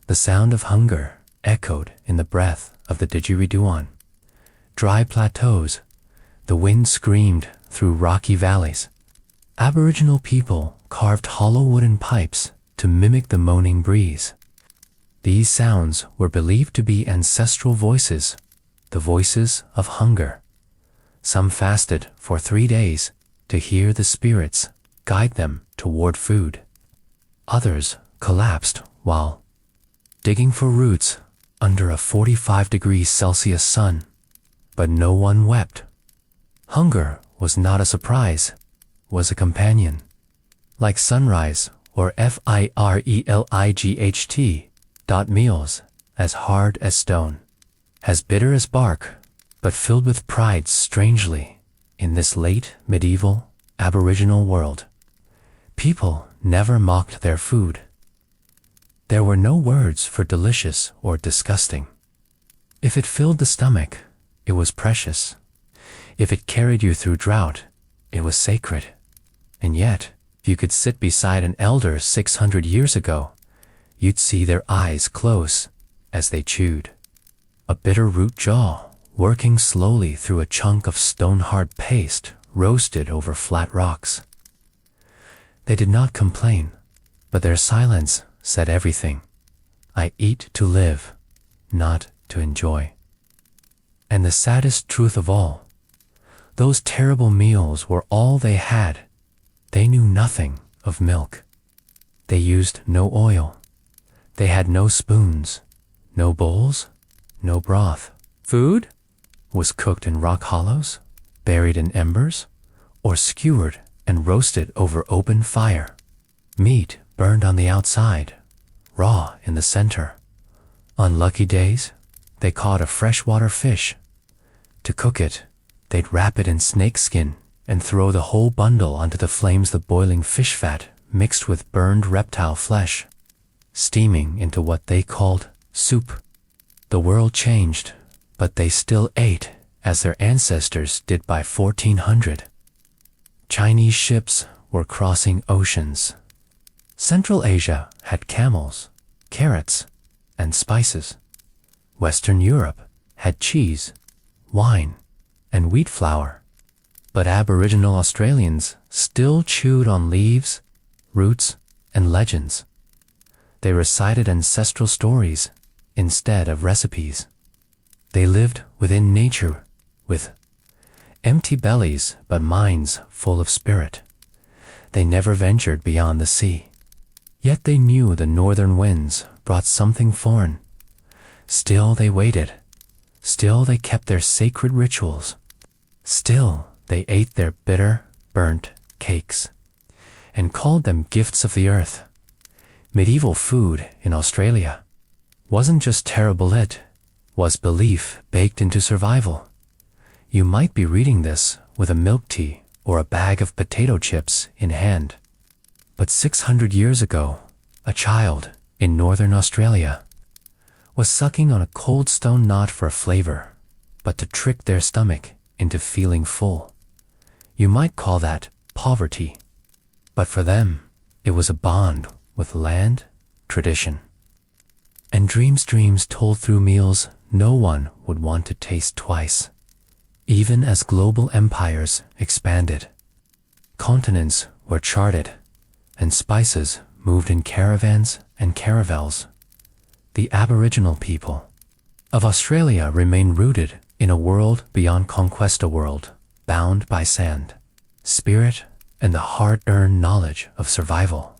The sound of hunger echoed in the breath of the didgeridoo. Dry plateaus, the wind screamed through rocky valleys. Aboriginal people carved hollow wooden pipes to mimic the moaning breeze. These sounds were believed to be ancestral voices, the voices of hunger. Some fasted for 3 days to hear the spirits guide them toward food. Others collapsed while digging for roots under a 45 degrees Celsius sun. But no one wept. Hunger was not a surprise, was a companion. Like sunrise or firelight. Meals as hard as stone, as bitter as bark, but filled with pride strangely in this late medieval Aboriginal world. People never mocked their food. There were no words for delicious or disgusting. If it filled the stomach, it was precious. If it carried you through drought, it was sacred. And yet, if you could sit beside an elder 600 years ago, you'd see their eyes close as they chewed. A bitter root jaw working slowly through a chunk of stone-hard paste roasted over flat rocks. They did not complain, but their silence said everything. I eat to live, not to enjoy. And the saddest truth of all, those terrible meals were all they had. They knew nothing of milk. They used no oil. They had no spoons, no bowls, no broth. Food was cooked in rock hollows, buried in embers, or skewered and roasted over open fire. Meat burned on the outside, raw in the center. On lucky days, they caught a freshwater fish. To cook it, they'd wrap it in snakeskin and throw the whole bundle onto the flames. The boiling fish fat mixed with burned reptile flesh, steaming into what they called soup. The world changed, but they still ate as their ancestors did by 1400. Chinese ships were crossing oceans. Central Asia had camels, carrots, and spices. Western Europe had cheese, wine, and wheat flour. But Aboriginal Australians still chewed on leaves, roots, and legends. They recited ancestral stories instead of recipes. They lived within nature with empty bellies but minds full of spirit. They never ventured beyond the sea. Yet they knew the northern winds brought something foreign. Still they waited. Still they kept their sacred rituals. Still they ate their bitter, burnt cakes and called them gifts of the earth. Medieval food in Australia wasn't just terrible, it was belief baked into survival. You might be reading this with a milk tea or a bag of potato chips in hand. But 600 years ago, a child in northern Australia was sucking on a cold stone knot for flavor. but to trick their stomach into feeling full. You might call that poverty, but for them, it was a bond with land, tradition, and dreams told through meals no one would want to taste twice. Even as global empires expanded, continents were charted, and spices moved in caravans and caravels, the Aboriginal people of Australia remain rooted in a world beyond conquest, a world bound by sand, spirit, and the hard-earned knowledge of survival.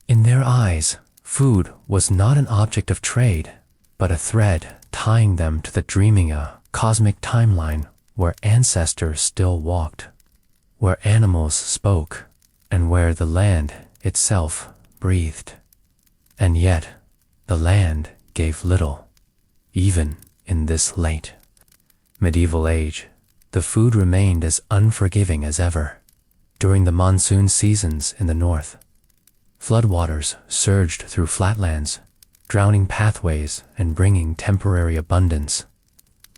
In their eyes, food was not an object of trade, but a thread tying them to the dreaming a cosmic timeline where ancestors still walked, where animals spoke, and where the land itself breathed. And yet, the land gave little. Even in this late medieval age, the food remained as unforgiving as ever. During the monsoon seasons in the north, floodwaters surged through flatlands, drowning pathways and bringing temporary abundance.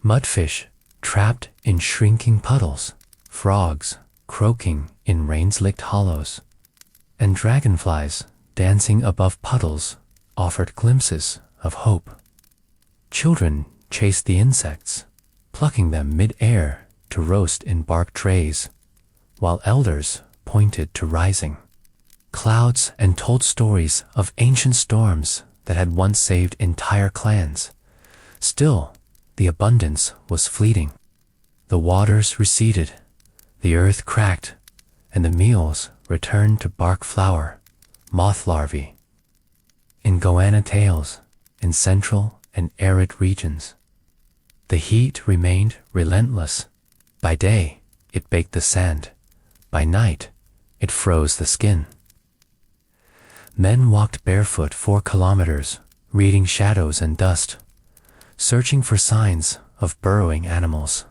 Mudfish trapped in shrinking puddles, frogs croaking in rain-slicked hollows, and dragonflies dancing above puddles offered glimpses of hope. Children chased the insects, plucking them mid-air to roast in bark trays, while elders pointed to rising clouds and told stories of ancient storms that had once saved entire clans. Still, the abundance was fleeting. The waters receded, the earth cracked, and the meals returned to bark flour, moth larvae. In goanna tails, in central and arid regions, the heat remained relentless. By day, it baked the sand. By night, it froze the skin. Men walked barefoot 4 kilometers, reading shadows and dust, searching for signs of burrowing animals.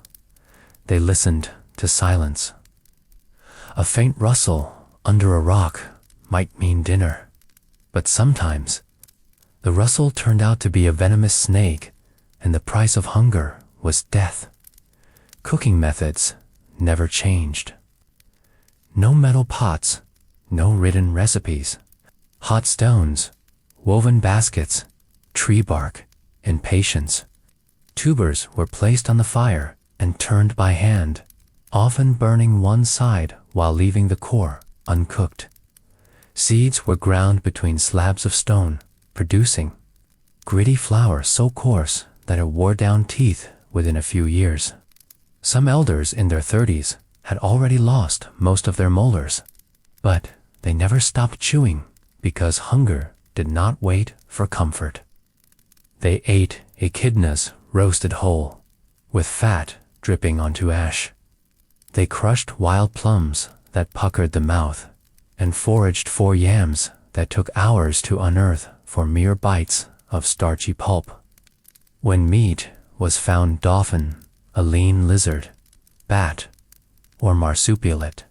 They listened to silence. A faint rustle under a rock might mean dinner, but sometimes the rustle turned out to be a venomous snake, and the price of hunger was death. Cooking methods never changed. No metal pots, no written recipes. Hot stones, woven baskets, tree bark, and patience. Tubers were placed on the fire and turned by hand, often burning one side while leaving the core uncooked. Seeds were ground between slabs of stone, producing gritty flour so coarse that it wore down teeth within a few years. Some elders in their 30s had already lost most of their molars, but they never stopped chewing because hunger did not wait for comfort. They ate echidnas roasted whole, with fat dripping onto ash. They crushed wild plums that puckered the mouth, and foraged for yams that took hours to unearth for mere bites of starchy pulp. When meat was found, dolphin, a lean lizard, bat, or marsupialate,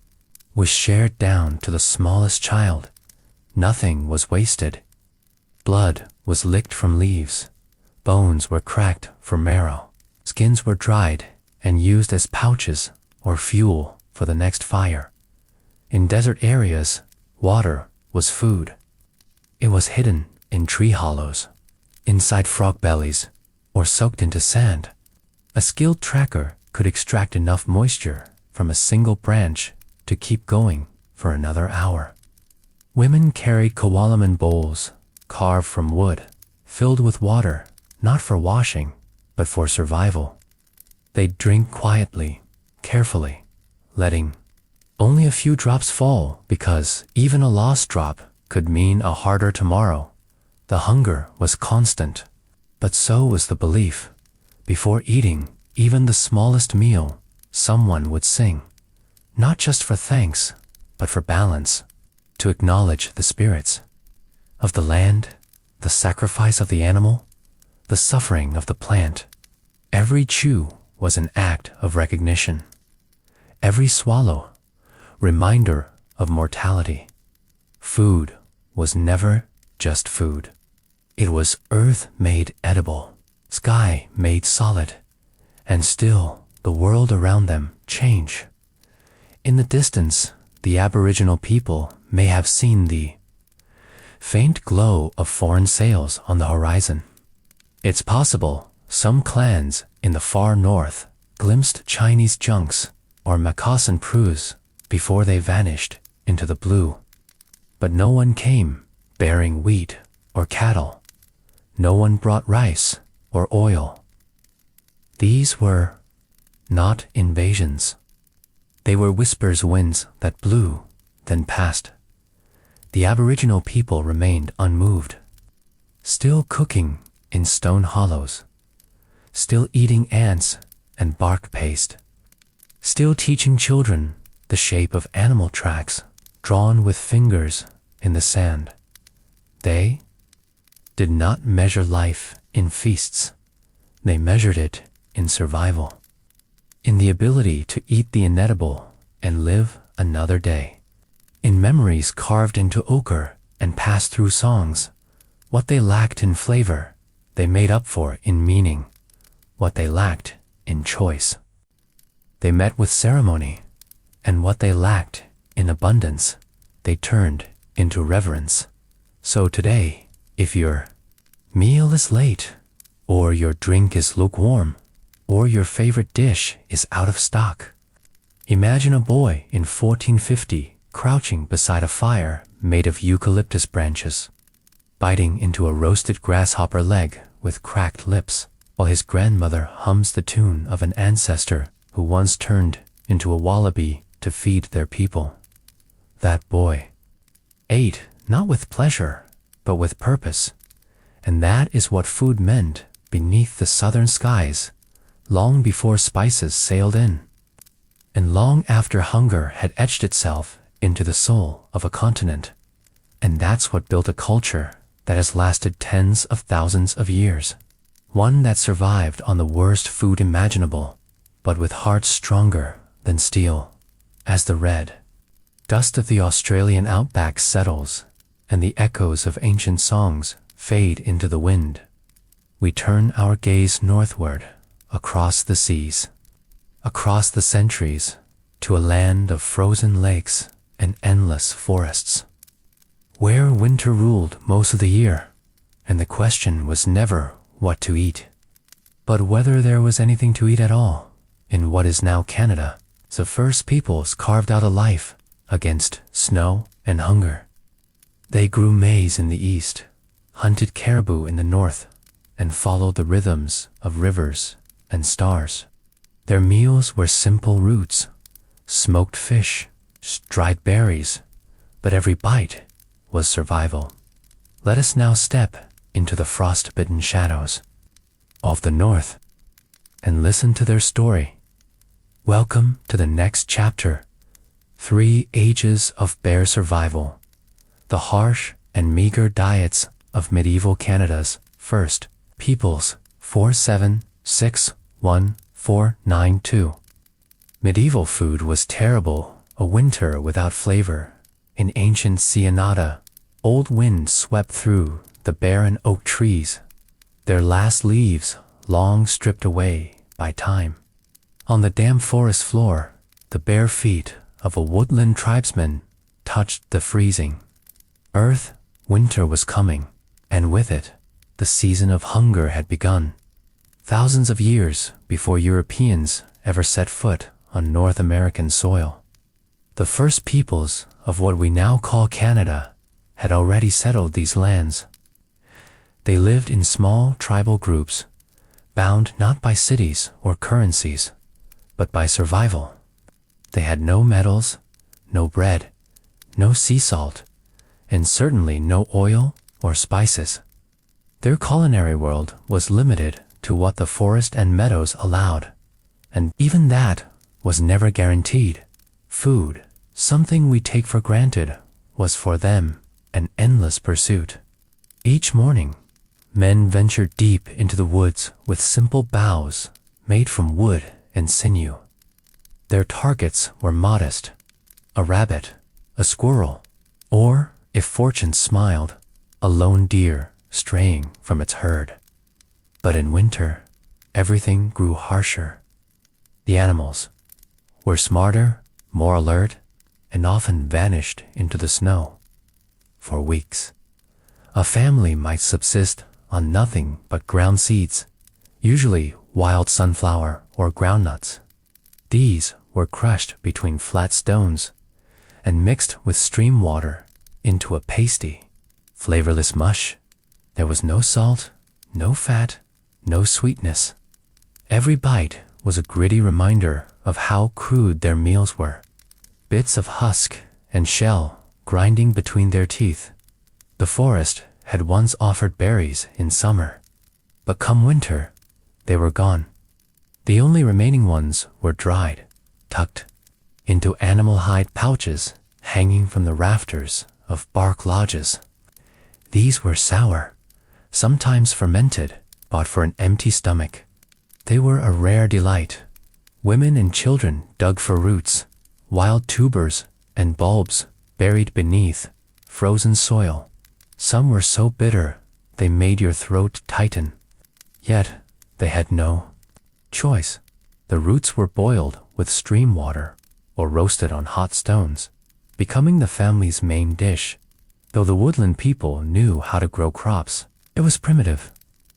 was shared down to the smallest child. Nothing was wasted. Blood was licked from leaves. Bones were cracked for marrow. Skins were dried and used as pouches or fuel for the next fire. In desert areas, water was food. It was hidden in tree hollows, inside frog bellies, or soaked into sand. A skilled tracker could extract enough moisture from a single branch to keep going for another hour. Women carried koalaman bowls, carved from wood, filled with water, not for washing, but for survival. They'd drink quietly, carefully, letting only a few drops fall because even a lost drop could mean a harder tomorrow. The hunger was constant, but so was the belief. Before eating even the smallest meal, someone would sing, not just for thanks, but for balance, to acknowledge the spirits of the land, the sacrifice of the animal, the suffering of the plant. Every chew was an act of recognition. Every swallow, reminder of mortality. Food was never just food. It was earth made edible, sky made solid, and still the world around them change. In the distance, the Aboriginal people may have seen the faint glow of foreign sails on the horizon. It's possible some clans in the far north glimpsed Chinese junks or Macassan prows before they vanished into the blue. But no one came bearing wheat or cattle. No one brought rice or oil. These were not invasions. They were whispers winds that blew, then passed. The Aboriginal people remained unmoved, still cooking in stone hollows, still eating ants and bark paste, still teaching children the shape of animal tracks drawn with fingers in the sand. They did not measure life in feasts. They measured it in survival, in the ability to eat the inedible and live another day, in memories carved into ochre and passed through songs. What they lacked in flavor, they made up for in meaning. What they lacked in choice, they met with ceremony, and what they lacked in abundance, they turned into reverence. So today, if your meal is late, or your drink is lukewarm, or your favorite dish is out of stock, imagine a boy in 1450 crouching beside a fire made of eucalyptus branches, biting into a roasted grasshopper leg with cracked lips, while his grandmother hums the tune of an ancestor who once turned into a wallaby to feed their people. That boy ate not with pleasure, but with purpose, and that is what food meant beneath the southern skies, long before spices sailed in, and long after hunger had etched itself into the soul of a continent. And that's what built a culture that has lasted tens of thousands of years, one that survived on the worst food imaginable, but with hearts stronger than steel. As the red dust of the Australian outback settles and the echoes of ancient songs fade into the wind, we turn our gaze northward, across the seas, across the centuries, to a land of frozen lakes and endless forests, where winter ruled most of the year, and the question was never what to eat, but whether there was anything to eat at all. In what is now Canada, the first peoples carved out a life against snow and hunger. They grew maize in the east, hunted caribou in the north, and followed the rhythms of rivers and stars. Their meals were simple roots, smoked fish, dried berries, but every bite was survival. Let us now step into the frost-bitten shadows of the north and listen to their story. Welcome to the next chapter, 3 Ages of Bear Survival, the harsh and meager diets of medieval Canada's first peoples, 4761492. Medieval food was terrible, a winter without flavor. In ancient Cianada, old winds swept through the barren oak trees, their last leaves long stripped away by time. On the damp forest floor, the bare feet of a woodland tribesman touched the freezing earth. Winter was coming, and with it, the season of hunger had begun. Thousands of years before Europeans ever set foot on North American soil, the first peoples of what we now call Canada had already settled these lands. They lived in small tribal groups, bound not by cities or currencies, but by survival. They had no metals, no bread, no sea salt, and certainly no oil or spices. Their culinary world was limited to what the forest and meadows allowed, and even that was never guaranteed. Food, something we take for granted, was for them an endless pursuit. Each morning, men ventured deep into the woods with simple boughs made from wood and sinew. Their targets were modest: a rabbit, a squirrel, or, if fortune smiled, a lone deer straying from its herd. But in winter, everything grew harsher. The animals were smarter, more alert, and often vanished into the snow. For weeks, a family might subsist on nothing but ground seeds, usually wild sunflower or groundnuts. These were crushed between flat stones and mixed with stream water into a pasty, flavorless mush. There was no salt, no fat, no sweetness. Every bite was a gritty reminder of how crude their meals were. Bits of husk and shell grinding between their teeth. The forest had once offered berries in summer, but come winter, they were gone. The only remaining ones were dried, tucked into animal hide pouches hanging from the rafters of bark lodges. These were sour, sometimes fermented, bought for an empty stomach. They were a rare delight. Women and children dug for roots, wild tubers, and bulbs buried beneath frozen soil. Some were so bitter they made your throat tighten. Yet they had no choice. The roots were boiled with stream water or roasted on hot stones, becoming the family's main dish. Though the woodland people knew how to grow crops, it was primitive.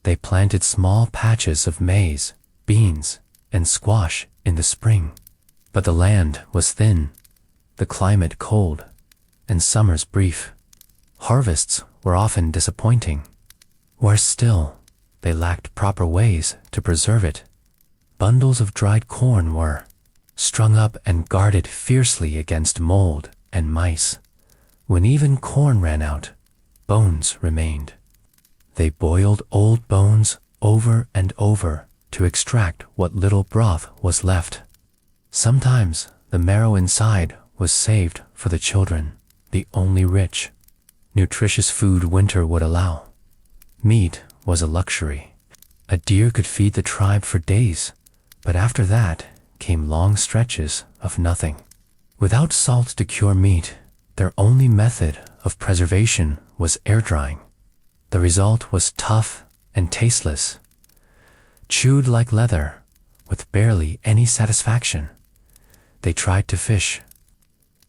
They planted small patches of maize, beans, and squash in the spring. But the land was thin, the climate cold, and summers brief. Harvests were often disappointing. Worse still, they lacked proper ways to preserve it. Bundles of dried corn were strung up and guarded fiercely against mold and mice. When even corn ran out, bones remained. They boiled old bones over and over to extract what little broth was left. Sometimes the marrow inside was saved for the children, the only rich, nutritious food winter would allow. Meat was a luxury. A deer could feed the tribe for days, but after that came long stretches of nothing. Without salt to cure meat, their only method of preservation was air drying. The result was tough and tasteless, chewed like leather, with barely any satisfaction. They tried to fish.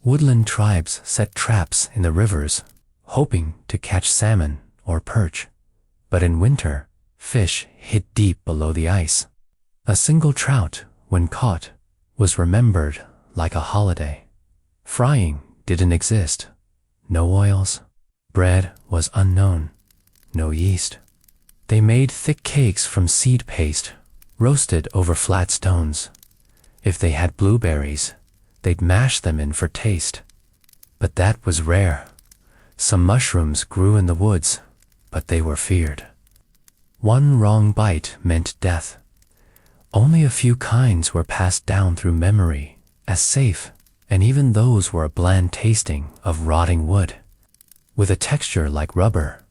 Woodland tribes set traps in the rivers, hoping to catch salmon or perch. But in winter, fish hid deep below the ice. A single trout, when caught, was remembered like a holiday. Frying didn't exist. No oils. Bread was unknown. No yeast. They made thick cakes from seed paste, roasted over flat stones. If they had blueberries, they'd mash them in for taste. But that was rare. Some mushrooms grew in the woods, but they were feared. One wrong bite meant death. Only a few kinds were passed down through memory as safe, and even those were a bland tasting of rotting wood, with a texture like rubber.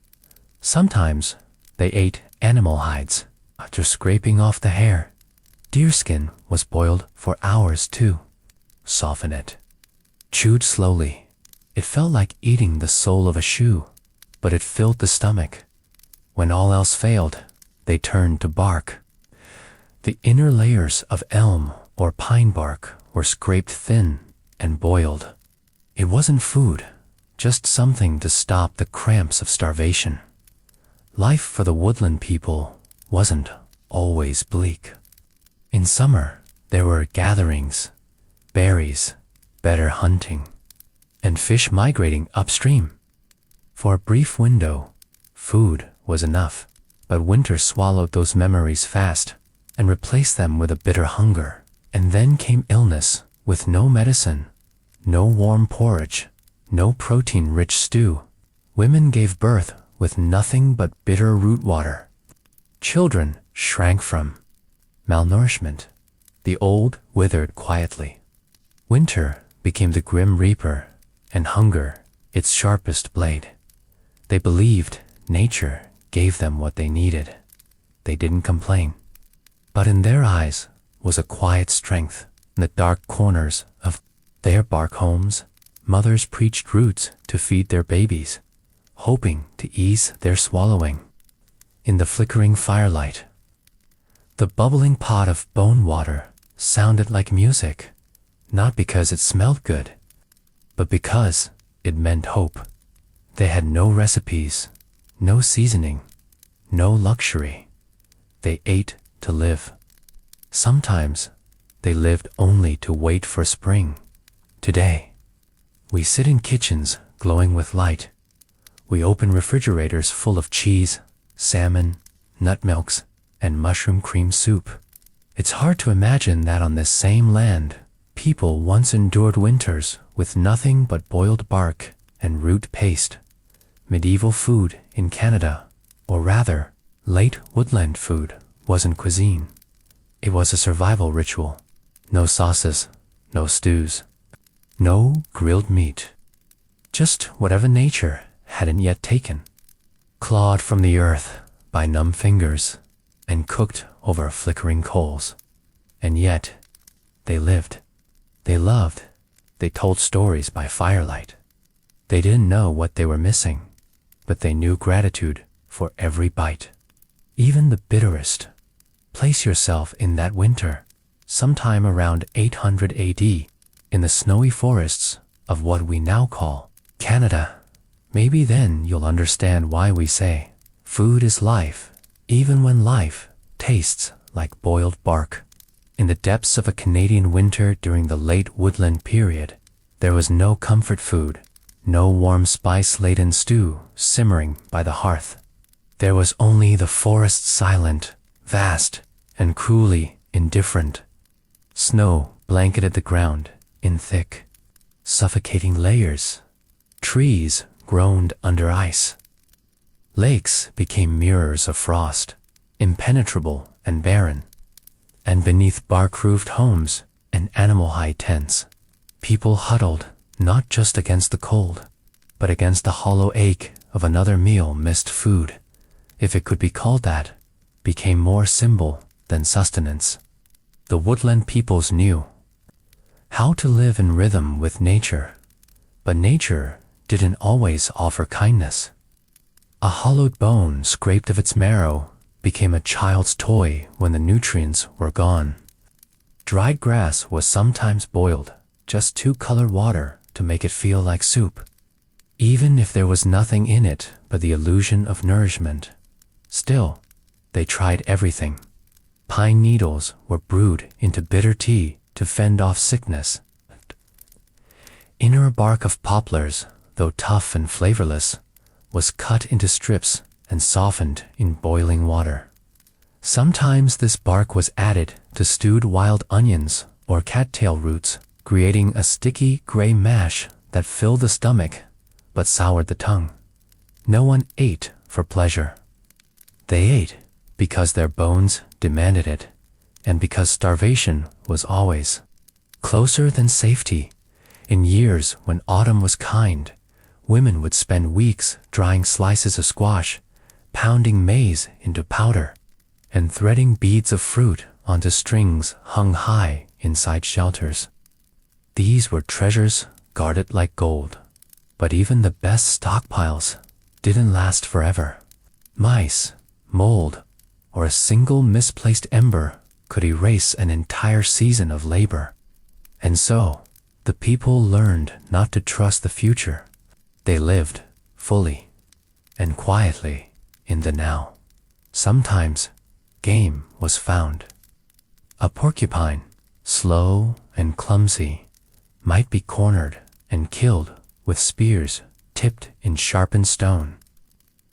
Sometimes they ate animal hides after scraping off the hair. Deerskin was boiled for hours too. Soften it. Chewed slowly. It felt like eating the sole of a shoe, but it filled the stomach. When all else failed, they turned to bark. The inner layers of elm or pine bark were scraped thin and boiled. It wasn't food, just something to stop the cramps of starvation. Life for the woodland people wasn't always bleak. In summer, there were gatherings, berries, better hunting, and fish migrating upstream. For a brief window, food was enough, but winter swallowed those memories fast and replaced them with a bitter hunger. And then came illness with no medicine, no warm porridge, no protein-rich stew. Women gave birth with nothing but bitter root water. Children shrank from malnourishment. The old withered quietly. Winter became the grim reaper, and hunger its sharpest blade. They believed nature gave them what they needed. They didn't complain. But in their eyes was a quiet strength. In the dark corners of their bark homes, mothers preached roots to feed their babies, hoping to ease their swallowing. In the flickering firelight, The bubbling pot of bone water sounded like music, not because it smelled good, but because it meant hope. They had no recipes, no seasoning, no luxury. They ate to live. Sometimes they lived only to wait for spring. Today, we sit in kitchens glowing with light. We open refrigerators full of cheese, salmon, nut milks, and mushroom cream soup. It's hard to imagine that on this same land, people once endured winters with nothing but boiled bark and root paste. Medieval food in Canada, or rather, late woodland food, wasn't cuisine. It was a survival ritual. No sauces, no stews, no grilled meat. Just whatever nature hadn't yet taken. Clawed from the earth by numb fingers and cooked over flickering coals. And yet, they lived. They loved. They told stories by firelight. They didn't know what they were missing, but they knew gratitude for every bite. Even the bitterest. Place yourself in that winter, sometime around 800 AD, in the snowy forests of what we now call Canada. Maybe then you'll understand why we say, food is life, even when life tastes like boiled bark. In the depths of a Canadian winter during the late woodland period, there was no comfort food, no warm spice-laden stew simmering by the hearth. There was only the forest silent, vast, and cruelly indifferent. Snow blanketed the ground in thick, suffocating layers. Trees groaned under ice. Lakes became mirrors of frost, impenetrable and barren. And beneath bark-roofed homes and animal-hide tents, people huddled not just against the cold, but against the hollow ache of another meal missed. Food, if it could be called that, became more symbol than sustenance. The woodland peoples knew how to live in rhythm with nature, but nature didn't always offer kindness. A hollowed bone scraped of its marrow became a child's toy when the nutrients were gone. Dried grass was sometimes boiled, just to color water to make it feel like soup, even if there was nothing in it but the illusion of nourishment. Still, they tried everything. Pine needles were brewed into bitter tea to fend off sickness. Inner bark of poplars, though tough and flavorless, was cut into strips and softened in boiling water. Sometimes this bark was added to stewed wild onions or cattail roots, creating a sticky gray mash that filled the stomach but soured the tongue. No one ate for pleasure. They ate because their bones demanded it, and because starvation was always closer than safety. In years when autumn was kind, women would spend weeks drying slices of squash, pounding maize into powder, and threading beads of fruit onto strings hung high inside shelters. These were treasures guarded like gold. But even the best stockpiles didn't last forever. Mice, mold, or a single misplaced ember could erase an entire season of labor. And so, the people learned not to trust the future. They lived fully and quietly in the now. Sometimes, game was found. A porcupine, slow and clumsy, might be cornered and killed with spears tipped in sharpened stone.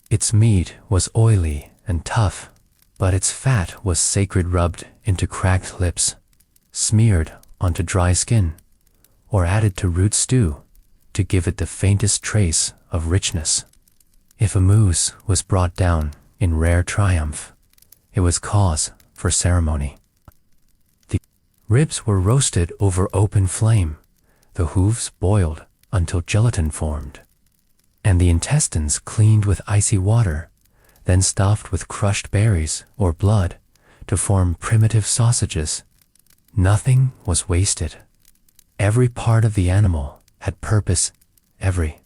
Its meat was oily and tough, but its fat was sacred, rubbed into cracked lips, smeared onto dry skin, or added to root stew to give it the faintest trace of richness. If a moose was brought down in rare triumph, it was cause for ceremony. The ribs were roasted over open flame, the hooves boiled until gelatin formed, and the intestines cleaned with icy water, then stuffed with crushed berries or blood to form primitive sausages. Nothing was wasted. Every part of the animal had purpose. Every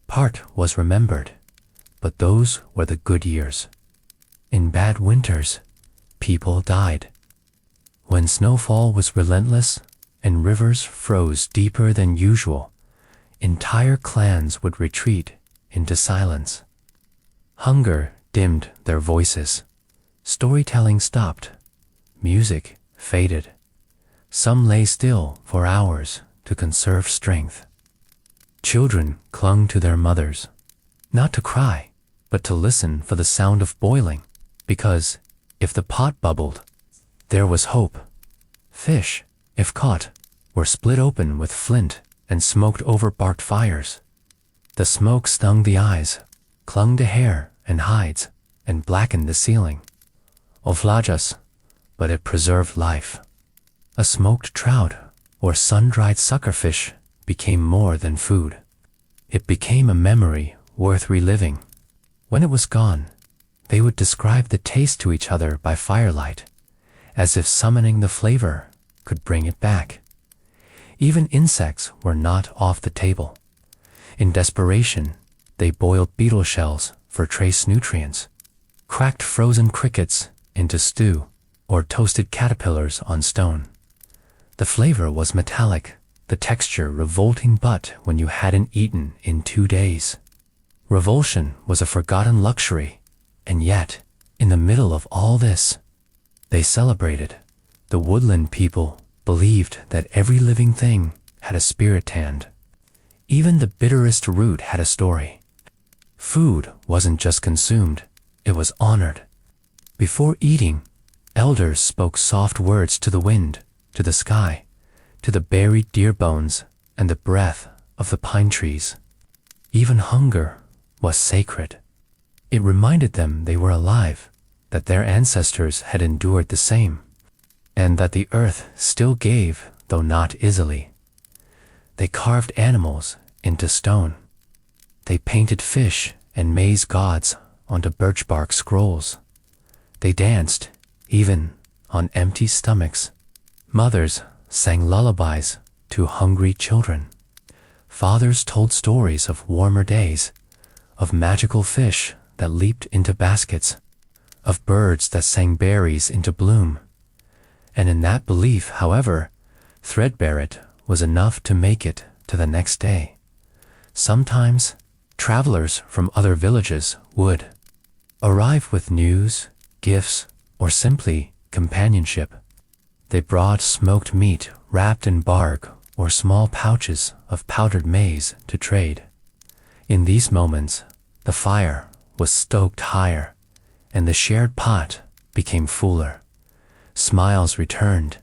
part was remembered. But those were the good years. In bad winters, people died. When snowfall was relentless and rivers froze deeper than usual, entire clans would retreat into silence. Hunger dimmed their voices. Storytelling stopped. Music faded. Some lay still for hours to conserve strength. Children clung to their mothers, not to cry, but to listen for the sound of boiling, because if the pot bubbled, there was hope. Fish, if caught, were split open with flint and smoked over barked fires. The smoke stung the eyes, clung to hair and hides, and blackened the ceiling. Oflajas, but it preserved life. A smoked trout or sun-dried suckerfish became more than food. It became a memory worth reliving. When it was gone, they would describe the taste to each other by firelight, as if summoning the flavor could bring it back. Even insects were not off the table. In desperation, they boiled beetle shells for trace nutrients, cracked frozen crickets into stew, or toasted caterpillars on stone. The flavor was metallic, the texture revolting, but when you hadn't eaten in 2 days. Revulsion was a forgotten luxury, and yet, in the middle of all this, they celebrated. The woodland people believed that every living thing had a spirit hand. Even the bitterest root had a story. Food wasn't just consumed, it was honored. Before eating, elders spoke soft words to the wind, to the sky, to the buried deer bones and the breath of the pine trees. Even hunger was sacred. It reminded them they were alive, that their ancestors had endured the same, and that the earth still gave, though not easily. They carved animals into stone. They painted fish and maize gods onto birch bark scrolls. They danced, even on empty stomachs. Mothers sang lullabies to hungry children. Fathers told stories of warmer days, of magical fish that leaped into baskets, of birds that sang berries into bloom. And in that belief, however threadbare it was enough to make it to the next day. Sometimes, travelers from other villages would arrive with news, gifts, or simply companionship. They brought smoked meat wrapped in bark or small pouches of powdered maize to trade. In these moments, the fire was stoked higher, and the shared pot became fuller. Smiles returned,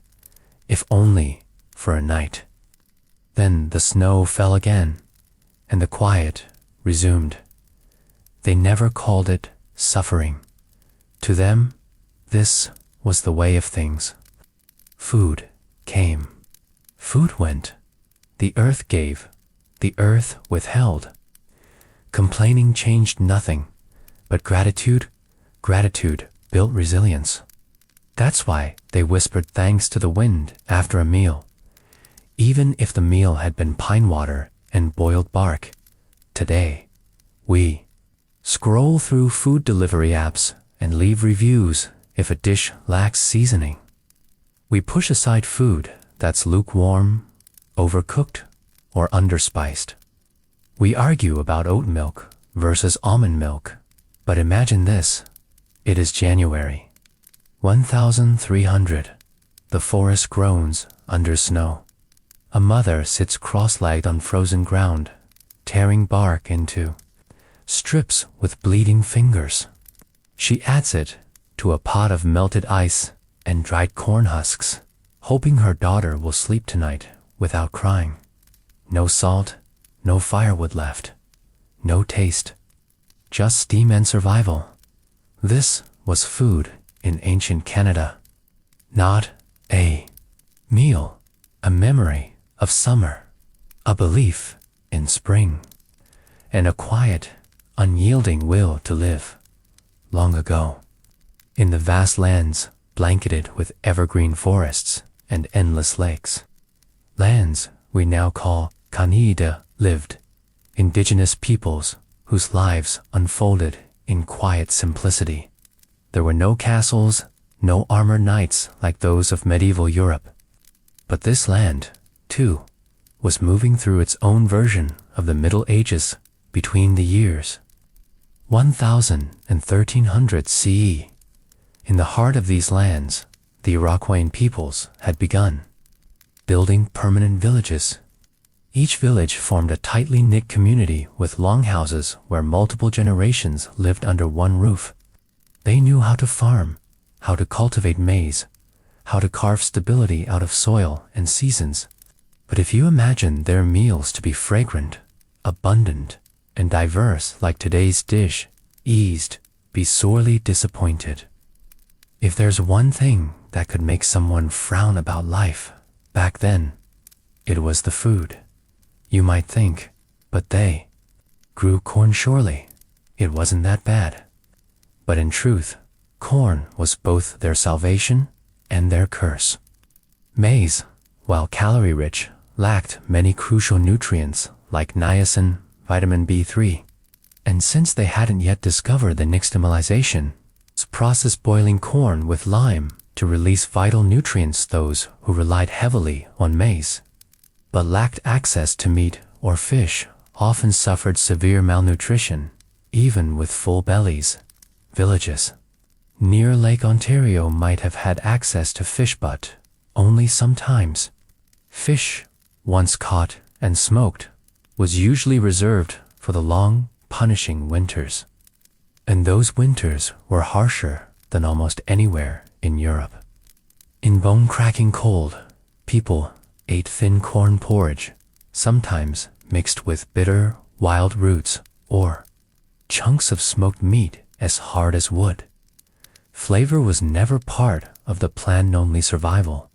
if only for a night. Then the snow fell again, and the quiet resumed. They never called it suffering. To them, this was the way of things. Food came. Food went. The earth gave. The earth withheld. Complaining changed nothing, but gratitude built resilience. That's why they whispered thanks to the wind after a meal, even if the meal had been pine water and boiled bark. Today, we scroll through food delivery apps and leave reviews if a dish lacks seasoning. We push aside food that's lukewarm, overcooked, or underspiced. We argue about oat milk versus almond milk, but imagine this. It is January 1300. The forest groans under snow. A mother sits cross-legged on frozen ground, tearing bark into strips with bleeding fingers. She adds it to a pot of melted ice and dried corn husks, hoping her daughter will sleep tonight without crying. No salt, no firewood left, no taste, just steam and survival. This was food in ancient Canada, not a meal, a memory of summer, a belief in spring, and a quiet, unyielding will to live. Long ago, in the vast lands blanketed with evergreen forests and endless lakes, lands we now call Canada, lived indigenous peoples whose lives unfolded in quiet simplicity. There were no castles, no armored knights like those of medieval Europe. But this land, too, was moving through its own version of the Middle Ages between the years 1000 and 1300 CE. In the heart of these lands, the Iroquoian peoples had begun building permanent villages. Each village formed a tightly knit community with longhouses where multiple generations lived under one roof. They knew how to farm, how to cultivate maize, how to carve stability out of soil and seasons. But if you imagine their meals to be fragrant, abundant, and diverse like today's dish, be sorely disappointed. If there's one thing that could make someone frown about life back then, it was the food. You might think, but they grew corn surely. It wasn't that bad. But in truth, corn was both their salvation and their curse. Maize, while calorie-rich, lacked many crucial nutrients like niacin, vitamin B3. And since they hadn't yet discovered the nixtamalization, process boiling corn with lime to release vital nutrients, those who relied heavily on maize but lacked access to meat or fish often suffered severe malnutrition, even with full bellies. Villages near Lake Ontario might have had access to fish, but only sometimes. Fish, once caught and smoked, was usually reserved for the long, punishing winters. And those winters were harsher than almost anywhere in Europe. In bone-cracking cold, people ate thin corn porridge, sometimes mixed with bitter wild roots or chunks of smoked meat as hard as wood. Flavor was never part of the plan-only survival.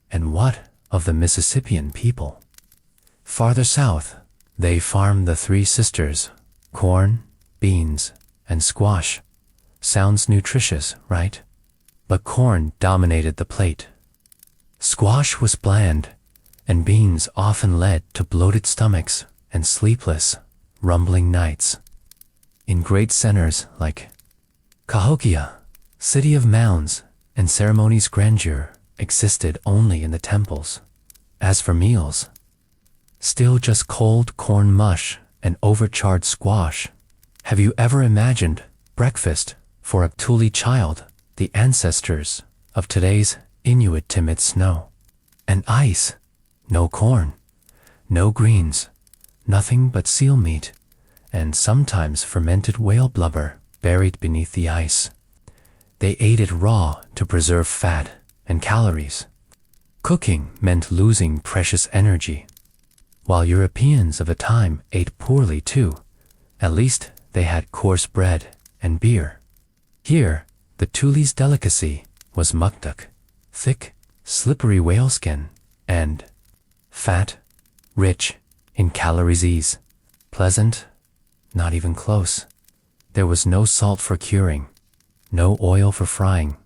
And what of the Mississippian people? Farther south, they farmed the three sisters, corn, beans, and squash. Sounds nutritious, right? But corn dominated the plate. Squash was bland, and beans often led to bloated stomachs and sleepless, rumbling nights. In great centers like Cahokia, city of mounds and ceremonies, grandeur existed only in the temples. As for meals, still just cold corn mush and overcharred squash. Have you ever imagined breakfast for a Thule child, the ancestors of today's Inuit timid snow? And ice, no corn, no greens, nothing but seal meat, and sometimes fermented whale blubber buried beneath the ice. They ate it raw to preserve fat and calories. Cooking meant losing precious energy. While Europeans of the time ate poorly too, at least they had coarse bread and beer. Here, the Thule's delicacy was muktuk, thick, slippery whaleskin, and fat, rich in calories, pleasant, not even close. There was no salt for curing, no oil for frying,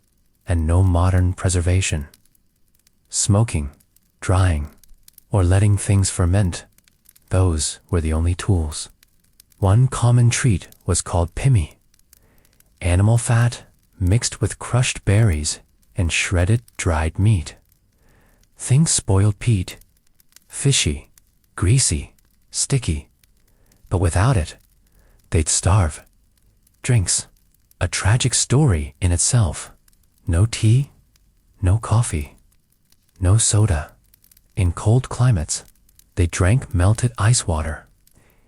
and no modern preservation. Smoking, drying, or letting things ferment, those were the only tools. One common treat was called pimi, animal fat mixed with crushed berries and shredded dried meat. Think spoiled peat, fishy, greasy, sticky, but without it, they'd starve. Drinks, a tragic story in itself. No tea, no coffee, no soda. In cold climates, they drank melted ice water.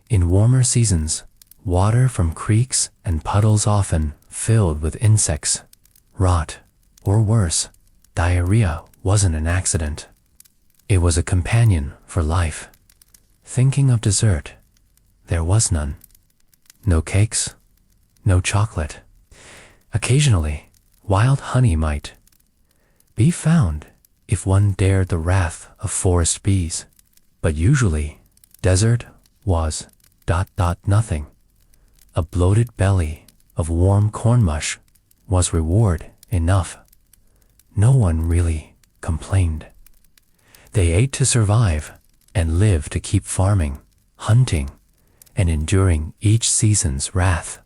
In warmer seasons, water from creeks and puddles often filled with insects. Rot, or worse, diarrhea wasn't an accident. It was a companion for life. Thinking of dessert, there was none. No cakes, no chocolate. Occasionally, wild honey might be found if one dared the wrath of forest bees. But usually, desert was ... nothing. A bloated belly of warm corn mush was reward enough. No one really complained. They ate to survive and lived to keep farming, hunting, and enduring each season's wrath.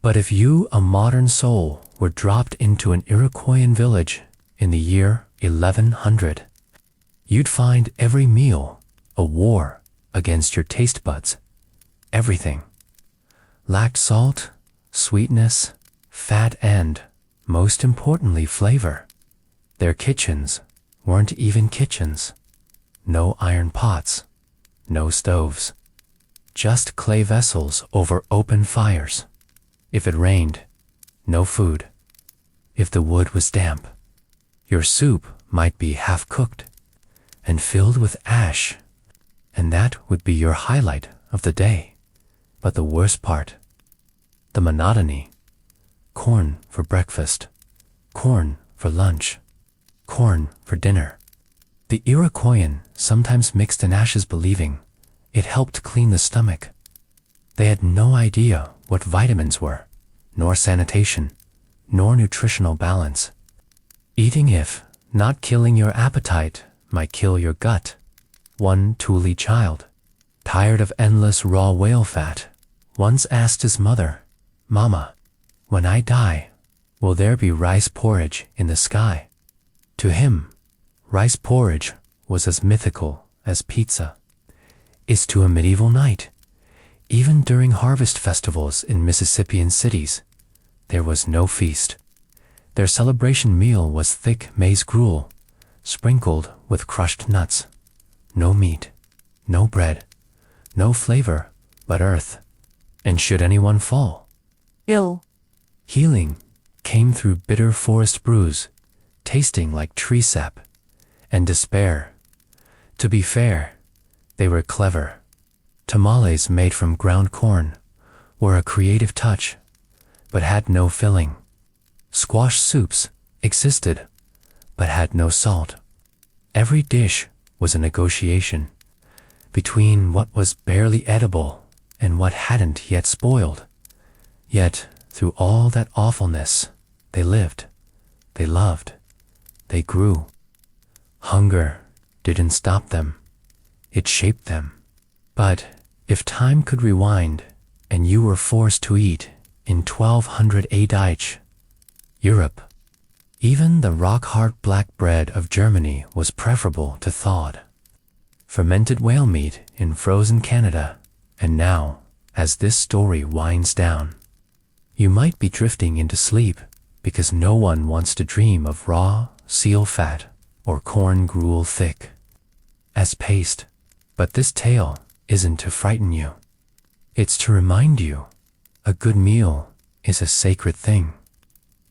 But if you, a modern soul, were dropped into an Iroquoian village in the year 1100, you'd find every meal a war against your taste buds. Everything lacked salt, sweetness, fat, and, most importantly, flavor. Their kitchens weren't even kitchens. No iron pots, no stoves. Just clay vessels over open fires. If it rained, no food. If the wood was damp, your soup might be half-cooked and filled with ash, and that would be your highlight of the day. But the worst part, the monotony. Corn for breakfast, corn for lunch, corn for dinner. The Iroquoian sometimes mixed in ashes, believing it helped clean the stomach. They had no idea what vitamins were, nor sanitation, nor nutritional balance. Eating, if not killing your appetite, might kill your gut. One Thule child, tired of endless raw whale fat, once asked his mother, "Mama, when I die, will there be rice porridge in the sky?" To him, rice porridge was as mythical as pizza is to a medieval knight. Even during harvest festivals in Mississippian cities, there was no feast. Their celebration meal was thick maize gruel, sprinkled with crushed nuts. No meat, no bread, no flavor, but earth. And should anyone fall ill, healing came through bitter forest brews, tasting like tree sap, and despair. To be fair, they were clever. Tamales made from ground corn were a creative touch, but had no filling. Squash soups existed, but had no salt. Every dish was a negotiation between what was barely edible and what hadn't yet spoiled. Yet, through all that awfulness, they lived, they loved, they grew. Hunger didn't stop them, it shaped them. But if time could rewind and you were forced to eat in 1200 AD, Europe, even the rock-hard black bread of Germany was preferable to thawed, fermented whale meat in frozen Canada. And now, as this story winds down, you might be drifting into sleep because no one wants to dream of raw seal fat or corn gruel thick as paste. But this tale isn't to frighten you. It's to remind you a good meal is a sacred thing.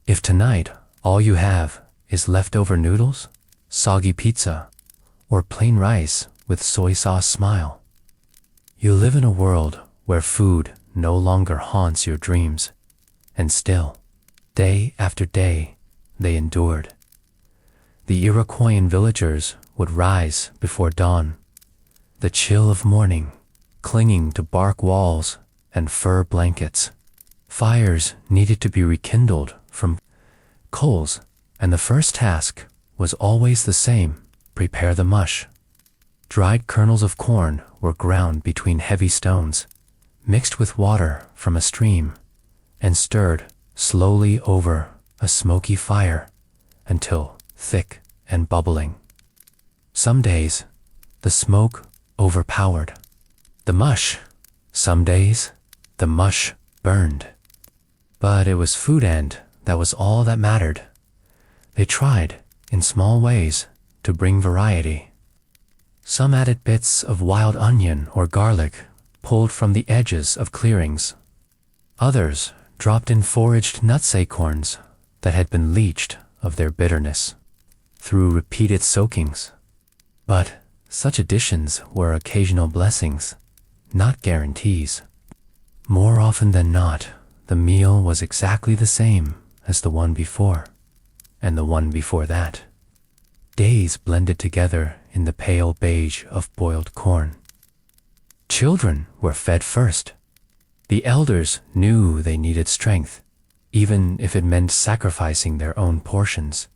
If tonight all you have is leftover noodles, soggy pizza, or plain rice with soy sauce, smile. You live in a world where food no longer haunts your dreams, and still, day after day, they endured. The Iroquoian villagers would rise before dawn, the chill of morning, clinging to bark walls and fur blankets. Fires needed to be rekindled from coals, and the first task was always the same: prepare the mush. Dried kernels of corn were ground between heavy stones, mixed with water from a stream, and stirred slowly over a smoky fire until thick and bubbling. Some days, the smoke overpowered the mush. Some days, the mush burned. But it was food, and that was all that mattered. They tried, in small ways, to bring variety. Some added bits of wild onion or garlic pulled from the edges of clearings. Others dropped in foraged nuts acorns that had been leached of their bitterness through repeated soakings. But such additions were occasional blessings, not guarantees. More often than not, the meal was exactly the same as the one before, and the one before that. Days blended together in the pale beige of boiled corn. Children were fed first. The elders knew they needed strength, even if it meant sacrificing their own portions.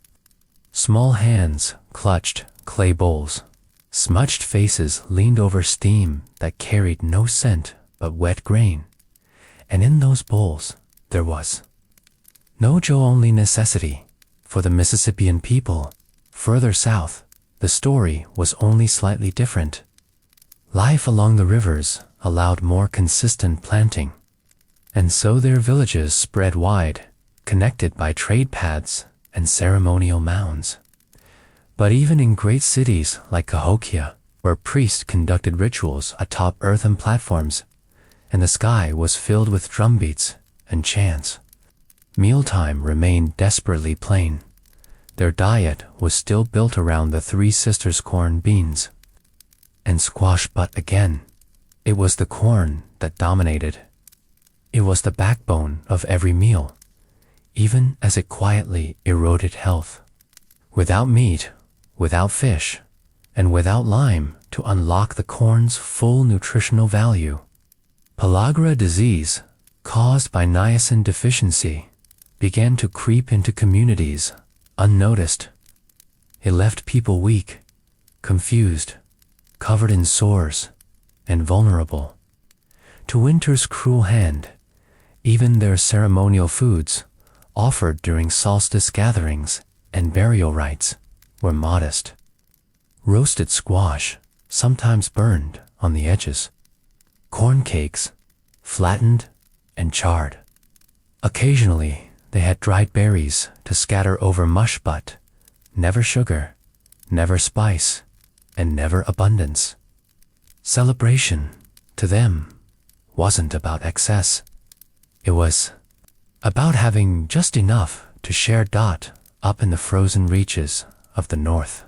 Small hands clutched clay bowls. Smudged faces leaned over steam that carried no scent but wet grain. And in those bowls there was No only necessity. For the Mississippian people, further south, the story was only slightly different. Life along the rivers allowed more consistent planting, and so their villages spread wide, connected by trade paths and ceremonial mounds. But even in great cities like Cahokia, where priests conducted rituals atop earthen platforms, and the sky was filled with drumbeats and chants, mealtime remained desperately plain. Their diet was still built around the Three Sisters corn beans and squash, but again, it was the corn that dominated. It was the backbone of every meal, even as it quietly eroded health. Without meat, without fish, and without lime to unlock the corn's full nutritional value, pellagra disease, caused by niacin deficiency, began to creep into communities unnoticed. It left people weak, confused, covered in sores, and vulnerable to winter's cruel hand. Even their ceremonial foods, offered during solstice gatherings and burial rites, were modest. Roasted squash, sometimes burned on the edges. Corn cakes, flattened and charred. Occasionally, they had dried berries to scatter over mush, but never sugar, never spice, and never abundance. Celebration, to them, wasn't about excess. It was about having just enough to share. Up in the frozen reaches of the north,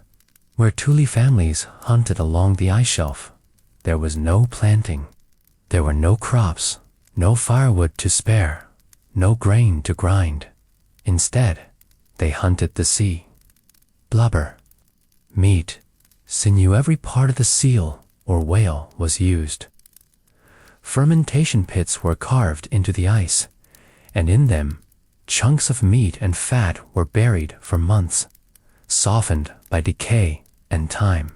where Thule families hunted along the ice shelf, there was no planting. There were no crops, no firewood to spare, no grain to grind. Instead, they hunted the sea. Blubber, meat, sinew, every part of the seal or whale was used. Fermentation pits were carved into the ice, and in them, chunks of meat and fat were buried for months, softened by decay and time.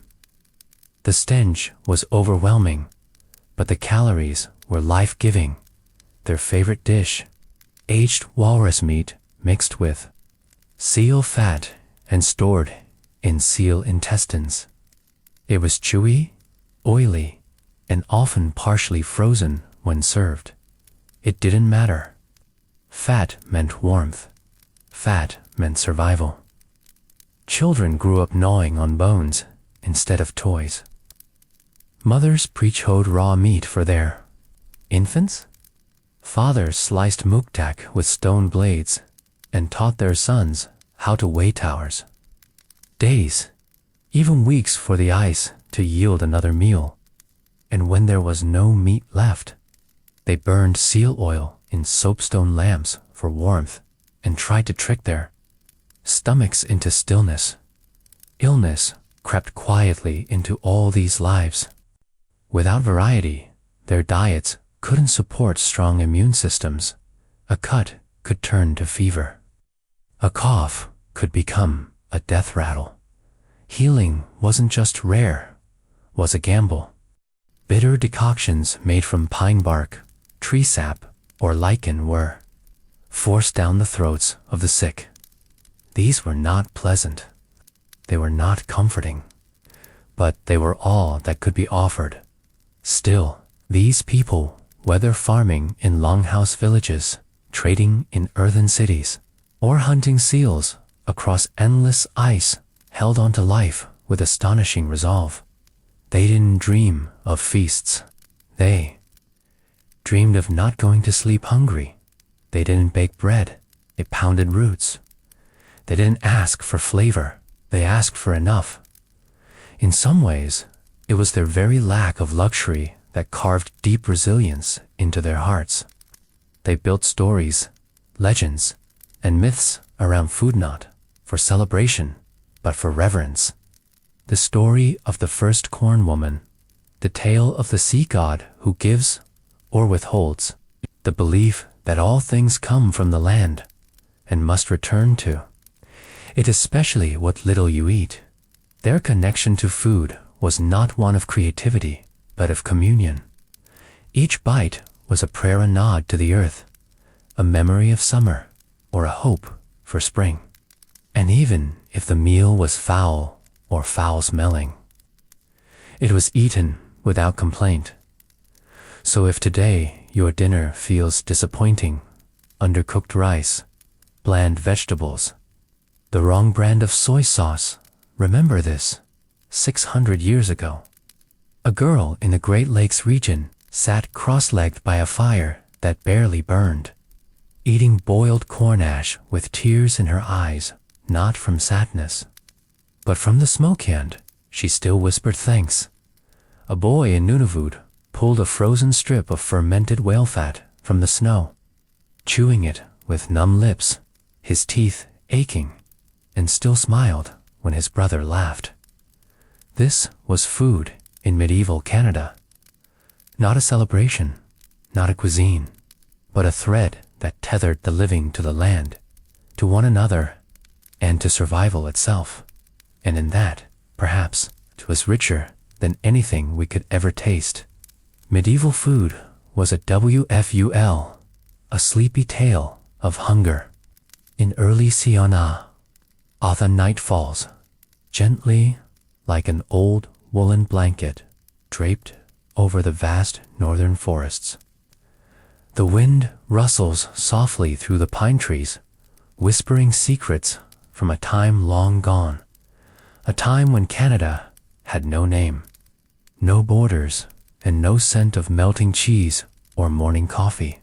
The stench was overwhelming, but the calories were life-giving. Their favorite dish, aged walrus meat mixed with seal fat and stored in seal intestines. It was chewy, oily, and often partially frozen when served. It didn't matter. Fat meant warmth. Fat meant survival. Children grew up gnawing on bones instead of toys. Mothers pre-chewed raw meat for their infants. Fathers sliced muktak with stone blades and taught their sons how to weigh towers. Days, even weeks, for the ice to yield another meal. And when there was no meat left, they burned seal oil in soapstone lamps for warmth and tried to trick their stomachs into stillness. Illness crept quietly into all these lives. Without variety, their diets couldn't support strong immune systems. A cut could turn to fever. A cough could become a death rattle. Healing wasn't just rare, was a gamble. Bitter decoctions made from pine bark, tree sap, or lichen were forced down the throats of the sick. These were not pleasant. They were not comforting. But they were all that could be offered. Still, these people, whether farming in longhouse villages, trading in earthen cities, or hunting seals across endless ice, held on to life with astonishing resolve. They didn't dream of feasts. They dreamed of not going to sleep hungry. They didn't bake bread. They pounded roots. They didn't ask for flavor. They asked for enough. In some ways, it was their very lack of luxury that carved deep resilience into their hearts. They built stories, legends, and myths around food, not for celebration, but for reverence. The story of the first corn woman, the tale of the sea god who gives or withholds, the belief that all things come from the land and must return to it, especially what little you eat. Their connection to food was not one of creativity, but of communion. Each bite was a prayer, a nod to the earth, a memory of summer, or a hope for spring. And even if the meal was foul or foul-smelling, it was eaten without complaint. So if today your dinner feels disappointing, undercooked rice, bland vegetables, the wrong brand of soy sauce, remember this: 600 years ago, a girl in the Great Lakes region sat cross-legged by a fire that barely burned, eating boiled corn ash with tears in her eyes, not from sadness, but from the smoke end. She still whispered thanks. A boy in Nunavut pulled a frozen strip of fermented whale fat from the snow, chewing it with numb lips, his teeth aching, and still smiled when his brother laughed. This was food in medieval Canada. Not a celebration, not a cuisine, but a thread that tethered the living to the land, to one another, and to survival itself. And in that, perhaps, it was richer than anything we could ever taste. Medieval food was a WFUL, a sleepy tale of hunger. In early Siona, autumn night falls, gently like an old woolen blanket draped over the vast northern forests. The wind rustles softly through the pine trees, whispering secrets from a time long gone, a time when Canada had no name, no borders, and no scent of melting cheese or morning coffee.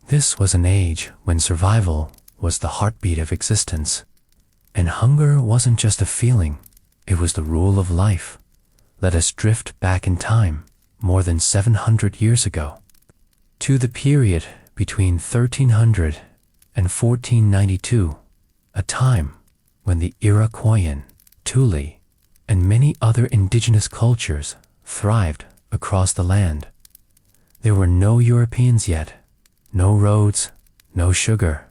This was an age when survival was the heartbeat of existence, and hunger wasn't just a feeling, it was the rule of life. Let us drift back in time more than 700 years ago, to the period between 1300 and 1492, a time when the Iroquoian, Thule, and many other indigenous cultures thrived across the land. There were no Europeans yet, no roads, no sugar,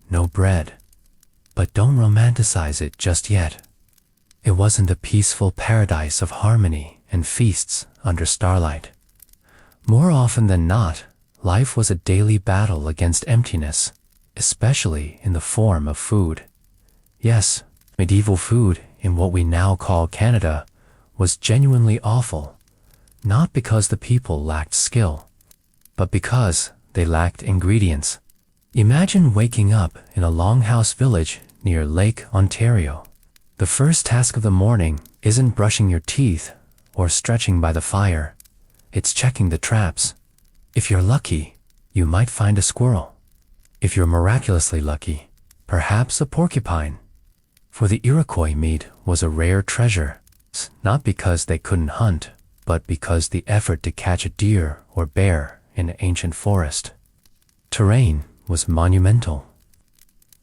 no bread. But don't romanticize it just yet. It wasn't a peaceful paradise of harmony and feasts under starlight. More often than not, life was a daily battle against emptiness, especially in the form of food. Yes, medieval food in what we now call Canada was genuinely awful, not because the people lacked skill, but because they lacked ingredients. Imagine waking up in a longhouse village near Lake Ontario. The first task of the morning isn't brushing your teeth or stretching by the fire. It's checking the traps. If you're lucky, you might find a squirrel. If you're miraculously lucky, perhaps a porcupine. For the Iroquois, meat was a rare treasure, not because they couldn't hunt, but because the effort to catch a deer or bear in an ancient forest. Terrain was monumental.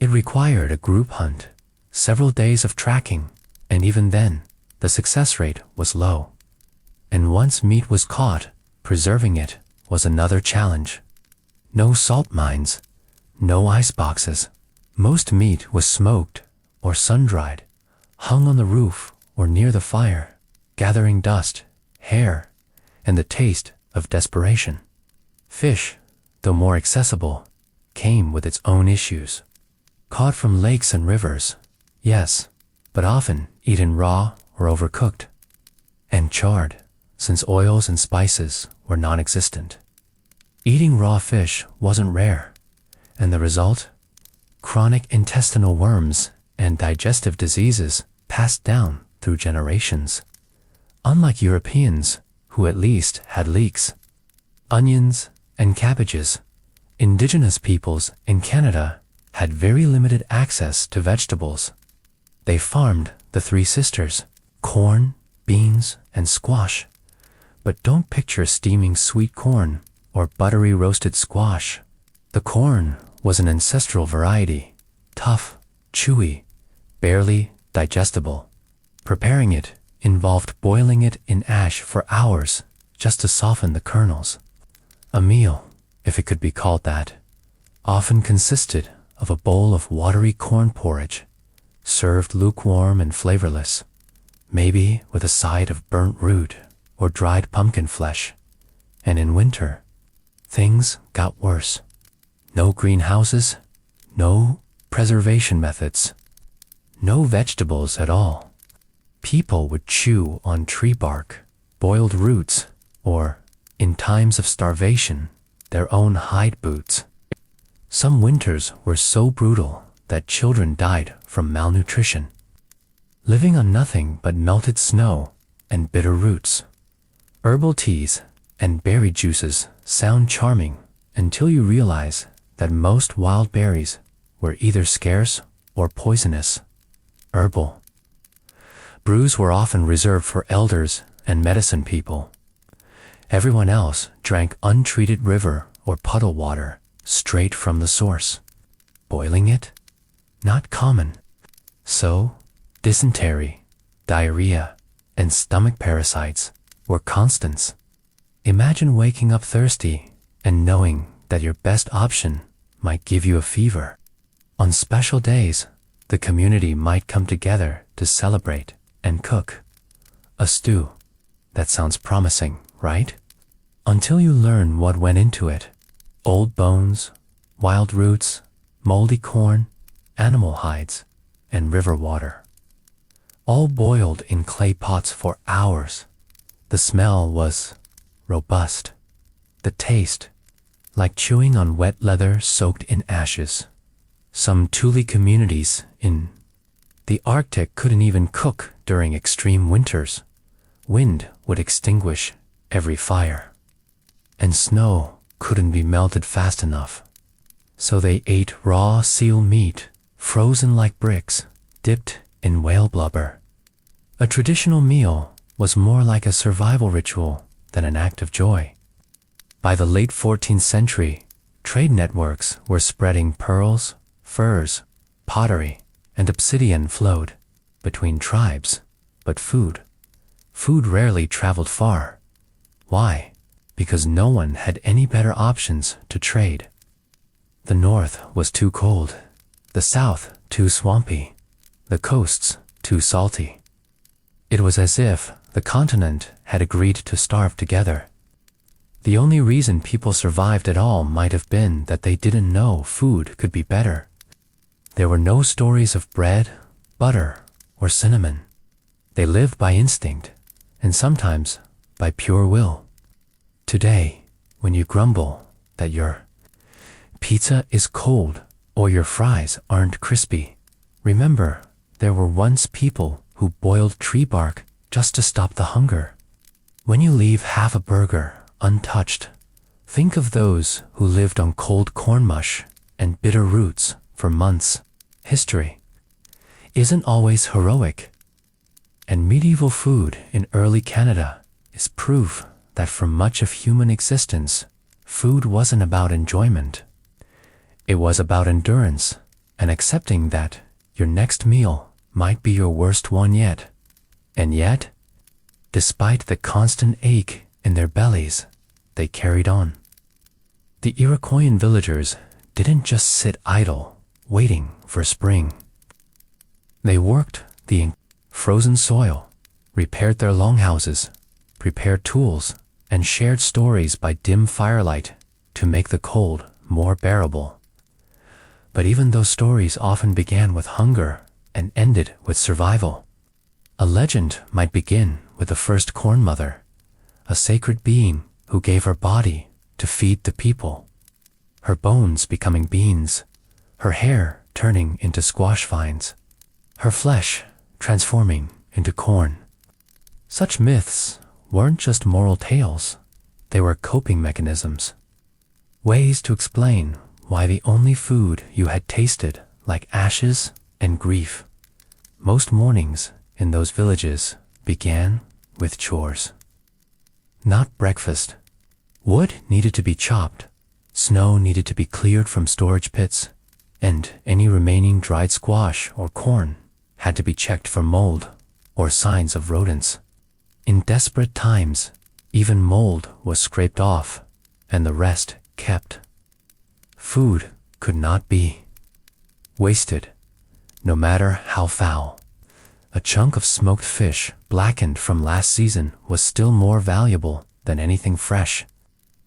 It required a group hunt, several days of tracking, and even then, the success rate was low. And once meat was caught, preserving it was another challenge. No salt mines, no ice boxes. Most meat was smoked or sun-dried, hung on the roof or near the fire, gathering dust, hair, and the taste of desperation. Fish, though more accessible, came with its own issues. Caught from lakes and rivers, yes, but often eaten raw or overcooked, and charred, since oils and spices were non-existent. Eating raw fish wasn't rare, and the result? Chronic intestinal worms and digestive diseases passed down through generations. Unlike Europeans, who at least had leeks, onions, and cabbages, Indigenous peoples in Canada had very limited access to vegetables. They farmed the Three Sisters, corn, beans, and squash. But don't picture steaming sweet corn or buttery roasted squash. The corn was an ancestral variety, tough, chewy, barely digestible. Preparing it involved boiling it in ash for hours just to soften the kernels. A meal, if it could be called that, often consisted of a bowl of watery corn porridge, served lukewarm and flavorless, maybe with a side of burnt root or dried pumpkin flesh. And in winter, things got worse. No greenhouses, No preservation methods. No vegetables at all. People would chew on tree bark, boiled roots, or, in times of starvation, their own hide boots. Some winters were so brutal that children died from malnutrition, living on nothing but melted snow and bitter roots. Herbal teas and berry juices sound charming until you realize that most wild berries were either scarce or poisonous. Herbal brews were often reserved for elders and medicine people. Everyone else drank untreated river or puddle water straight from the source. Boiling it? Not common. So, dysentery, diarrhea, and stomach parasites were constants. Imagine waking up thirsty and knowing that your best option might give you a fever. On special days, the community might come together to celebrate and cook a stew. That sounds promising, right? Until you learn what went into it. Old bones, wild roots, moldy corn, animal hides, and river water. All boiled in clay pots for hours. The smell was robust. The taste, like chewing on wet leather soaked in ashes. Some Thule communities in the Arctic couldn't even cook during extreme winters. Wind would extinguish every fire. And snow couldn't be melted fast enough. So they ate raw seal meat, frozen like bricks, dipped in whale blubber. A traditional meal was more like a survival ritual than an act of joy. By the late 14th century, trade networks were spreading pearls, furs, pottery, and obsidian flowed between tribes, but food rarely traveled far. Why? Because no one had any better options to trade. The north was too cold, the south too swampy, the coasts too salty. It was as if the continent had agreed to starve together. The only reason people survived at all might have been that they didn't know food could be better. There were no stories of bread, butter, or cinnamon. They lived by instinct, and sometimes by pure will. Today, when you grumble that your pizza is cold or your fries aren't crispy, remember there were once people who boiled tree bark just to stop the hunger. When you leave half a burger untouched, think of those who lived on cold corn mush and bitter roots for months. History isn't always heroic, and medieval food in early Canada is proof that for much of human existence, food wasn't about enjoyment. It was about endurance and accepting that your next meal might be your worst one yet. And yet, despite the constant ache in their bellies, they carried on. The Iroquois villagers didn't just sit idle, waiting for spring. They worked the frozen soil, repaired their longhouses, prepared tools, and shared stories by dim firelight to make the cold more bearable. But even those stories often began with hunger and ended with survival. A legend might begin with the first corn mother, a sacred being who gave her body to feed the people, her bones becoming beans, her hair turning into squash vines, her flesh transforming into corn. Such myths weren't just moral tales, they were coping mechanisms, ways to explain why the only food you had tasted like ashes and grief. Most mornings in those villages began with chores. Not breakfast. Wood needed to be chopped, snow needed to be cleared from storage pits, and any remaining dried squash or corn had to be checked for mold or signs of rodents. In desperate times, even mold was scraped off and the rest kept. Food could not be wasted, no matter how foul. A chunk of smoked fish blackened from last season was still more valuable than anything fresh.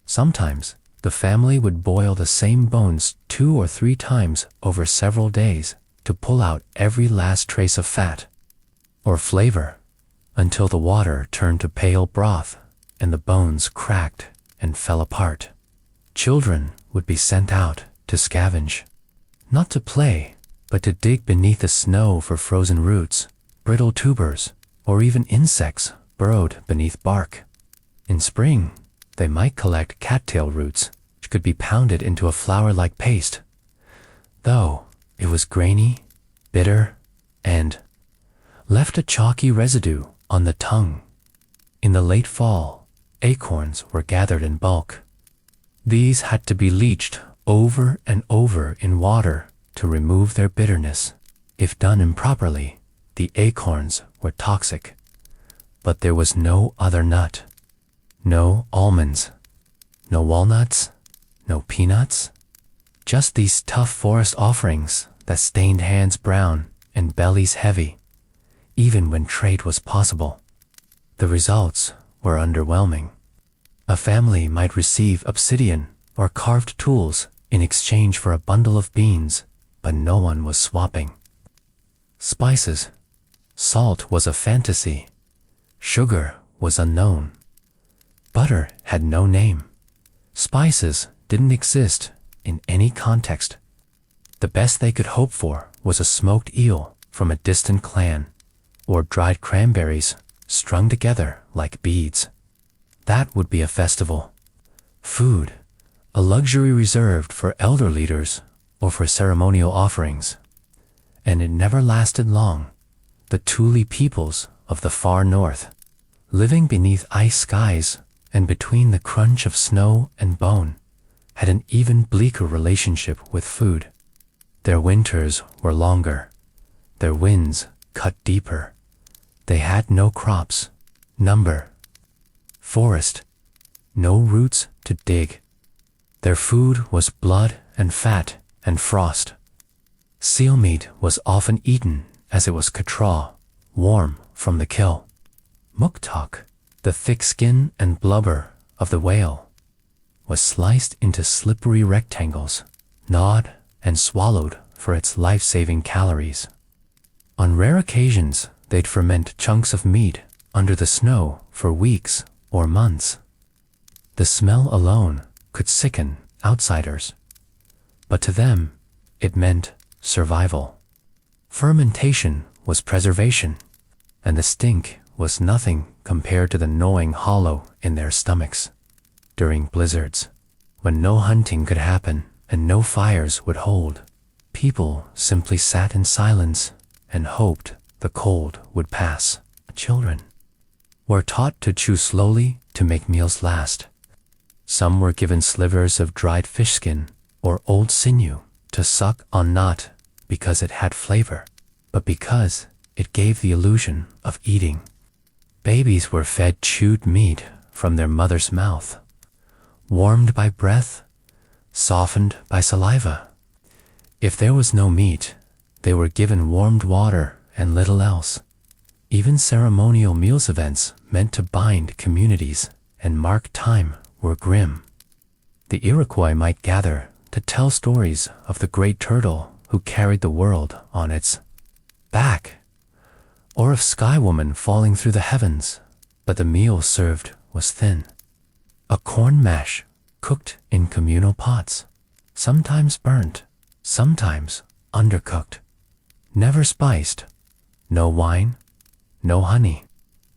Sometimes, The family would boil the same bones 2 or 3 times over several days to pull out every last trace of fat or flavor until the water turned to pale broth and the bones cracked and fell apart. Children would be sent out to scavenge, not to play, but to dig beneath the snow for frozen roots, brittle tubers, or even insects burrowed beneath bark. In spring, they might collect cattail roots, which could be pounded into a flour-like paste, though it was grainy, bitter, and left a chalky residue on the tongue. In the late fall, acorns were gathered in bulk. These had to be leached over and over in water to remove their bitterness. If done improperly, the acorns were toxic. But there was no other nut. No almonds, no walnuts, no peanuts. Just these tough forest offerings that stained hands brown and bellies heavy, even when trade was possible. The results were underwhelming. A family might receive obsidian or carved tools in exchange for a bundle of beans, but no one was swapping. Spices. Salt was a fantasy. Sugar was unknown. Butter had no name. Spices didn't exist in any context. The best they could hope for was a smoked eel from a distant clan, or dried cranberries strung together like beads. That would be a festival. Food, a luxury reserved for elder leaders or for ceremonial offerings. And it never lasted long. The Thule peoples of the far north, living beneath ice skies and between the crunch of snow and bone, had an even bleaker relationship with food. Their winters were longer. Their winds cut deeper. They had no crops, number, forest, no roots to dig. Their food was blood and fat and frost. Seal meat was often eaten as it was katraw, warm from the kill. Muktak, the thick skin and blubber of the whale, was sliced into slippery rectangles, gnawed and swallowed for its life-saving calories. On rare occasions, they'd ferment chunks of meat under the snow for weeks or months. The smell alone could sicken outsiders, but to them, it meant survival. Fermentation was preservation, and the stink was nothing compared to the gnawing hollow in their stomachs. During blizzards, when no hunting could happen and no fires would hold, people simply sat in silence and hoped the cold would pass. Children were taught to chew slowly to make meals last. Some were given slivers of dried fish skin or old sinew to suck on, not because it had flavor, but because it gave the illusion of eating. Babies were fed chewed meat from their mother's mouth, warmed by breath, softened by saliva. If there was no meat, they were given warmed water and little else. Even ceremonial meals events meant to bind communities and mark time were grim. The Iroquois might gather to tell stories of the great turtle who carried the world on its back, or of Sky Woman falling through the heavens, but the meal served was thin. A corn mash cooked in communal pots, sometimes burnt, sometimes undercooked, never spiced, no wine, no honey,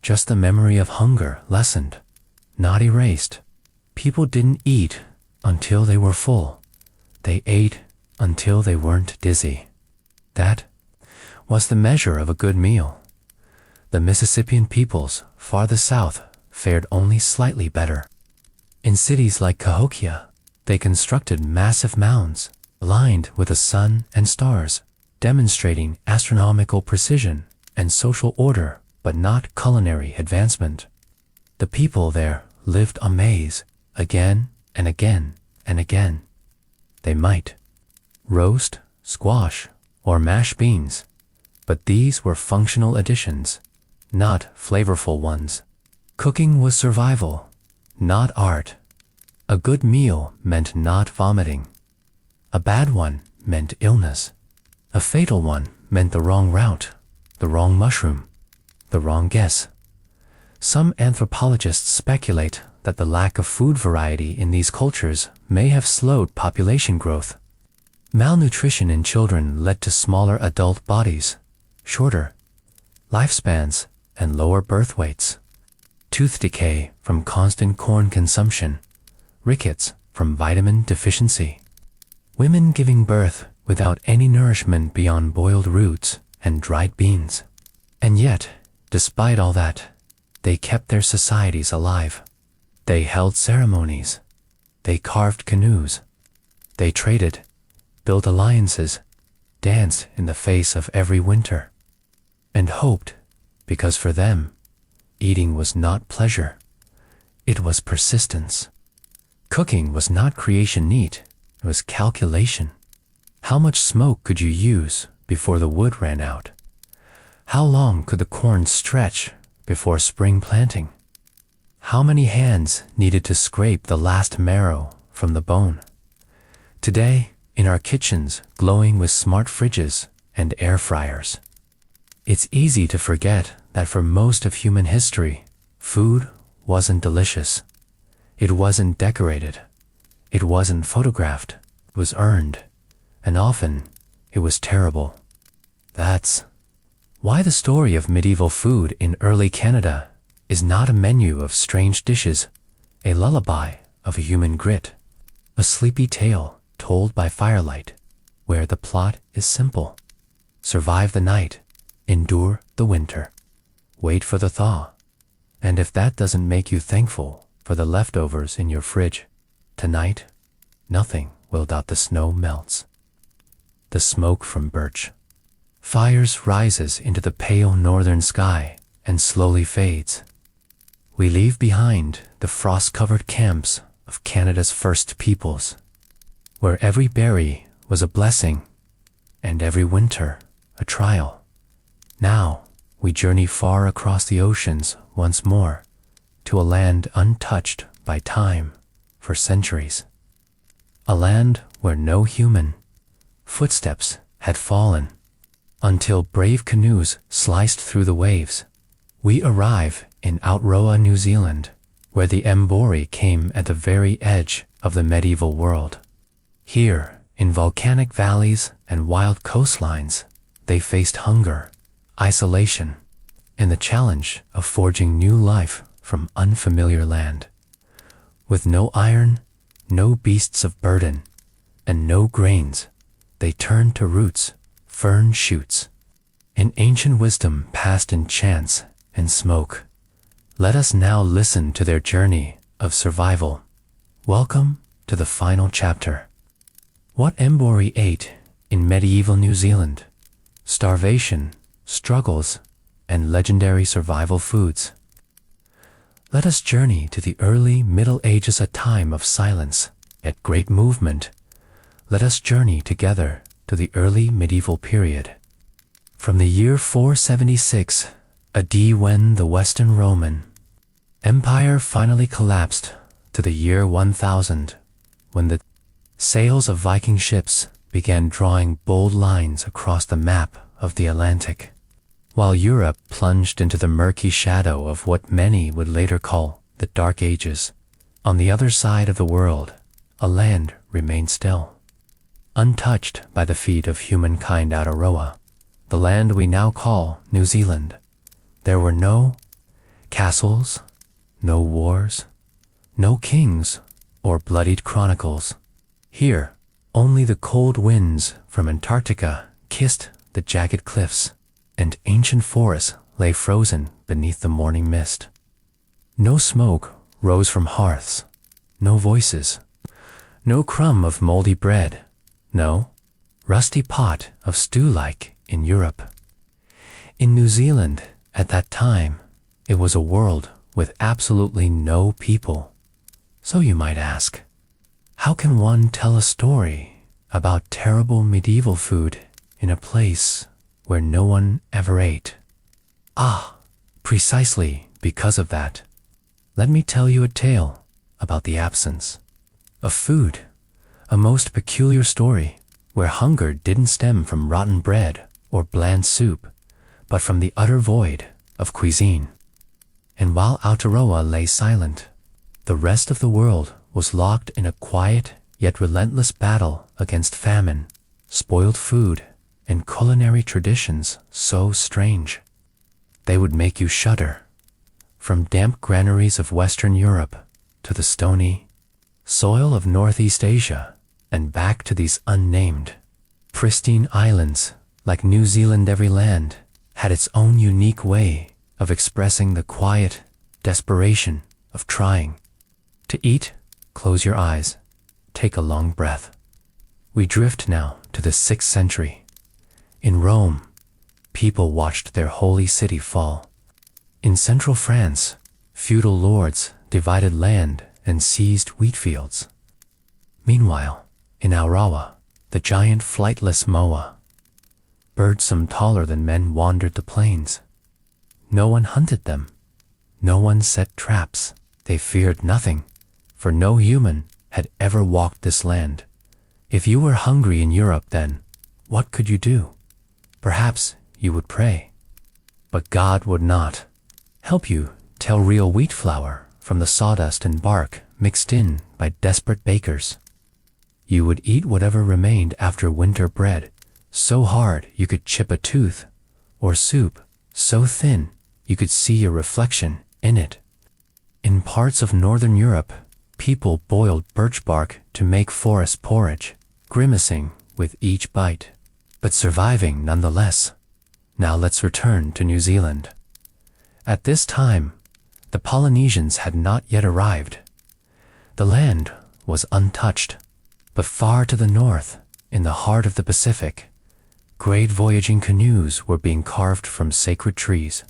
just the memory of hunger lessened, not erased. People didn't eat until they were full. They ate until they weren't dizzy. That was the measure of a good meal. The Mississippian peoples farther south fared only slightly better. In cities like Cahokia, they constructed massive mounds lined with the sun and stars, demonstrating astronomical precision and social order, but not culinary advancement. The people there lived on maize again and again and again. They might roast, squash, or mash beans, but these were functional additions, not flavorful ones. Cooking was survival, not art. A good meal meant not vomiting. A bad one meant illness. A fatal one meant the wrong route, the wrong mushroom, the wrong guess. Some anthropologists speculate that the lack of food variety in these cultures may have slowed population growth. Malnutrition in children led to smaller adult bodies, shorter lifespans, and lower birth weights. Tooth decay from constant corn consumption, rickets from vitamin deficiency. Women giving birth without any nourishment beyond boiled roots and dried beans. And yet, despite all that, they kept their societies alive. They held ceremonies. They carved canoes. They traded, built alliances, danced in the face of every winter, and hoped, because for them, eating was not pleasure, it was persistence. Cooking was not creation neat, it was calculation. How much smoke could you use before the wood ran out? How long could the corn stretch before spring planting? How many hands needed to scrape the last marrow from the bone? Today, in our kitchens glowing with smart fridges and air fryers, it's easy to forget that for most of human history, food wasn't delicious. It wasn't decorated. It wasn't photographed. It was earned. And often, it was terrible. That's why the story of medieval food in early Canada is not a menu of strange dishes, a lullaby of human grit, a sleepy tale told by firelight, where the plot is simple. Survive the night, endure the winter, wait for the thaw. And if that doesn't make you thankful for the leftovers in your fridge, tonight, nothing will doubt the snow melts. The smoke from birch fires rises into the pale northern sky and slowly fades. We leave behind the frost-covered camps of Canada's first peoples, where every berry was a blessing and every winter a trial. Now we journey far across the oceans once more to a land untouched by time for centuries. A land where no human footsteps had fallen until brave canoes sliced through the waves. We arrive in Aotearoa, New Zealand, where the Māori came at the very edge of the medieval world. Here, in volcanic valleys and wild coastlines, they faced hunger, isolation, and the challenge of forging new life from unfamiliar land. With no iron, no beasts of burden, and no grains, they turned to roots, fern shoots, and ancient wisdom passed in chants and smoke. Let us now listen to their journey of survival. Welcome to the final chapter. What Māori ate in medieval New Zealand, starvation, struggles, and legendary survival foods. Let us journey to the early Middle Ages, a time of silence, yet great movement. Let us journey together to the early medieval period. From the year 476 AD, when the Western Roman Empire finally collapsed, to the year 1000, when the sails of Viking ships began drawing bold lines across the map of the Atlantic, while Europe plunged into the murky shadow of what many would later call the Dark Ages. On the other side of the world, a land remained still, untouched by the feet of humankind. Aotearoa, the land we now call New Zealand. There were no castles, no wars, no kings or bloodied chronicles. Here, only the cold winds from Antarctica kissed the jagged cliffs, and ancient forests lay frozen beneath the morning mist. No smoke rose from hearths, no voices, no crumb of moldy bread, no rusty pot of stew like in Europe. In New Zealand, at that time, it was a world with absolutely no people. So you might ask, how can one tell a story about terrible medieval food in a place where no one ever ate? Precisely because of that, let me tell you a tale about the absence of food, a most peculiar story where hunger didn't stem from rotten bread or bland soup, but from the utter void of cuisine. And while Aotearoa lay silent, the rest of the world was locked in a quiet yet relentless battle against famine, spoiled food, and culinary traditions so strange they would make you shudder. From damp granaries of Western Europe to the stony soil of Northeast Asia and back to these unnamed, pristine islands like New Zealand, every land had its own unique way of expressing the quiet desperation of trying. To eat, close your eyes, take a long breath. We drift now to the 6th century. In Rome, people watched their holy city fall. In central France, feudal lords divided land and seized wheat fields. Meanwhile, in Aotearoa, the giant flightless moa, birds some taller than men, wandered the plains. No one hunted them. No one set traps. They feared nothing, for no human had ever walked this land. If you were hungry in Europe then, what could you do? Perhaps you would pray. But God would not help you tell real wheat flour from the sawdust and bark mixed in by desperate bakers. You would eat whatever remained after winter bread, so hard you could chip a tooth, or soup so thin you could see your reflection in it. In parts of northern Europe, people boiled birch bark to make forest porridge, grimacing with each bite, but surviving nonetheless. Now let's return to New Zealand. At this time, the Polynesians had not yet arrived. The land was untouched, but far to the north, in the heart of the Pacific, great voyaging canoes were being carved from sacred trees.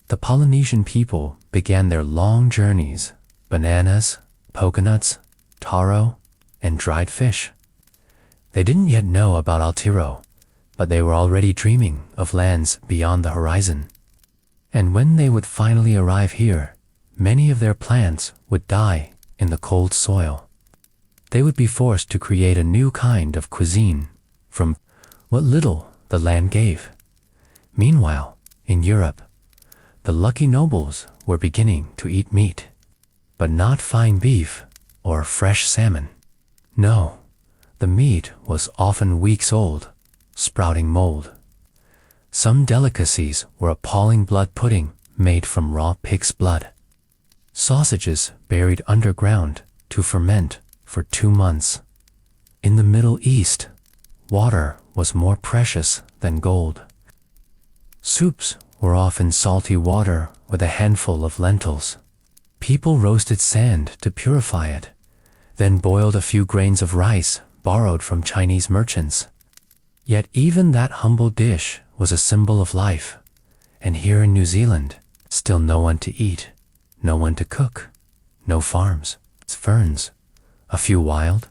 The Polynesian people began their long journeys, bananas, coconuts, taro, and dried fish. They didn't yet know about Aotearoa, but they were already dreaming of lands beyond the horizon. And when they would finally arrive here, many of their plants would die in the cold soil. They would be forced to create a new kind of cuisine from what little the land gave. Meanwhile, in Europe, the lucky nobles were beginning to eat meat, but not fine beef or fresh salmon. No, the meat was often weeks old, sprouting mold. Some delicacies were appalling blood pudding made from raw pig's blood, sausages buried underground to ferment for 2 months. In the Middle East, water was more precious than gold. Soups were often salty water with a handful of lentils. People roasted sand to purify it, then boiled a few grains of rice borrowed from Chinese merchants. Yet even that humble dish was a symbol of life, and here in New Zealand, still no one to eat, no one to cook, no farms, ferns, a few wild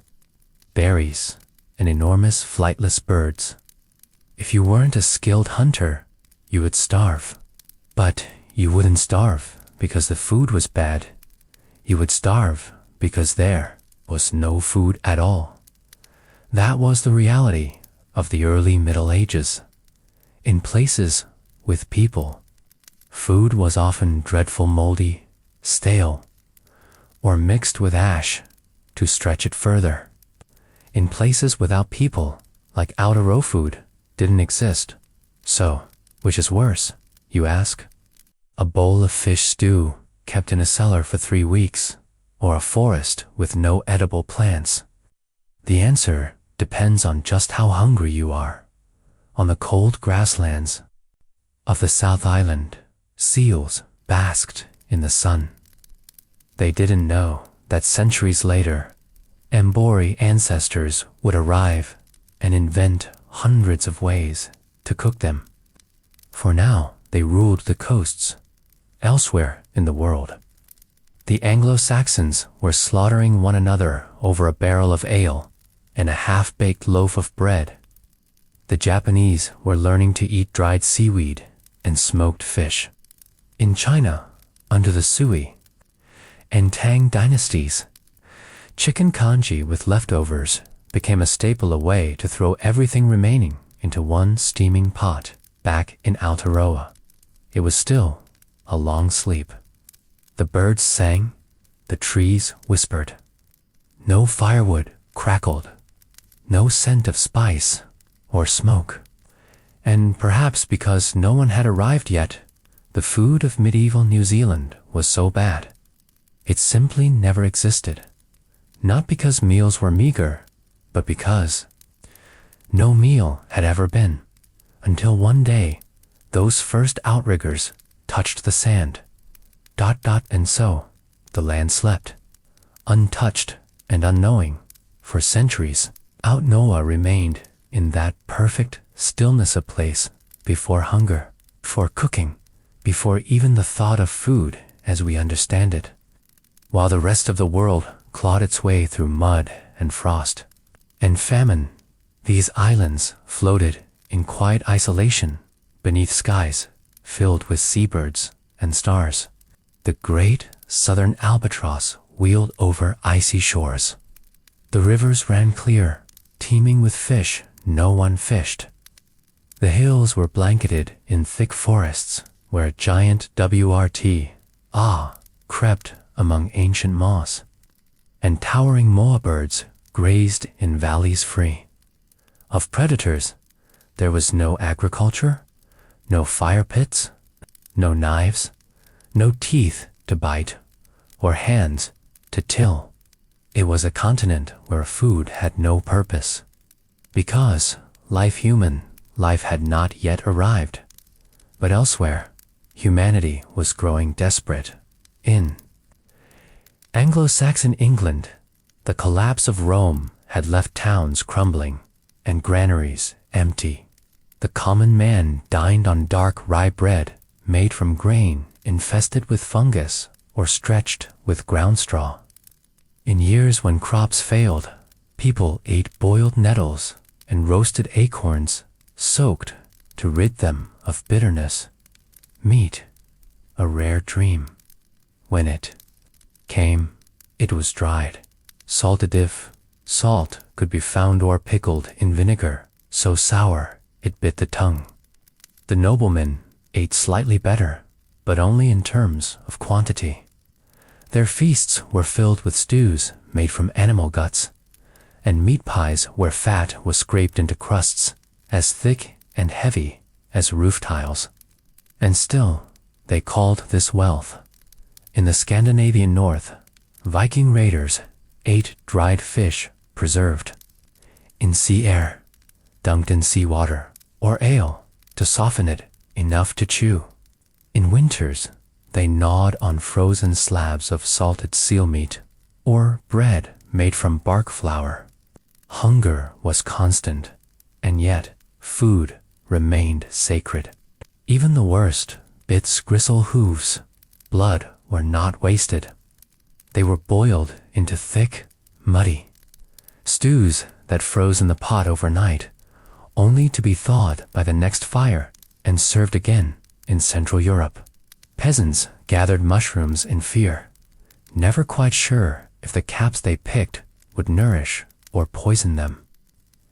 berries, and enormous flightless birds. If you weren't a skilled hunter, you would starve. But you wouldn't starve because the food was bad. You would starve because there was no food at all. That was the reality of the early Middle Ages. In places with people, food was often dreadful, moldy, stale, or mixed with ash to stretch it further. In places without people, like Aotearoa, food didn't exist. So, which is worse, you ask? A bowl of fish stew kept in a cellar for 3 weeks, or a forest with no edible plants? The answer depends on just how hungry you are. On the cold grasslands of the South Island, seals basked in the sun. They didn't know that centuries later, Māori ancestors would arrive and invent hundreds of ways to cook them. For now, they ruled the coasts. Elsewhere in the world, the Anglo-Saxons were slaughtering one another over a barrel of ale and a half-baked loaf of bread. The Japanese were learning to eat dried seaweed and smoked fish. In China, under the Sui and Tang dynasties, Chicken congee with leftovers became a staple, a way to throw everything remaining into one steaming pot back in Aotearoa. It was still a long sleep. The birds sang, the trees whispered. No firewood crackled, no scent of spice or smoke. And perhaps because no one had arrived yet, the food of medieval New Zealand was so bad. It simply never existed. Not because meals were meager, but because no meal had ever been, until one day those first outriggers touched the sand. ... And so the land slept, untouched and unknowing. For centuries, Aotearoa remained in that perfect stillness, a place before hunger, before cooking, before even the thought of food as we understand it. While the rest of the world clawed its way through mud and frost and famine, these islands floated in quiet isolation beneath skies filled with seabirds and stars. The great southern albatross wheeled over icy shores. The rivers ran clear, teeming with fish no one fished. The hills were blanketed in thick forests where a giant crept among ancient moss, and towering moa birds grazed in valleys free. Of predators, there was no agriculture, no fire pits, no knives, no teeth to bite or hands to till. It was a continent where food had no purpose, because human life had not yet arrived. But elsewhere, humanity was growing desperate. In Anglo-Saxon England, the collapse of Rome had left towns crumbling and granaries empty. The common man dined on dark rye bread made from grain infested with fungus or stretched with ground straw. In years when crops failed, people ate boiled nettles and roasted acorns soaked to rid them of bitterness. Meat, a rare dream. When it came, it was dried, salted if salt could be found, or pickled in vinegar so sour it bit the tongue. The noblemen ate slightly better, but only in terms of quantity. Their feasts were filled with stews made from animal guts, and meat pies where fat was scraped into crusts as thick and heavy as roof tiles. And still, they called this wealth. In the Scandinavian north, Viking raiders ate dried fish preserved in sea air, dunked in seawater or ale to soften it enough to chew. In winters, they gnawed on frozen slabs of salted seal meat or bread made from bark flour. Hunger was constant, and yet food remained sacred. Even the worst bits gristle hooves. Blood were not wasted. They were boiled into thick, muddy stews that froze in the pot overnight, only to be thawed by the next fire and served again in Central Europe. Peasants gathered mushrooms in fear, never quite sure if the caps they picked would nourish or poison them.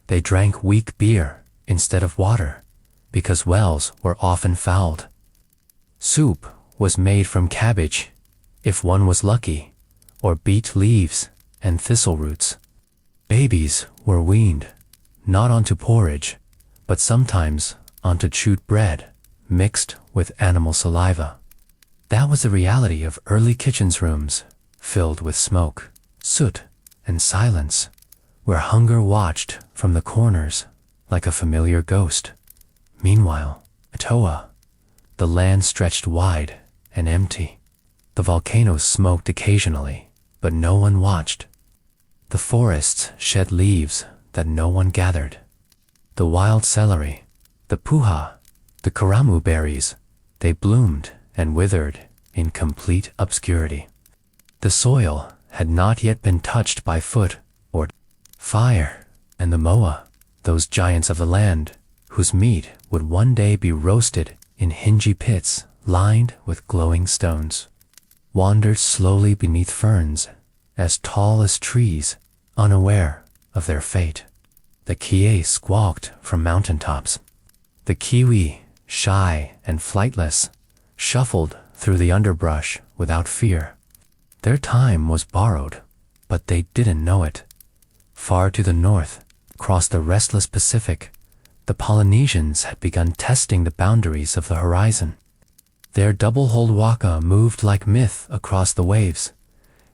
They drank weak beer instead of water, because wells were often fouled. Soup was made from cabbage, if one was lucky, or beet leaves and thistle roots. Babies were weaned, not onto porridge, but sometimes onto chewed bread mixed with animal saliva. That was the reality of early kitchens rooms, filled with smoke, soot, and silence, where hunger watched from the corners like a familiar ghost. Meanwhile, Aotearoa, the land stretched wide and empty. The volcanoes smoked occasionally, but no one watched. The forests shed leaves that no one gathered. The wild celery, the puha, the karamu berries, they bloomed and withered in complete obscurity. The soil had not yet been touched by foot or fire, and the moa, those giants of the land, whose meat would one day be roasted in hingy pits lined with glowing stones, wandered slowly beneath ferns as tall as trees, unaware of their fate. The kie squawked from mountaintops. The kiwi, shy and flightless, shuffled through the underbrush without fear. Their time was borrowed, but they didn't know it. Far to the north, across the restless Pacific, the Polynesians had begun testing the boundaries of the horizon. Their double-hulled waka moved like myth across the waves,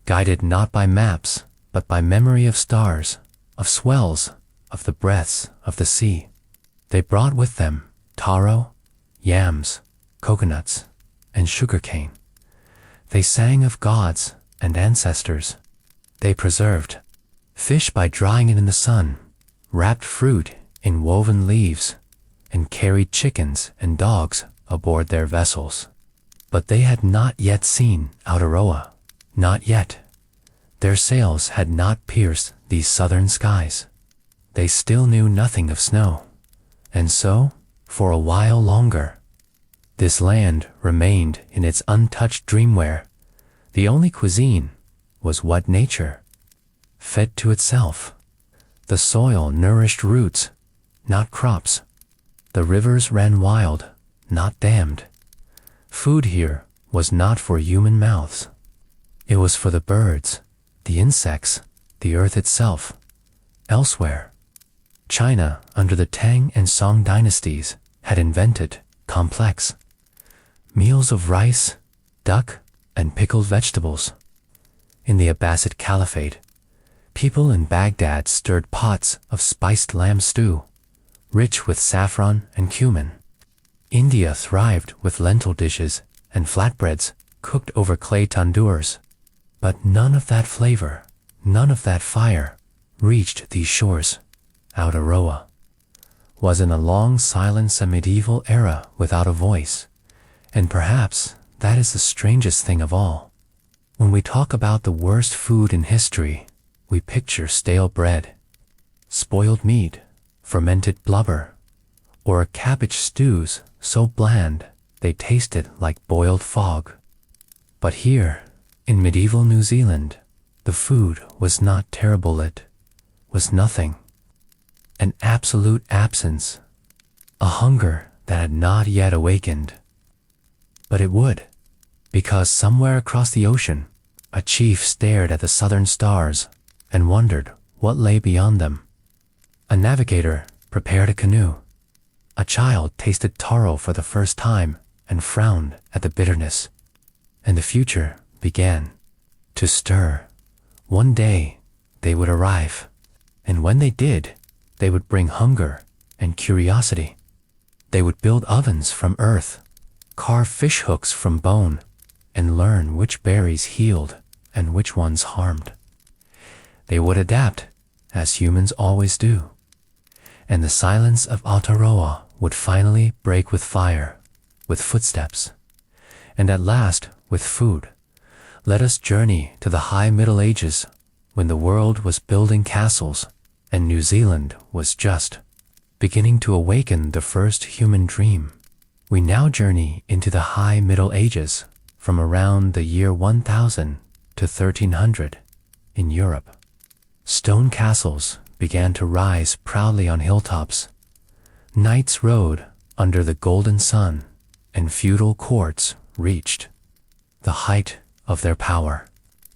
guided not by maps, but by memory of stars, of swells, of the breaths of the sea. They brought with them taro, yams, coconuts, and sugarcane. They sang of gods and ancestors. They preserved fish by drying it in the sun, wrapped fruit in woven leaves, and carried chickens and dogs aboard their vessels. But they had not yet seen Aotearoa, not yet. Their sails had not pierced these southern skies. They still knew nothing of snow, and so, for a while longer, this land remained in its untouched dreamware. The only cuisine was what nature fed to itself. The soil nourished roots, not crops. The rivers ran wild, not dammed. Food here was not for human mouths. It was for the birds, the insects, the earth itself. Elsewhere, China, under the Tang and Song dynasties, had invented complex meals of rice, duck, and pickled vegetables. In the Abbasid Caliphate, people in Baghdad stirred pots of spiced lamb stew, rich with saffron and cumin. India thrived with lentil dishes and flatbreads cooked over clay tandoors. But none of that flavor, none of that fire, reached these shores. Aotearoa was in a long silence, a medieval era without a voice. And perhaps that is the strangest thing of all. When we talk about the worst food in history, we picture stale bread, spoiled meat, fermented blubber, or cabbage stews so bland they tasted like boiled fog. But here, in medieval New Zealand, the food was not terrible, it was nothing. An absolute absence, a hunger that had not yet awakened. But it would, because somewhere across the ocean, a chief stared at the southern stars and wondered what lay beyond them. A navigator prepared a canoe. A child tasted taro for the first time and frowned at the bitterness. And the future began to stir. One day they would arrive, and when they did, they would bring hunger and curiosity. They would build ovens from earth, carve fish hooks from bone, and learn which berries healed and which ones harmed. They would adapt, as humans always do. And the silence of Aotearoa would finally break with fire, with footsteps, and at last with food. Let us journey to the high Middle Ages, when the world was building castles and New Zealand was just beginning to awaken the first human dream. We now journey into the high Middle Ages, from around the year 1000 to 1300 in Europe. Stone castles began to rise proudly on hilltops. Knights rode under the golden sun, and feudal courts reached the height of their power.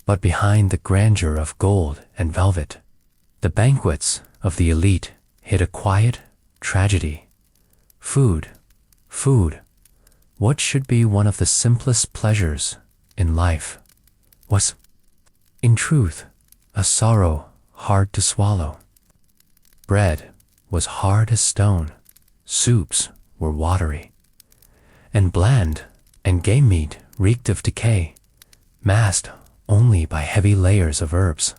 But behind the grandeur of gold and velvet, the banquets of the elite hid a quiet tragedy. Food, what should be one of the simplest pleasures in life, was, in truth, a sorrow hard to swallow. Bread was hard as stone, soups were watery, and bland, and game meat reeked of decay, masked only by heavy layers of herbs.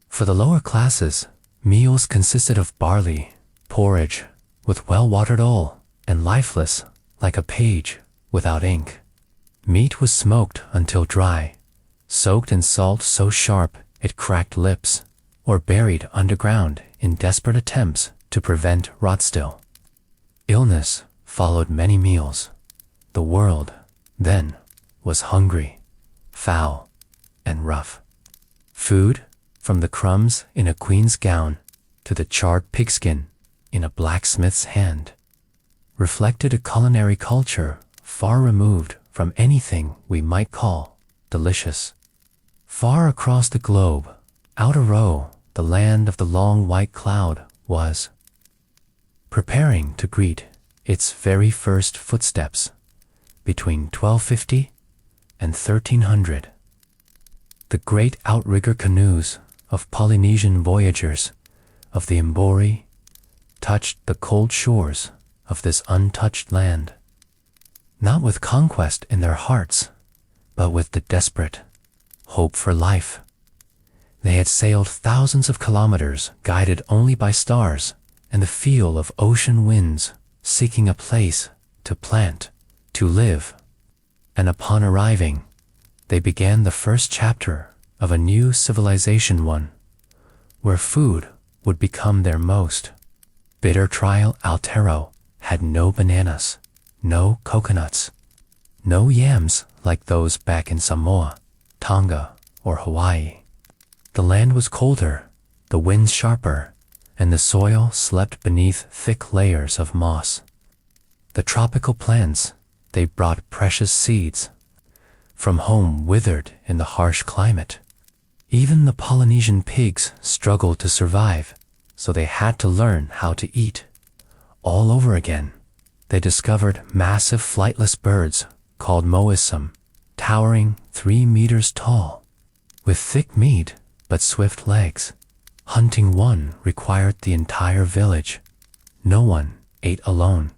For the lower classes, meals consisted of barley, porridge, with well-watered oil, and lifeless like a page without ink. Meat was smoked until dry, soaked in salt so sharp it cracked lips, or buried underground in desperate attempts to prevent rot still. Illness followed many meals. The world, then, was hungry, foul, and rough. Food, from the crumbs in a queen's gown to the charred pigskin in a blacksmith's hand, reflected a culinary culture far removed from anything we might call delicious. Far across the globe, Aotearoa, the land of the long white cloud, was preparing to greet its very first footsteps between 1250 and 1300. The great outrigger canoes of Polynesian voyagers of the Māori touched the cold shores of this untouched land, not with conquest in their hearts, but with the desperate hope for life. They had sailed thousands of kilometers, guided only by stars and the feel of ocean winds, seeking a place to plant, to live. And upon arriving, they began the first chapter of a new civilization, one where food would become their most bitter trial. Aotearoa had no bananas, no coconuts, no yams like those back in Samoa, Tonga, or Hawaii. The land was colder, the winds sharper, and the soil slept beneath thick layers of moss. The tropical plants, they brought precious seeds from home, withered in the harsh climate. Even the Polynesian pigs struggled to survive, so they had to learn how to eat all over again. They discovered massive flightless birds called moisum, towering 3 meters tall, with thick meat but swift legs. Hunting one required the entire village. No one ate alone.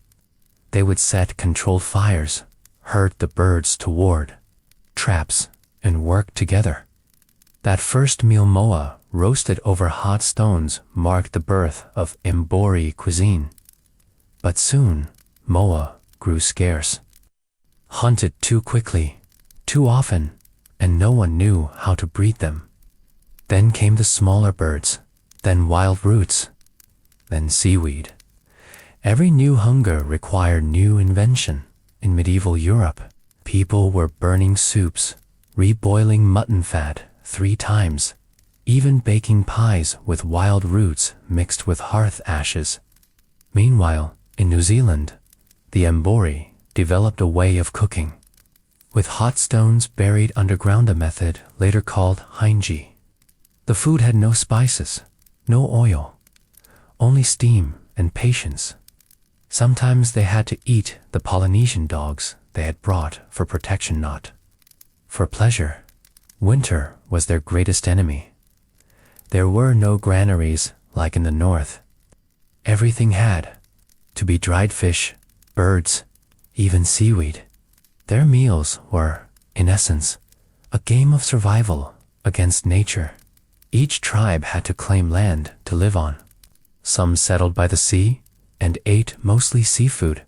They would set controlled fires, herd the birds toward traps, and work together. That first meal, moa, roasted over hot stones, marked the birth of Māori cuisine. But soon, moa grew scarce. Hunted too quickly, too often, and no one knew how to breed them. Then came the smaller birds, then wild roots, then seaweed. Every new hunger required new invention. In medieval Europe, people were burning soups, reboiling mutton fat 3 times, even baking pies with wild roots mixed with hearth ashes. Meanwhile, in New Zealand, the Māori developed a way of cooking with hot stones buried underground, a method later called hingi. The food had no spices, no oil, only steam and patience. Sometimes they had to eat the Polynesian dogs they had brought for protection, not for pleasure. Winter was their greatest enemy. There were no granaries like in the north. Everything had to be dried fish, birds, even seaweed. Their meals were, in essence, a game of survival against nature. Each tribe had to claim land to live on. Some settled by the sea and ate mostly seafood.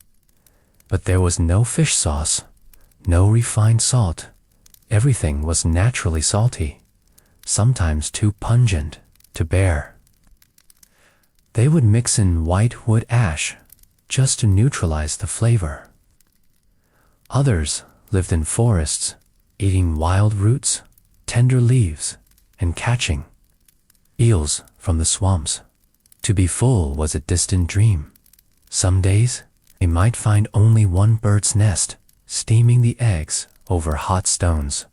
But there was no fish sauce, no refined salt. Everything was naturally salty, sometimes too pungent to bear. They would mix in white wood ash just to neutralize the flavor. Others lived in forests, eating wild roots, tender leaves, and catching eels from the swamps. To be full was a distant dream. Some days, they might find only one bird's nest, steaming the eggs over hot stones.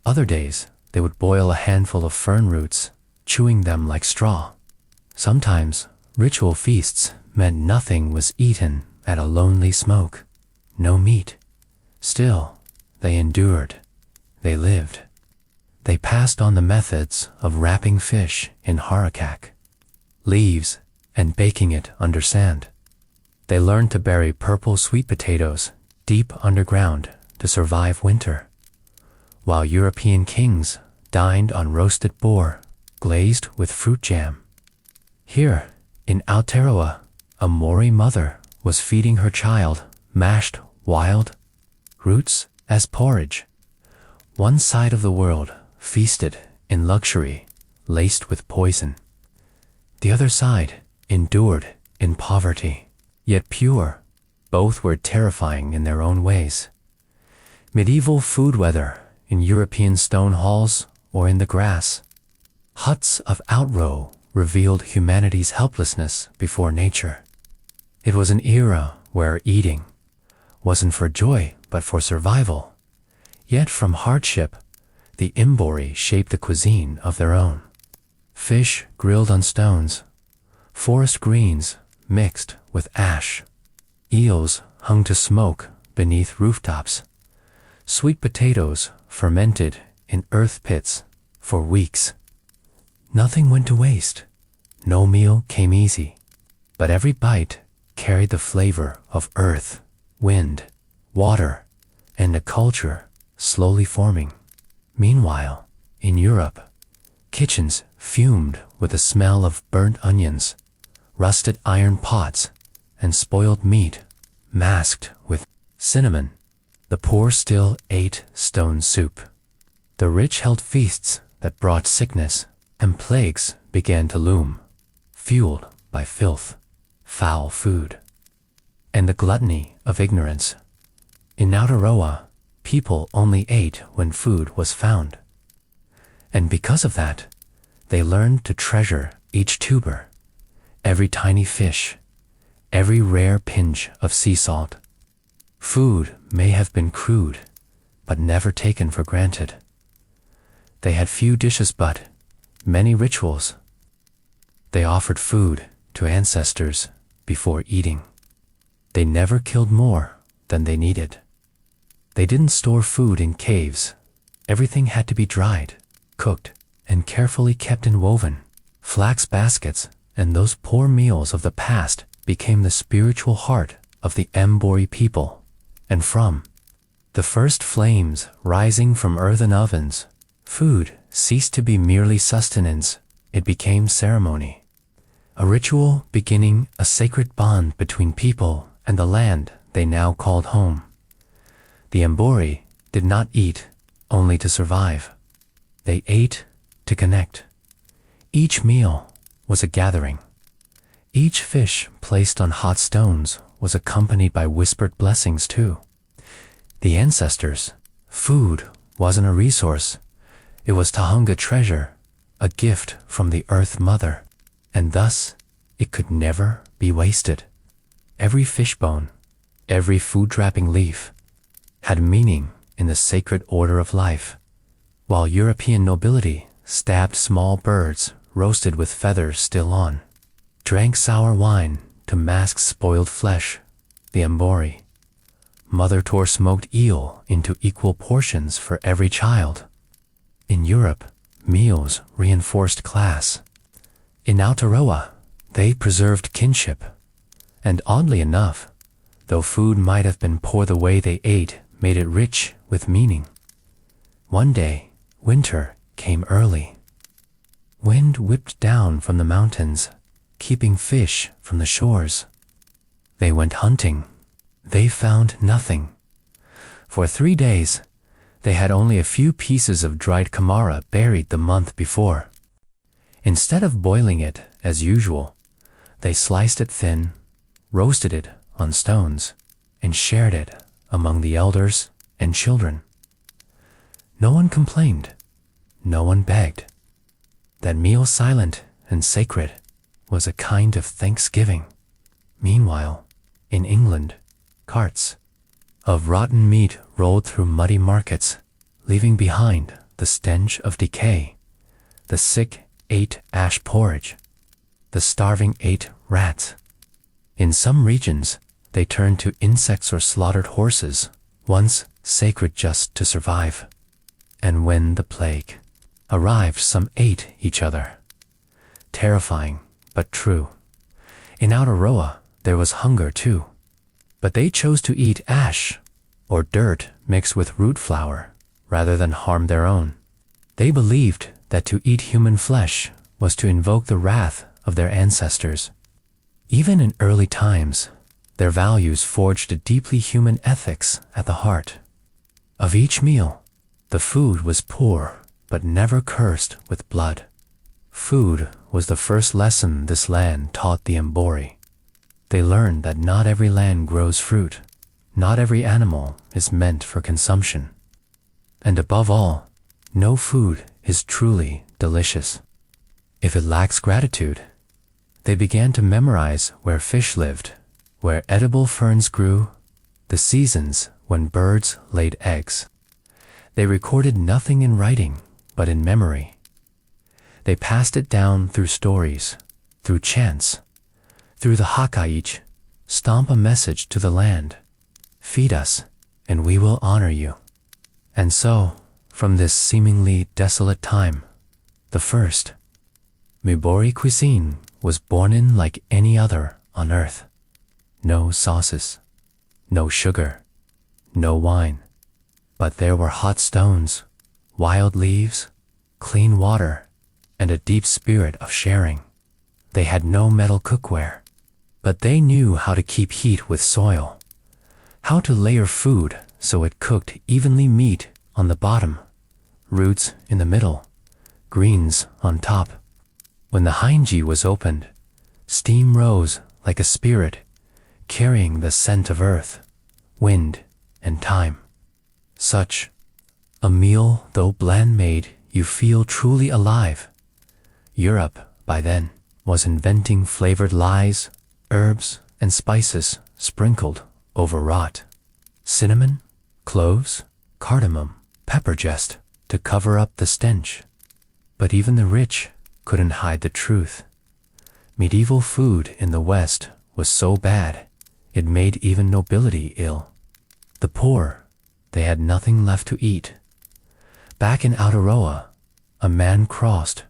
Other days, they would boil a handful of fern roots, chewing them like straw. Sometimes, ritual feasts meant nothing was eaten at a lonely smoke. No meat. Still, they endured. They lived. They passed on the methods of wrapping fish in harakak, leaves, and baking it under sand. They learned to bury purple sweet potatoes deep underground to survive winter, while European kings dined on roasted boar glazed with fruit jam. Here, in Aotearoa, a Māori mother was feeding her child mashed wild roots as porridge. One side of the world feasted in luxury, laced with poison. The other side endured in poverty, yet pure. Both were terrifying in their own ways. Medieval food, whether in European stone halls or in the grass. Huts of outrow revealed humanity's helplessness before nature. It was an era where eating wasn't for joy but for survival. Yet from hardship, the Māori shaped the cuisine of their own. Fish grilled on stones, forest greens mixed with ash, eels hung to smoke beneath rooftops, sweet potatoes fermented in earth pits for weeks. Nothing went to waste. No meal came easy, but every bite carried the flavor of earth, wind, water, and a culture slowly forming. Meanwhile, in Europe, kitchens fumed with the smell of burnt onions, rusted iron pots, and spoiled meat masked with cinnamon. The poor still ate stone soup. The rich held feasts that brought sickness, and plagues began to loom, fueled by filth, foul food, and the gluttony of ignorance. In Aotearoa, people only ate when food was found. And because of that, they learned to treasure each tuber, every tiny fish, every rare pinch of sea salt. Food may have been crude, but never taken for granted. They had few dishes but many rituals. They offered food to ancestors before eating. They never killed more than they needed. They didn't store food in caves. Everything had to be dried, cooked, and carefully kept in woven flax baskets, and those poor meals of the past became the spiritual heart of the Māori people. And from the first flames rising from earthen ovens, food ceased to be merely sustenance. It became ceremony, a ritual beginning a sacred bond between people and the land they now called home. The Māori did not eat only to survive. They ate to connect. Each meal was a gathering. Each fish placed on hot stones was accompanied by whispered blessings too. The ancestors, food wasn't a resource. It was Tahunga treasure, a gift from the Earth Mother, and thus it could never be wasted. Every fishbone, every food-wrapping leaf had meaning in the sacred order of life. While European nobility stabbed small birds roasted with feathers still on, drank sour wine to mask spoiled flesh, the Māori mother tore smoked eel into equal portions for every child. In Europe, meals reinforced class. In Aotearoa, they preserved kinship. And oddly enough, though food might have been poor, the way they ate made it rich with meaning. One day, winter came early. Wind whipped down from the mountains, keeping fish from the shores. They went hunting. They found nothing. For 3 days, they had only a few pieces of dried kamara buried the month before. Instead of boiling it as usual, they sliced it thin, roasted it on stones, and shared it among the elders and children. No one complained. No one begged. That meal, silent and sacred, was a kind of thanksgiving. Meanwhile, in England, carts of rotten meat rolled through muddy markets, leaving behind the stench of decay. The sick ate ash porridge. The starving ate rats. In some regions, they turned to insects or slaughtered horses, once sacred just to survive. And when the plague arrived, some ate each other. Terrifying, but true. In Aotearoa, there was hunger too. But they chose to eat ash, or dirt mixed with root flour, rather than harm their own. They believed that to eat human flesh was to invoke the wrath of their ancestors. Even in early times, their values forged a deeply human ethics at the heart. Of each meal, the food was poor, but never cursed with blood. Food was the first lesson this land taught the Māori. They learned that not every land grows fruit, not every animal is meant for consumption. And above all, no food is truly delicious. If it lacks gratitude, they began to memorize where fish lived, where edible ferns grew, the seasons when birds laid eggs. They recorded nothing in writing, but in memory. They passed it down through stories, through chants, through the hakaich, stomp a message to the land. Feed us, and we will honor you. And so, from this seemingly desolate time, the first Māori cuisine was born in like any other on earth. No sauces, no sugar, no wine. But there were hot stones, wild leaves, clean water, and a deep spirit of sharing. They had no metal cookware, but they knew how to keep heat with soil, how to layer food so it cooked evenly, meat on the bottom, roots in the middle, greens on top. When the hinge was opened, steam rose like a spirit, carrying the scent of earth, wind, and time. Such a meal, though bland, made you feel truly alive. Europe, by then, was inventing flavored lies, herbs, and spices sprinkled over rot. Cinnamon, cloves, cardamom, pepper just to cover up the stench. But even the rich couldn't hide the truth. Medieval food in the West was so bad, it made even nobility ill. The poor, they had nothing left to eat. Back in Aotearoa, a man crossed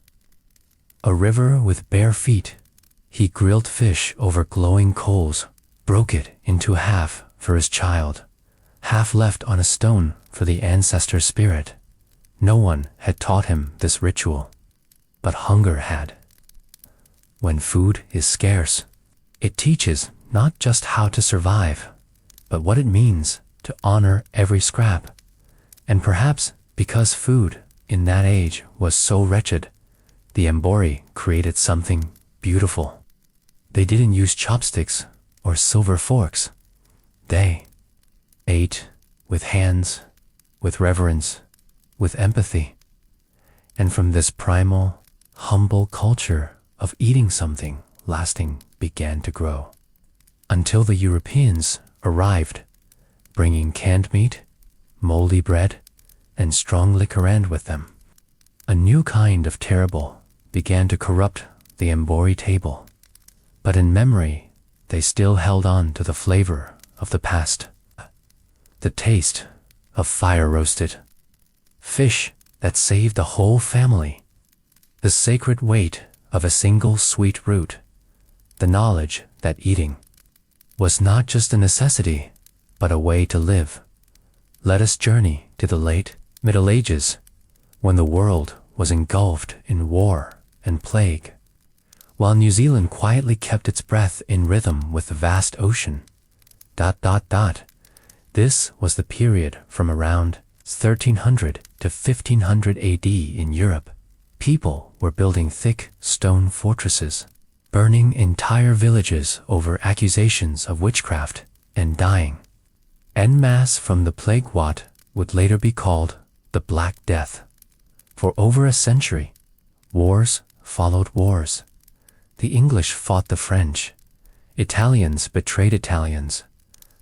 a river with bare feet. He grilled fish over glowing coals, broke it into half for his child, half left on a stone for the ancestor spirit. No one had taught him this ritual, but hunger had. When food is scarce, it teaches not just how to survive, but what it means to honor every scrap. And perhaps because food in that age was so wretched, the Māori created something beautiful. They didn't use chopsticks or silver forks. They ate with hands, with reverence, with empathy. And from this primal, humble culture of eating something lasting began to grow. Until the Europeans arrived, bringing canned meat, moldy bread, and strong liquor, and with them, a new kind of terrible began to corrupt the Māori table. But in memory, they still held on to the flavor of the past. The taste of fire-roasted fish that saved the whole family. The sacred weight of a single sweet root. The knowledge that eating was not just a necessity, but a way to live. Let us journey to the late Middle Ages, when the world was engulfed in war and plague, while New Zealand quietly kept its breath in rhythm with the vast ocean. This was the period from around 1300 to 1500 AD in Europe. People were building thick stone fortresses, burning entire villages over accusations of witchcraft, and dying en masse from the plague, what would later be called the Black Death. For over a century, wars followed wars. The English fought the French. Italians betrayed Italians.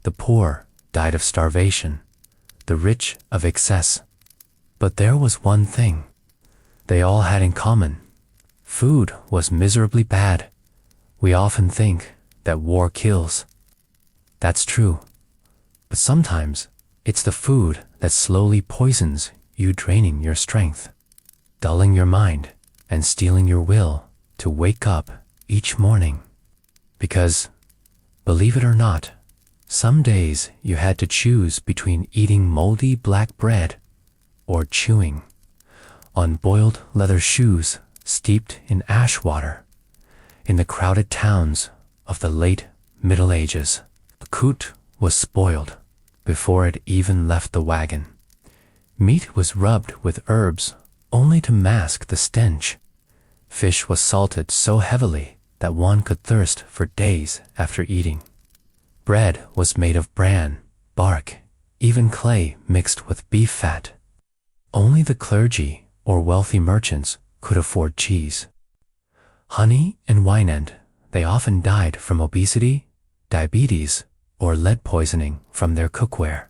The poor died of starvation, the rich of excess. But there was one thing they all had in common. Food was miserably bad. We often think that war kills. That's true. But sometimes it's the food that slowly poisons you, draining your strength, dulling your mind, and stealing your will to wake up each morning. Because, believe it or not, some days you had to choose between eating moldy black bread or chewing on boiled leather shoes steeped in ash water. In the crowded towns of the late Middle Ages, the coot was spoiled before it even left the wagon. Meat was rubbed with herbs only to mask the stench. Fish was salted so heavily that one could thirst for days after eating. Bread was made of bran, bark, even clay mixed with beef fat. Only the clergy or wealthy merchants could afford cheese. Honey and wine, and they often died from obesity, diabetes, or lead poisoning from their cookware.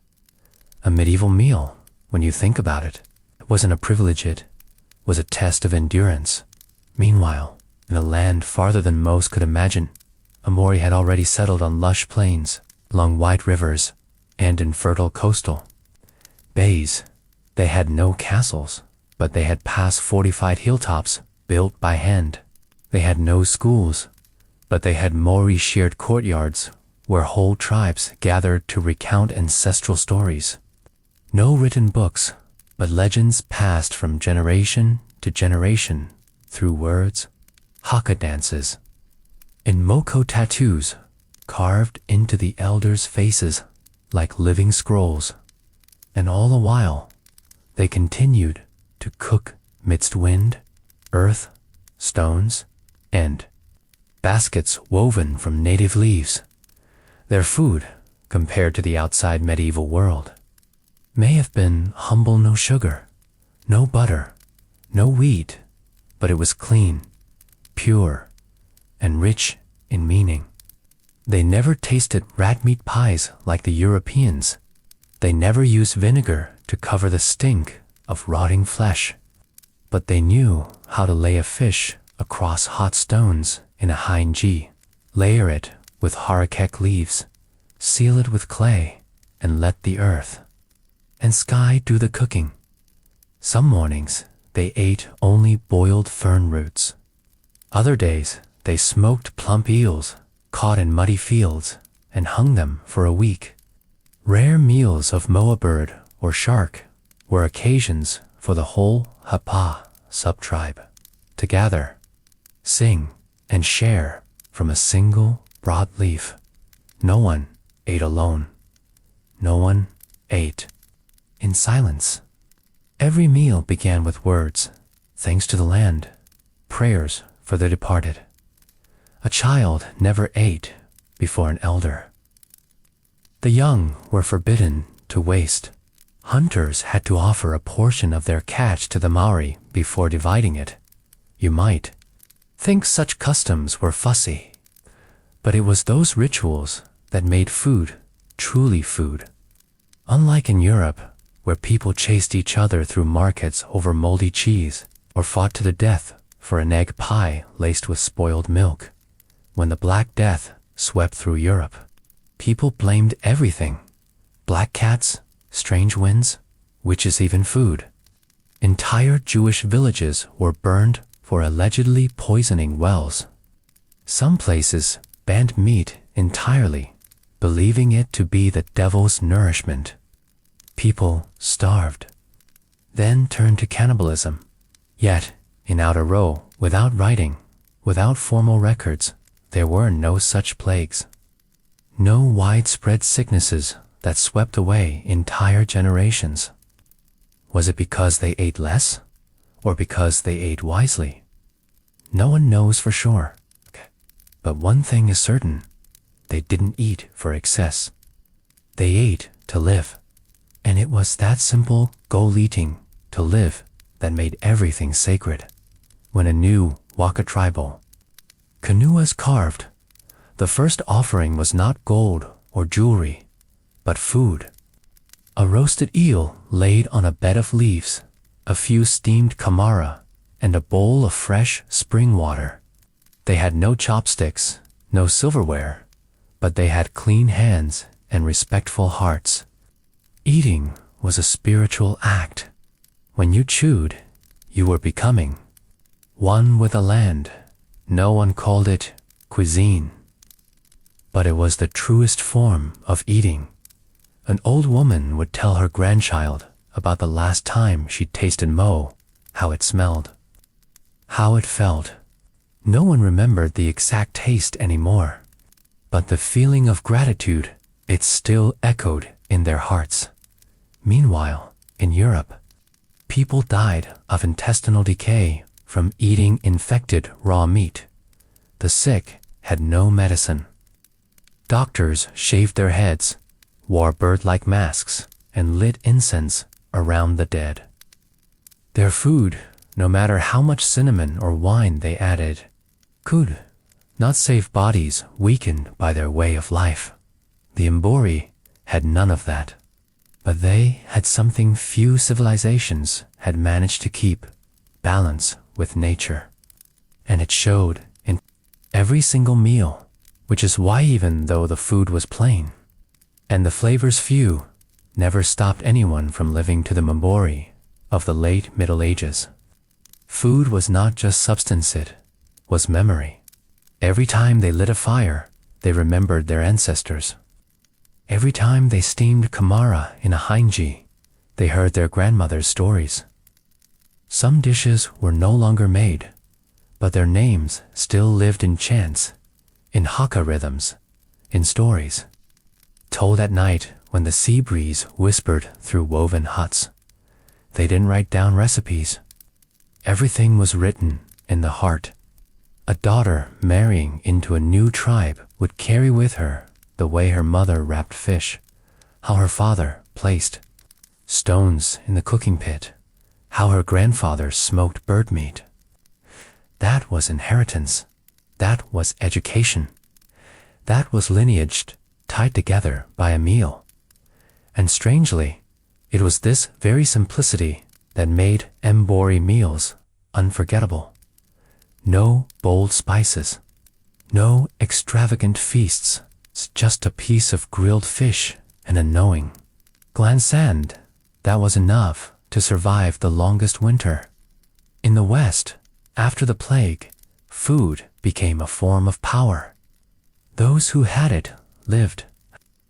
A medieval meal, when you think about it, wasn't a privilege, it was a test of endurance. Meanwhile, in a land farther than most could imagine, Māori had already settled on lush plains, along wide rivers, and in fertile coastal bays. They had no castles, but they had past fortified hilltops built by hand. They had no schools, but they had Māori shared courtyards where whole tribes gathered to recount ancestral stories. No written books, but legends passed from generation to generation through words, haka dances, and moko tattoos carved into the elders' faces like living scrolls. And all the while, they continued to cook midst wind, earth, stones, and baskets woven from native leaves. Their food, compared to the outside medieval world, may have been humble: no sugar, no butter, no wheat, but it was clean, pure, and rich in meaning. They never tasted rat meat pies like the Europeans. They never used vinegar to cover the stink of rotting flesh, but they knew how to lay a fish across hot stones in a hinge, layer it with harakek leaves, seal it with clay, and let the earth and sky do the cooking. Some mornings they ate only boiled fern roots. Other days they smoked plump eels caught in muddy fields and hung them for a week. Rare meals of moa bird or shark were occasions for the whole Hapa subtribe to gather, sing, and share from a single broadleaf. No one ate alone. No one ate in silence. Every meal began with words, thanks to the land, prayers for the departed. A child never ate before an elder. The young were forbidden to waste. Hunters had to offer a portion of their catch to the Māori before dividing it. You might think such customs were fussy, but it was those rituals that made food truly food. Unlike in Europe, where people chased each other through markets over moldy cheese or fought to the death for an egg pie laced with spoiled milk, when the Black Death swept through Europe, people blamed everything: black cats, strange winds, witches, even food. Entire Jewish villages were burned for allegedly poisoning wells. Some places banned meat entirely, believing it to be the devil's nourishment. People starved, then turned to cannibalism. Yet, in Outer Row, without writing, without formal records, there were no such plagues. No widespread sicknesses that swept away entire generations. Was it because they ate less, or because they ate wisely? No one knows for sure. But one thing is certain: they didn't eat for excess. They ate to live. And it was that simple goal, eating to live, that made everything sacred. When a new Waka tribal canoe was carved, the first offering was not gold or jewelry, but food. A roasted eel laid on a bed of leaves, a few steamed kamara, and a bowl of fresh spring water. They had no chopsticks, no silverware, but they had clean hands and respectful hearts. Eating was a spiritual act. When you chewed, you were becoming one with the land. No one called it cuisine, but it was the truest form of eating. An old woman would tell her grandchild about the last time she tasted mo, how it smelled, how it felt. No one remembered the exact taste anymore, but the feeling of gratitude, it still echoed in their hearts. Meanwhile, in Europe, people died of intestinal decay from eating infected raw meat. The sick had no medicine. Doctors shaved their heads, wore bird-like masks, and lit incense around the dead. Their food no matter how much cinnamon or wine they added, could not save bodies weakened by their way of life. The Māori had none of that, but they had something few civilizations had managed to keep: balance with nature. And it showed in every single meal, which is why even though the food was plain and the flavors few, never stopped anyone from living to the Māori of the late Middle Ages. Food was not just substance, it was memory. Every time they lit a fire, they remembered their ancestors. Every time they steamed kamara in a hinji, they heard their grandmother's stories. Some dishes were no longer made, but their names still lived in chants, in haka rhythms, in stories, told at night when the sea breeze whispered through woven huts. They didn't write down recipes. Everything was written in the heart. A daughter marrying into a new tribe would carry with her the way her mother wrapped fish, how her father placed stones in the cooking pit, how her grandfather smoked bird meat. That was inheritance. That was education. That was lineage tied together by a meal. And strangely, it was this very simplicity that made Māori meals unforgettable. No bold spices, no extravagant feasts, just a piece of grilled fish and a knowing. Glansand, that was enough to survive the longest winter. In the West, after the plague, food became a form of power. Those who had it lived.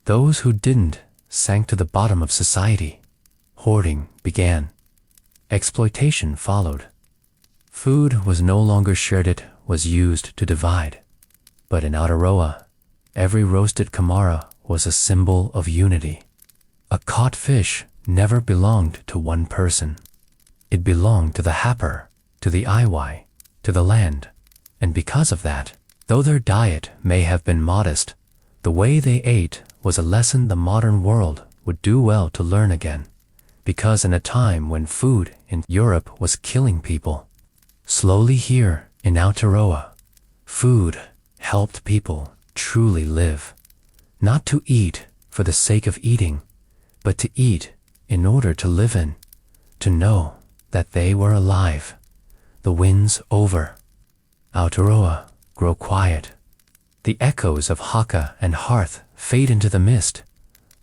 Those who didn't sank to the bottom of society. Hoarding began. Exploitation followed. Food was no longer shared, it was used to divide. But in Aotearoa, every roasted kamara was a symbol of unity. A caught fish never belonged to one person. It belonged to the happer, to the iwai, to the land. And because of that, though their diet may have been modest, the way they ate was a lesson the modern world would do well to learn again. Because in a time when food in Europe was killing people, slowly here in Aotearoa, food helped people truly live. Not to eat for the sake of eating, but to eat in order to live in, to know that they were alive. The wind's over. Aotearoa, grow quiet. The echoes of haka and hearth fade into the mist,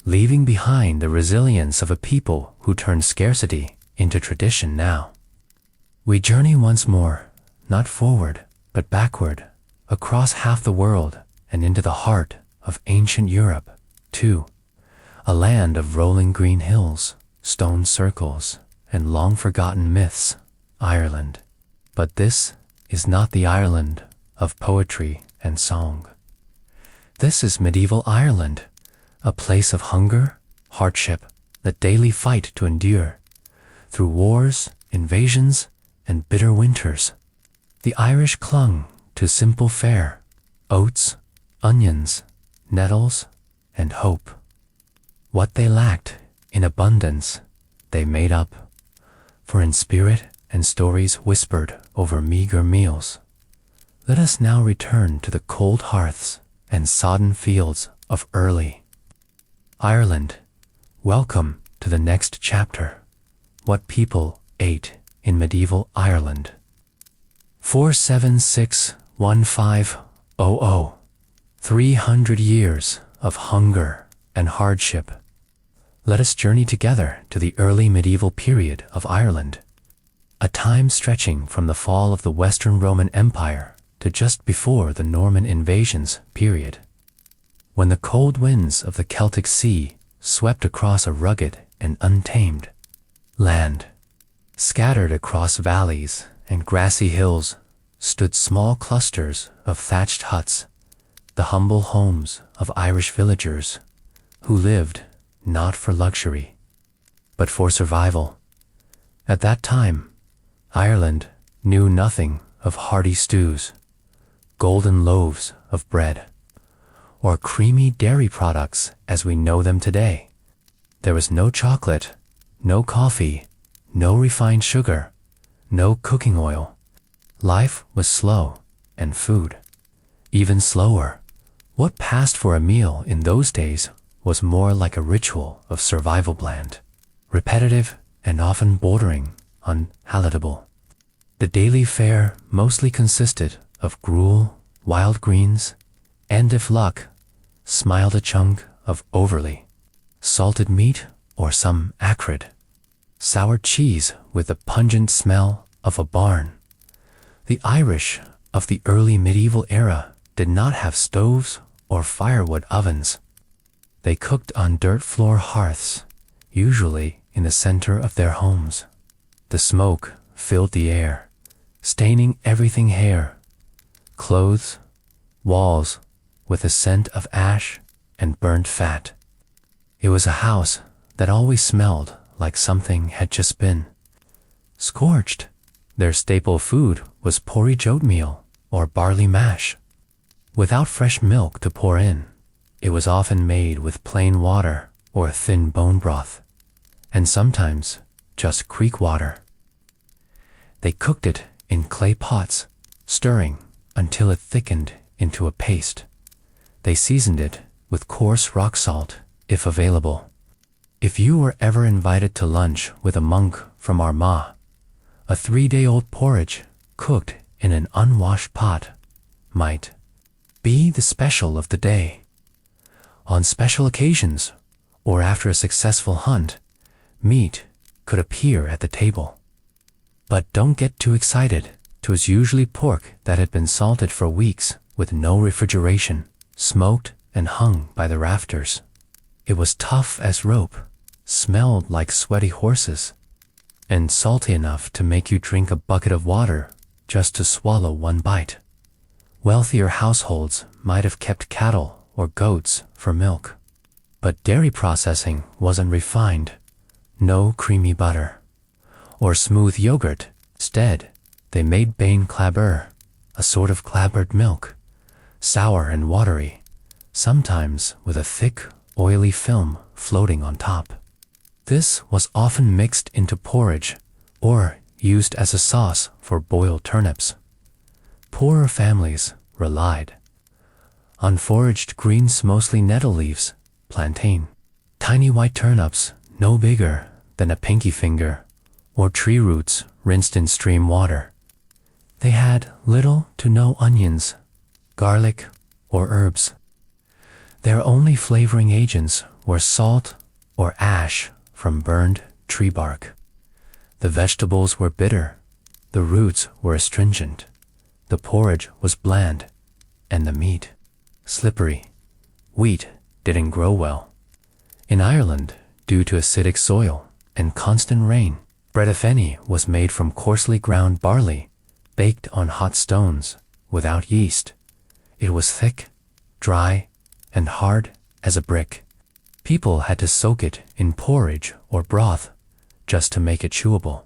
leaving behind the resilience of a people who turned scarcity into tradition now. We journey once more, not forward, but backward, across half the world and into the heart of ancient Europe, too. A land of rolling green hills, stone circles, and long-forgotten myths, Ireland. But this is not the Ireland of poetry and song. This is medieval Ireland, a place of hunger, hardship, the daily fight to endure, through wars, invasions, and bitter winters. The Irish clung to simple fare, oats, onions, nettles, and hope. What they lacked in abundance, they made up, for in spirit and stories whispered over meager meals. Let us now return to the cold hearths and sodden fields of early Ireland. Welcome to the next chapter. What people ate in medieval Ireland. 4761500. 300 years of hunger and hardship. Let us journey together to the early medieval period of Ireland, a time stretching from the fall of the Western Roman Empire to just before the Norman invasions period, when the cold winds of the Celtic Sea swept across a rugged and untamed land. Scattered across valleys and grassy hills stood small clusters of thatched huts, the humble homes of Irish villagers who lived not for luxury, but for survival. At that time, Ireland knew nothing of hearty stews, golden loaves of bread, or creamy dairy products as we know them today. There was no chocolate, no coffee, no refined sugar, no cooking oil. Life was slow, and food even slower. What passed for a meal in those days was more like a ritual of survival, bland, repetitive, and often bordering on palatable. The daily fare mostly consisted of gruel, wild greens, and if luck smiled, a chunk of overly salted meat or some acrid, sour cheese with the pungent smell of a barn. The Irish of the early medieval era did not have stoves or firewood ovens. They cooked on dirt floor hearths, usually in the center of their homes. The smoke filled the air, staining everything: hair, clothes, walls, with a scent of ash and burnt fat. It was a house that always smelled like something had just been scorched. Their staple food was porridge, oatmeal, or barley mash. Without fresh milk to pour in, it was often made with plain water or thin bone broth, and sometimes just creek water. They cooked it in clay pots, stirring until it thickened into a paste. They seasoned it with coarse rock salt, if available. If you were ever invited to lunch with a monk from Armagh, a 3-day-old porridge cooked in an unwashed pot might be the special of the day. On special occasions, or after a successful hunt, meat could appear at the table. But don't get too excited. 'Twas usually pork that had been salted for weeks with no refrigeration, smoked and hung by the rafters. It was tough as rope, smelled like sweaty horses, and salty enough to make you drink a bucket of water just to swallow one bite. Wealthier households might have kept cattle or goats for milk, but dairy processing wasn't refined. No creamy butter or smooth yogurt. Instead, they made bane clabber, a sort of clabbered milk, sour and watery, sometimes with a thick, oily film floating on top. This was often mixed into porridge or used as a sauce for boiled turnips. Poorer families relied on foraged greens, mostly nettle leaves, plantain, tiny white turnips no bigger than a pinky finger, or tree roots rinsed in stream water. They had little to no onions, garlic, or herbs. Their only flavoring agents were salt or ash from burned tree bark. The vegetables were bitter, the roots were astringent, the porridge was bland, and the meat slippery. Wheat didn't grow well in Ireland due to acidic soil and constant rain. Bread, if any, was made from coarsely ground barley, baked on hot stones, without yeast. It was thick, dry, and hard as a brick. People had to soak it in porridge or broth just to make it chewable.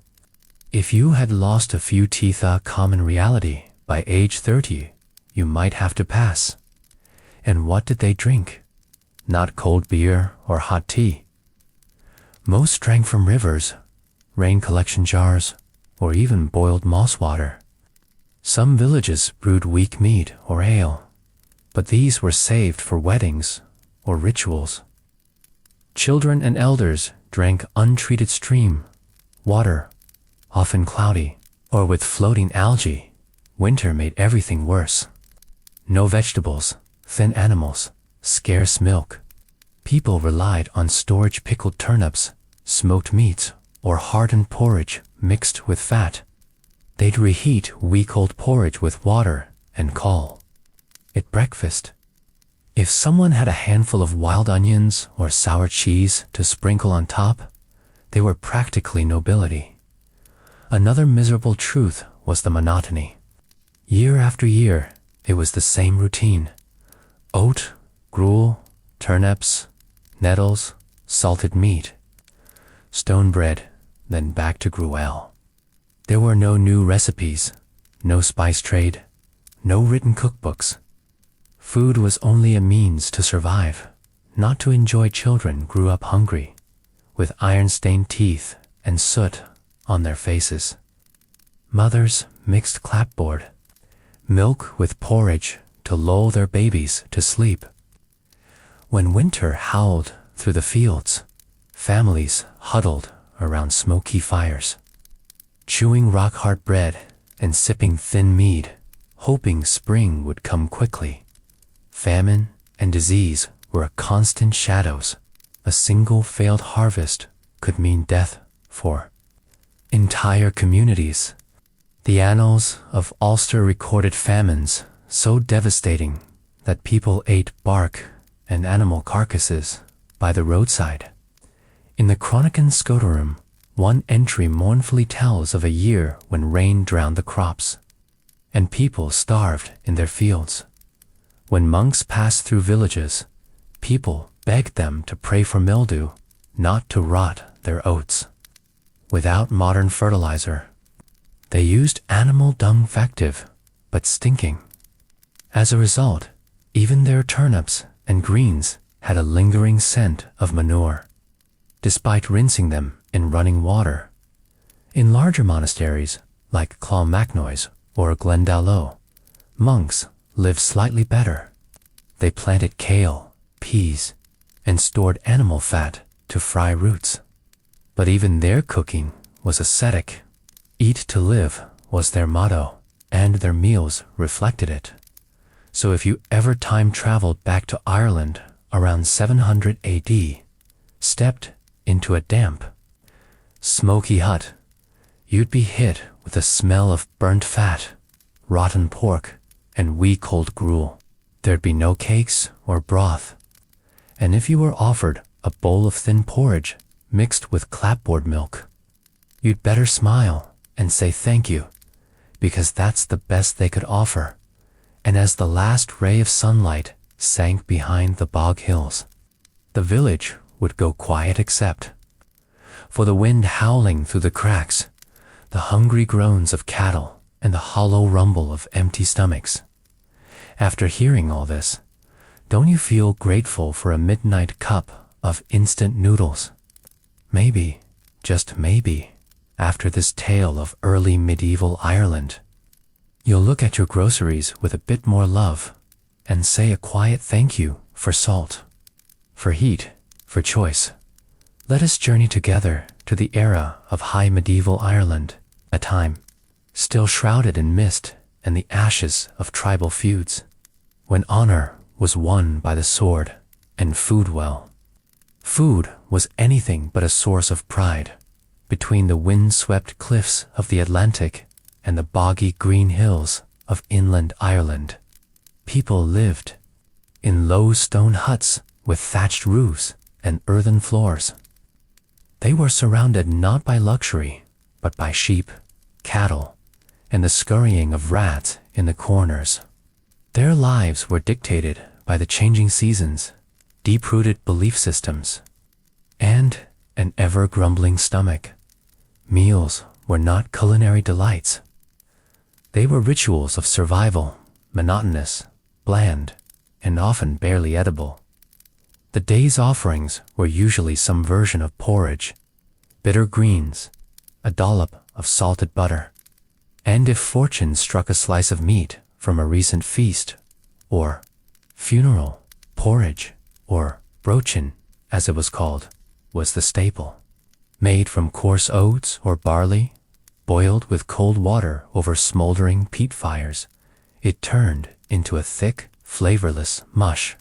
If you had lost a few teeth, a common reality, by age 30, you might have to pass. And what did they drink? Not cold beer or hot tea. Most drank from rivers, rain collection jars, or even boiled moss water. Some villages brewed weak mead or ale, but these were saved for weddings or rituals. Children and elders drank untreated stream water, often cloudy, or with floating algae. Winter made everything worse. No vegetables, thin animals, scarce milk. People relied on storage pickled turnips, smoked meats, or hardened porridge mixed with fat. They'd reheat week-old porridge with water and call it breakfast. If someone had a handful of wild onions or sour cheese to sprinkle on top, they were practically nobility. Another miserable truth was the monotony. Year after year, it was the same routine. Oat, gruel, turnips, nettles, salted meat, stone bread, then back to gruel. There were no new recipes, no spice trade, no written cookbooks. Food was only a means to survive, not to enjoy. Children grew up hungry, with iron-stained teeth and soot on their faces. Mothers mixed clapboard, milk with porridge to lull their babies to sleep. When winter howled through the fields, families huddled around smoky fires, chewing rock-hard bread and sipping thin mead, hoping spring would come quickly. Famine and disease were constant shadows. A single failed harvest could mean death for entire communities. The annals of Ulster recorded famines so devastating that people ate bark and animal carcasses by the roadside. In the Chronican Scotorum, one entry mournfully tells of a year when rain drowned the crops, and people starved in their fields. When monks passed through villages, people begged them to pray for mildew, not to rot their oats. Without modern fertilizer, they used animal dung factive, but stinking. As a result, even their turnips and greens had a lingering scent of manure, despite rinsing them in running water. In larger monasteries, like Clonmacnoise or Glendalough, monks lived slightly better. They planted kale, peas, and stored animal fat to fry roots. But even their cooking was ascetic. Eat to live was their motto, and their meals reflected it. So if you ever time traveled back to Ireland around 700 AD, stepped into a damp, smoky hut, you'd be hit with the smell of burnt fat, rotten pork, and wee-cold gruel. There'd be no cakes or broth. And if you were offered a bowl of thin porridge mixed with clapboard milk, you'd better smile and say thank you, because that's the best they could offer. And as the last ray of sunlight sank behind the bog hills, the village would go quiet except for the wind howling through the cracks, the hungry groans of cattle, and the hollow rumble of empty stomachs. After hearing all this, don't you feel grateful for a midnight cup of instant noodles? Maybe, just maybe, after this tale of early medieval Ireland, you'll look at your groceries with a bit more love and say a quiet thank you for salt, for heat, for choice. Let us journey together to the era of high medieval Ireland, a time still shrouded in mist and the ashes of tribal feuds, when honor was won by the sword and food well. Food was anything but a source of pride. Between the wind-swept cliffs of the Atlantic and the boggy green hills of inland Ireland, people lived in low stone huts with thatched roofs and earthen floors. They were surrounded not by luxury, but by sheep, cattle, and the scurrying of rats in the corners. Their lives were dictated by the changing seasons, deep-rooted belief systems, and an ever-grumbling stomach. Meals were not culinary delights. They were rituals of survival, monotonous, bland, and often barely edible. The day's offerings were usually some version of porridge, bitter greens, a dollop of salted butter, and if fortune struck a slice of meat from a recent feast, or funeral, porridge, or brochin, as it was called, was the staple. Made from coarse oats or barley, boiled with cold water over smoldering peat fires, it turned into a thick, flavorless mush.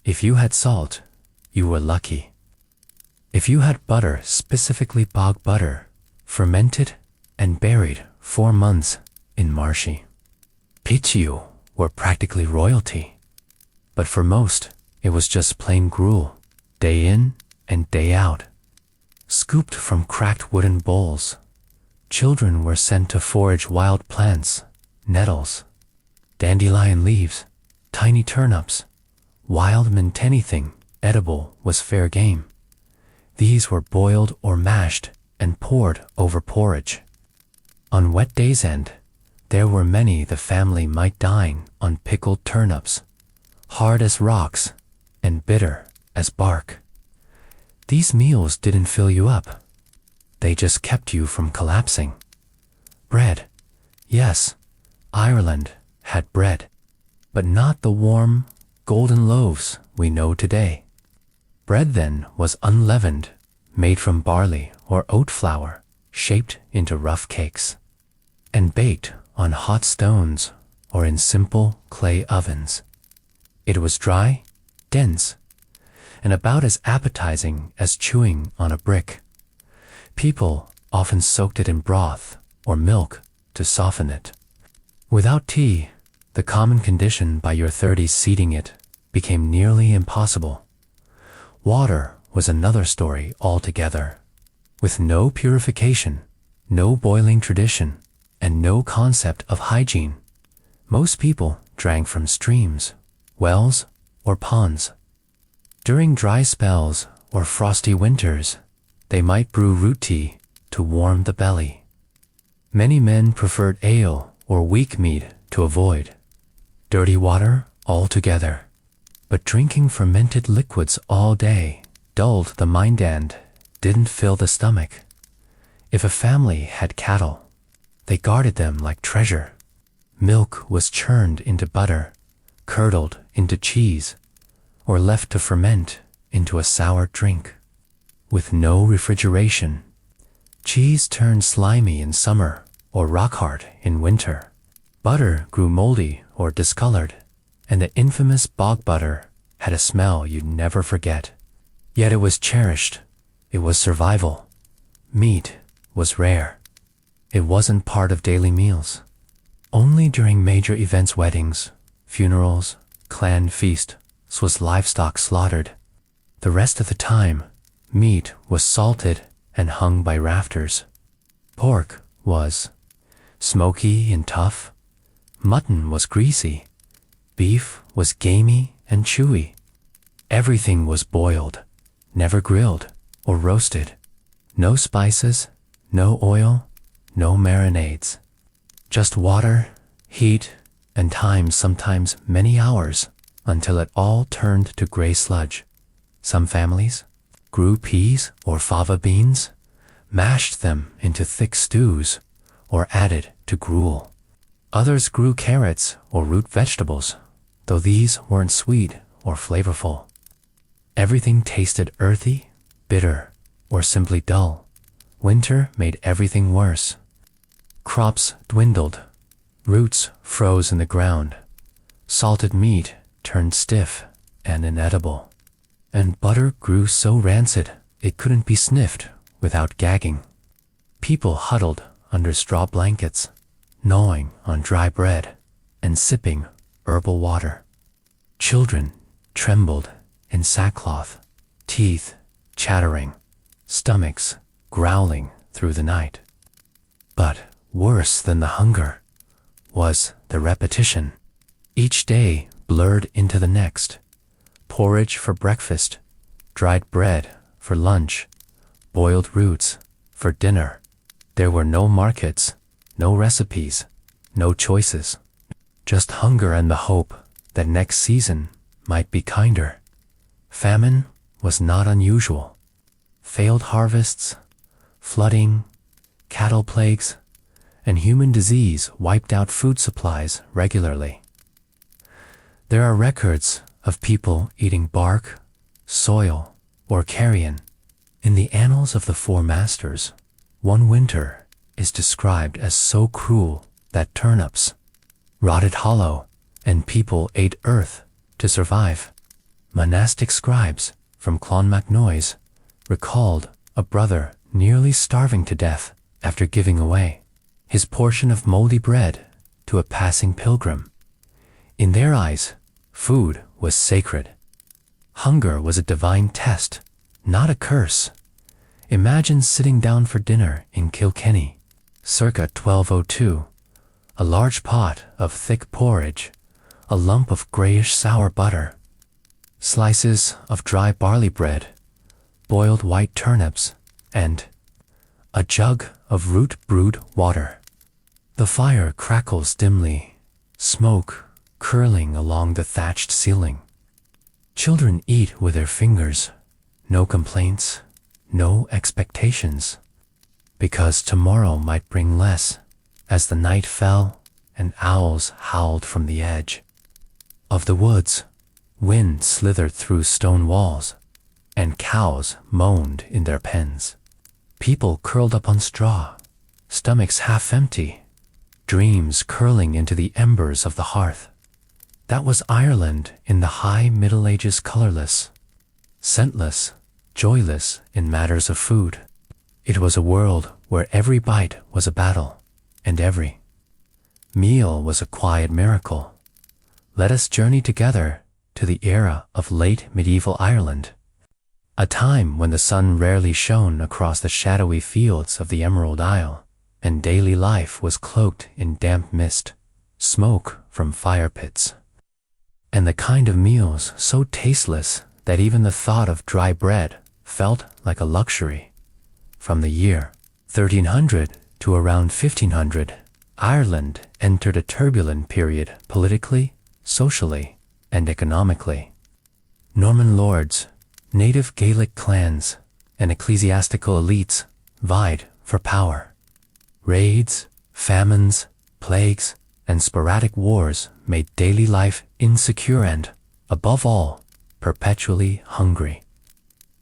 If you had salt, you were lucky. If you had butter, specifically bog butter, fermented and buried 4 months in marshy pitchu, were practically royalty. But for most, it was just plain gruel, day in and day out. Scooped from cracked wooden bowls, children were sent to forage wild plants, nettles, dandelion leaves, tiny turnips, wild mint. Anything edible was fair game. These were boiled or mashed and poured over porridge. On wet days' end, there were many the family might dine on pickled turnips, hard as rocks and bitter as bark. These meals didn't fill you up. They just kept you from collapsing. Bread. Yes, Ireland had bread, but not the warm, golden loaves we know today. Bread then was unleavened, made from barley or oat flour, shaped into rough cakes, and baked on hot stones or in simple clay ovens. It was dry, dense, and about as appetizing as chewing on a brick. People often soaked it in broth or milk to soften it. Without tea, the common condition by your 30s seeding it became nearly impossible. Water was another story altogether. With no purification, no boiling tradition, and no concept of hygiene, most people drank from streams, wells, or ponds. During dry spells or frosty winters, they might brew root tea to warm the belly. Many men preferred ale or weak mead to avoid dirty water altogether. But drinking fermented liquids all day dulled the mind and didn't fill the stomach. If a family had cattle, they guarded them like treasure. Milk was churned into butter, curdled into cheese, or left to ferment into a sour drink. With no refrigeration, cheese turned slimy in summer or rock hard in winter. Butter grew moldy or discolored, and the infamous bog butter had a smell you'd never forget. Yet it was cherished. It was survival. Meat was rare. It wasn't part of daily meals. Only during major events, weddings, funerals, clan feasts, was livestock slaughtered. The rest of the time, meat was salted and hung by rafters. Pork was smoky and tough. Mutton was greasy. Beef was gamey and chewy. Everything was boiled, never grilled or roasted. No spices, no oil, no marinades. Just water, heat, and time, sometimes many hours, until it all turned to gray sludge. Some families grew peas or fava beans, mashed them into thick stews, or added to gruel. Others grew carrots or root vegetables, though these weren't sweet or flavorful. Everything tasted earthy, bitter, or simply dull. Winter made everything worse. Crops dwindled, roots froze in the ground, salted meat turned stiff and inedible, and butter grew so rancid it couldn't be sniffed without gagging. People huddled under straw blankets, gnawing on dry bread and sipping herbal water. Children trembled in sackcloth, teeth chattering, stomachs growling through the night. But worse than the hunger was the repetition. Each day blurred into the next. Porridge for breakfast, dried bread for lunch, boiled roots for dinner. There were no markets, no recipes, no choices. Just hunger and the hope that next season might be kinder. Famine was not unusual. Failed harvests, flooding, cattle plagues, and human disease wiped out food supplies regularly. There are records of people eating bark, soil, or carrion. In the annals of the Four Masters, one winter is described as so cruel that turnips rotted hollow and people ate earth to survive. Monastic scribes from Clonmacnoise recalled a brother nearly starving to death after giving away his portion of moldy bread to a passing pilgrim. In their eyes, food was sacred. Hunger was a divine test, not a curse. Imagine sitting down for dinner in Kilkenny, circa 1202, a large pot of thick porridge, a lump of grayish sour butter, slices of dry barley bread, boiled white turnips, and a jug of root-brewed water. The fire crackles dimly, smoke curling along the thatched ceiling. Children eat with their fingers, no complaints, no expectations, because tomorrow might bring less, as the night fell and owls howled from the edge of the woods, wind slithered through stone walls, and cows moaned in their pens. People curled up on straw, stomachs half empty, dreams curling into the embers of the hearth. That was Ireland in the high Middle Ages, colorless, scentless, joyless in matters of food. It was a world where every bite was a battle, and every meal was a quiet miracle. Let us journey together to the era of late medieval Ireland, a time when the sun rarely shone across the shadowy fields of the Emerald Isle, and daily life was cloaked in damp mist, smoke from fire pits, and the kind of meals so tasteless that even the thought of dry bread felt like a luxury. From the year 1300 to around 1500, Ireland entered a turbulent period politically, socially, and economically. Norman lords, native Gaelic clans, and ecclesiastical elites vied for power. Raids, famines, plagues, and sporadic wars made daily life insecure and, above all, perpetually hungry.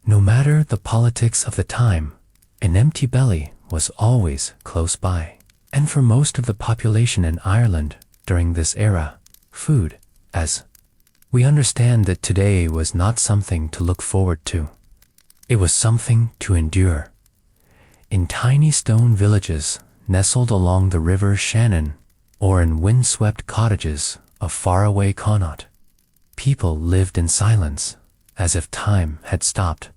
No matter the politics of the time, an empty belly was always close by. And for most of the population in Ireland during this era, food, as we understand it today, was not something to look forward to. It was something to endure. In tiny stone villages nestled along the river Shannon, or in windswept cottages of faraway Connaught, people lived in silence, as if time had stopped.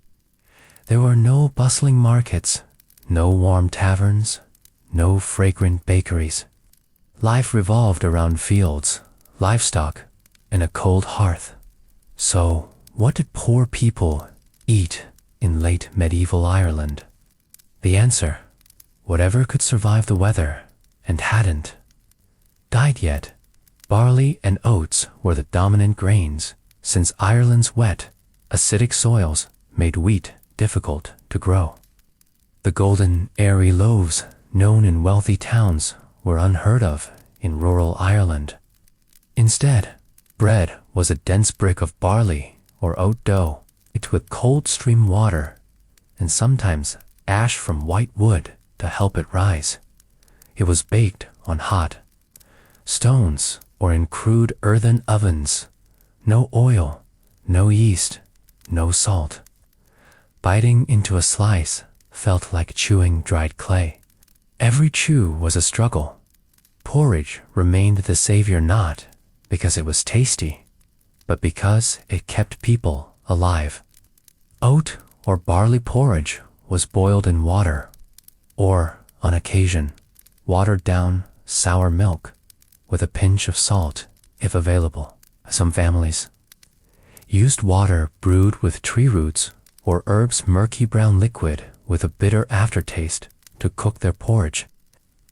There were no bustling markets, no warm taverns, no fragrant bakeries. Life revolved around fields, livestock, and a cold hearth. So, what did poor people eat in late medieval Ireland? The answer: whatever could survive the weather and hadn't died yet. Barley and oats were the dominant grains, since Ireland's wet, acidic soils made wheat difficult to grow. The golden, airy loaves known in wealthy towns were unheard of in rural Ireland. Instead, bread was a dense brick of barley or oat dough, mixed with cold stream water, and sometimes ash from white wood to help it rise. It was baked on hot stones or in crude earthen ovens. No oil, no yeast, no salt. Biting into a slice felt like chewing dried clay. Every chew was a struggle. Porridge remained the savior not because it was tasty, but because it kept people alive. Oat or barley porridge was boiled in water, or, on occasion, watered down sour milk with a pinch of salt, if available. Some families used water brewed with tree roots or herbs' murky brown liquid with a bitter aftertaste to cook their porridge.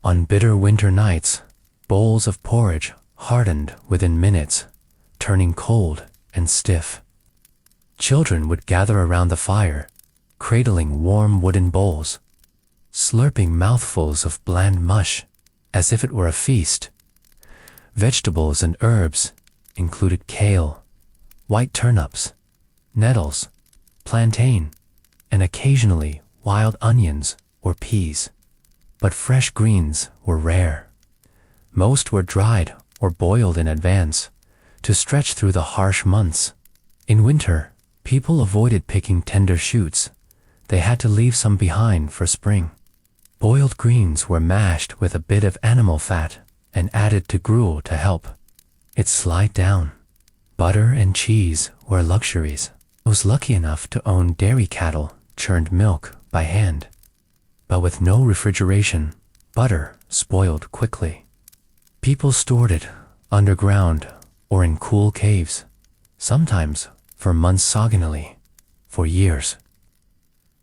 On bitter winter nights, bowls of porridge hardened within minutes, turning cold and stiff. Children would gather around the fire, cradling warm wooden bowls, slurping mouthfuls of bland mush as if it were a feast. Vegetables and herbs included kale, white turnips, nettles, plantain, and occasionally wild onions or peas. But fresh greens were rare. Most were dried or boiled in advance to stretch through the harsh months. In winter, people avoided picking tender shoots. They had to leave some behind for spring. Boiled greens were mashed with a bit of animal fat and added to gruel to help it slide down. Butter and cheese were luxuries. Those lucky enough to own dairy cattle churned milk by hand. But with no refrigeration, butter spoiled quickly. People stored it underground or in cool caves, sometimes for months, sogginily, for years.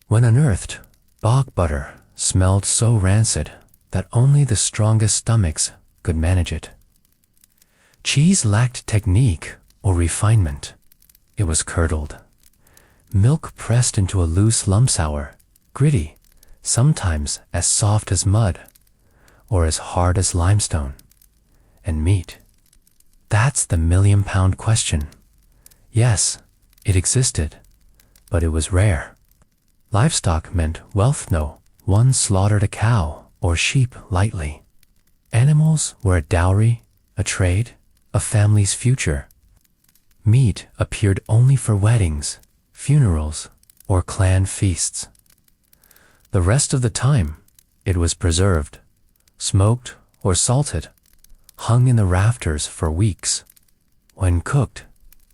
When unearthed, bog butter smelled so rancid that only the strongest stomachs could manage it. Cheese lacked technique or refinement. It was curdled. Milk pressed into a loose lump sour, gritty, sometimes as soft as mud, or as hard as limestone? And meat? That's the million-pound question. Yes, it existed, but it was rare. Livestock meant wealth. No one slaughtered a cow or sheep lightly. Animals were a dowry, a trade, a family's future. Meat appeared only for weddings, funerals, or clan feasts. The rest of the time, it was preserved, smoked or salted, hung in the rafters for weeks. When cooked,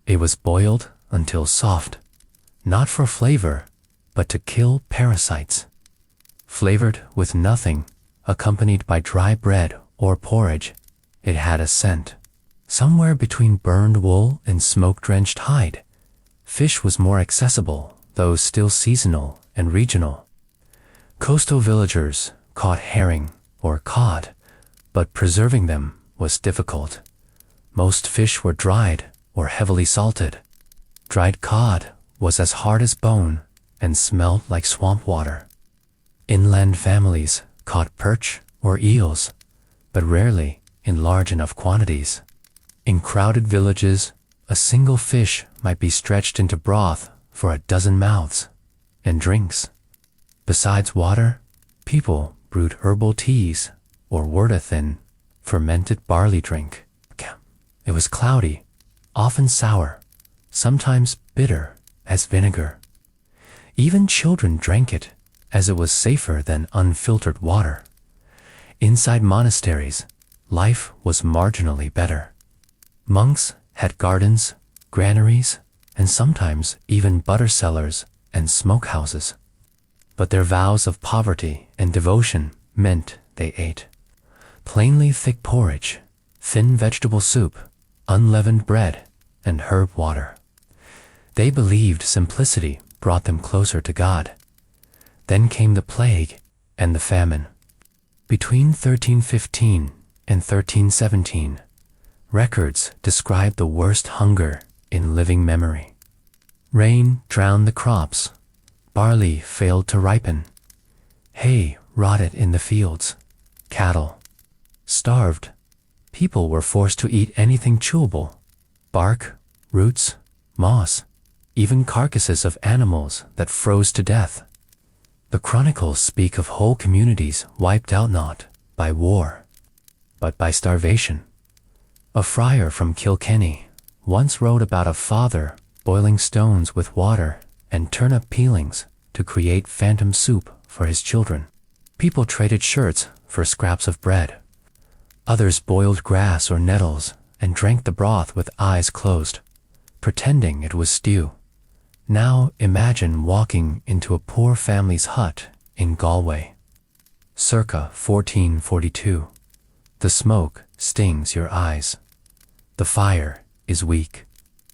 it was boiled until soft, not for flavor, but to kill parasites. Flavored with nothing, accompanied by dry bread or porridge, it had a scent. Somewhere between burned wool and smoke-drenched hide, fish was more accessible, though still seasonal and regional. Coastal villagers caught herring or cod, but preserving them was difficult. Most fish were dried or heavily salted. Dried cod was as hard as bone and smelled like swamp water. Inland families caught perch or eels, but rarely in large enough quantities. In crowded villages, a single fish might be stretched into broth for a dozen mouths and drinks. Besides water, people brewed herbal teas or wort a thin, fermented barley drink. It was cloudy, often sour, sometimes bitter as vinegar. Even children drank it, as it was safer than unfiltered water. Inside monasteries, life was marginally better. Monks had gardens, granaries, and sometimes even butter cellars and smokehouses. But their vows of poverty and devotion meant they ate plainly thick porridge, thin vegetable soup, unleavened bread, and herb water. They believed simplicity brought them closer to God. Then came the plague and the famine. Between 1315 and 1317, records describe the worst hunger in living memory. Rain drowned the crops, barley failed to ripen, hay rotted in the fields, cattle starved. People were forced to eat anything chewable, bark, roots, moss, even carcasses of animals that froze to death. The chronicles speak of whole communities wiped out not by war, but by starvation. A friar from Kilkenny once wrote about a father boiling stones with water and turnip peelings to create phantom soup for his children. People traded shirts for scraps of bread. Others boiled grass or nettles and drank the broth with eyes closed, pretending it was stew. Now imagine walking into a poor family's hut in Galway. Circa 1442. The smoke stings your eyes. The fire is weak.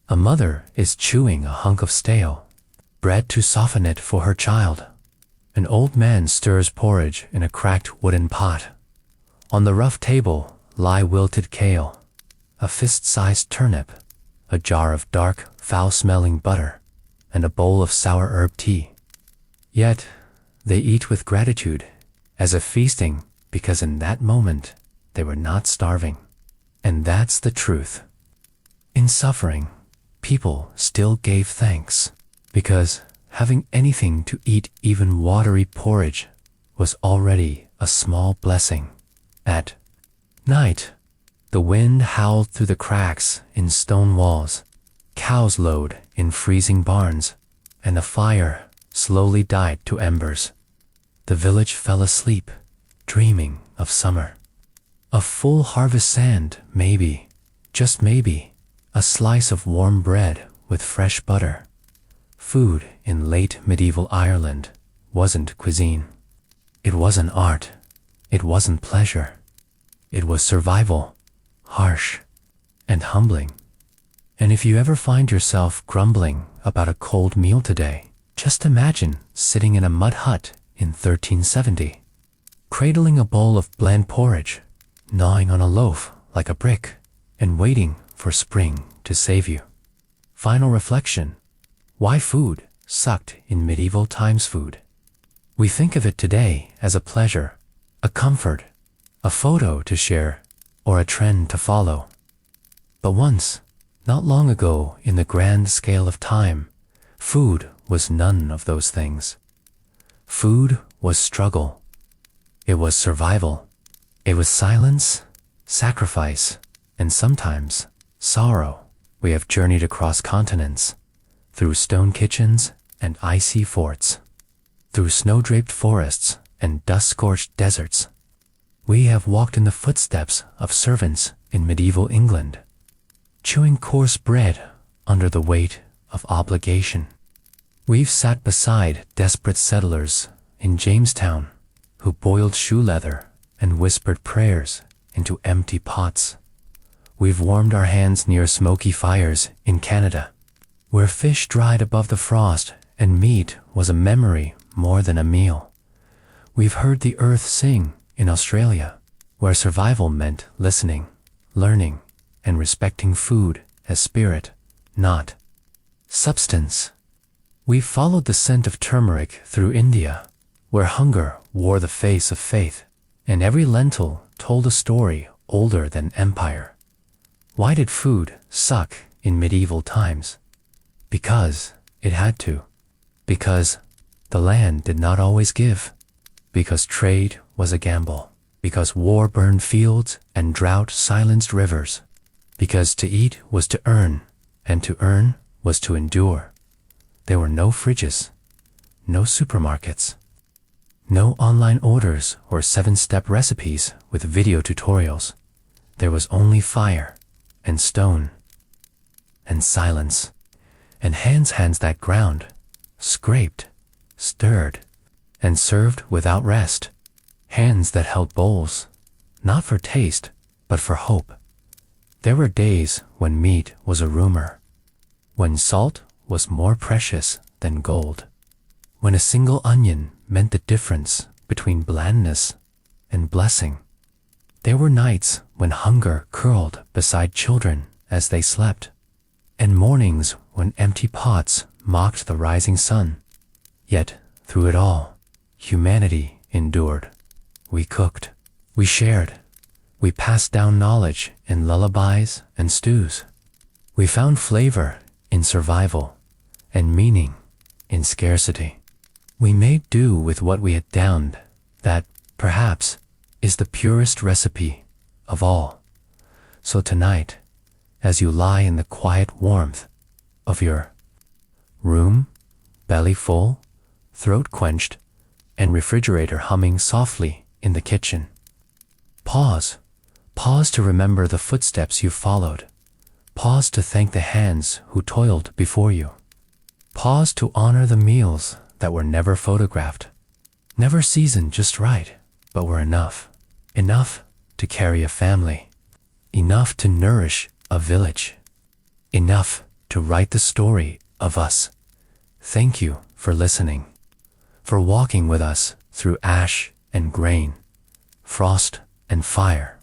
A mother is chewing a hunk of stale bread to soften it for her child. An old man stirs porridge in a cracked wooden pot. On the rough table lie wilted kale, a fist-sized turnip, a jar of dark, foul-smelling butter, and a bowl of sour herb tea. Yet they eat with gratitude, as if feasting, because in that moment they were not starving. And that's the truth. In suffering, people still gave thanks, because having anything to eat, even watery porridge, was already a small blessing. At night, the wind howled through the cracks in stone walls, cows lowed in freezing barns, and the fire slowly died to embers. The village fell asleep, dreaming of summer. A full harvest sand, maybe, just maybe, a slice of warm bread with fresh butter. Food in late medieval Ireland wasn't cuisine. It wasn't art. It wasn't pleasure. It was survival, harsh and humbling. And if you ever find yourself grumbling about a cold meal today, just imagine sitting in a mud hut in 1370, cradling a bowl of bland porridge, gnawing on a loaf like a brick, and waiting for spring to save you. Final reflection: why food sucked in medieval times? Food. We think of it today as a pleasure, a comfort, a photo to share, or a trend to follow. But once, not long ago in the grand scale of time, food was none of those things. Food was struggle. It was survival. It was silence, sacrifice, and sometimes sorrow. We have journeyed across continents, through stone kitchens and icy forts, through snow-draped forests and dust-scorched deserts. We have walked in the footsteps of servants in medieval England, chewing coarse bread under the weight of obligation. We've sat beside desperate settlers in Jamestown who boiled shoe leather and whispered prayers into empty pots. We've warmed our hands near smoky fires in Canada, where fish dried above the frost and meat was a memory more than a meal. We've heard the earth sing in Australia, where survival meant listening, learning, and respecting food as spirit, not substance. We've followed the scent of turmeric through India, where hunger wore the face of faith, and every lentil told a story older than empire. Why did food suck in medieval times? Because it had to. Because the land did not always give. Because trade was a gamble. Because war burned fields and drought silenced rivers. Because to eat was to earn, and to earn was to endure. There were no fridges, no supermarkets, no online orders or 7-step recipes with video tutorials. There was only fire and stone and silence and hands that ground, scraped, stirred, and served without rest. Hands that held bowls, not for taste, but for hope. There were days when meat was a rumor, when salt was more precious than gold, when a single onion meant the difference between blandness and blessing. There were nights when hunger curled beside children as they slept, and mornings when empty pots mocked the rising sun. Yet, through it all, humanity endured. We cooked, we shared, we passed down knowledge in lullabies and stews. We found flavor in survival and meaning in scarcity. We made do with what we had downed. That, perhaps, is the purest recipe of all. So tonight, as you lie in the quiet warmth of your room, belly full, throat quenched, and refrigerator humming softly in the kitchen, pause to remember the footsteps you followed. Pause to thank the hands who toiled before you. Pause to honor the meals that were never photographed, never seasoned just right, but were enough. Enough to carry a family. Enough to nourish a village. Enough to write the story of us. Thank you for listening, for walking with us through ash and grain, frost and fire,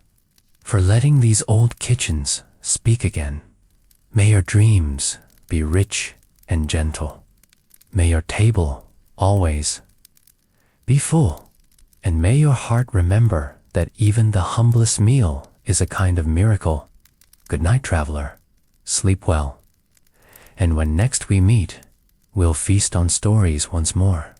for letting these old kitchens speak again. May your dreams be rich and gentle. May your table always be full, and may your heart remember that even the humblest meal is a kind of miracle. Good night, traveler. Sleep well. And when next we meet, we'll feast on stories once more.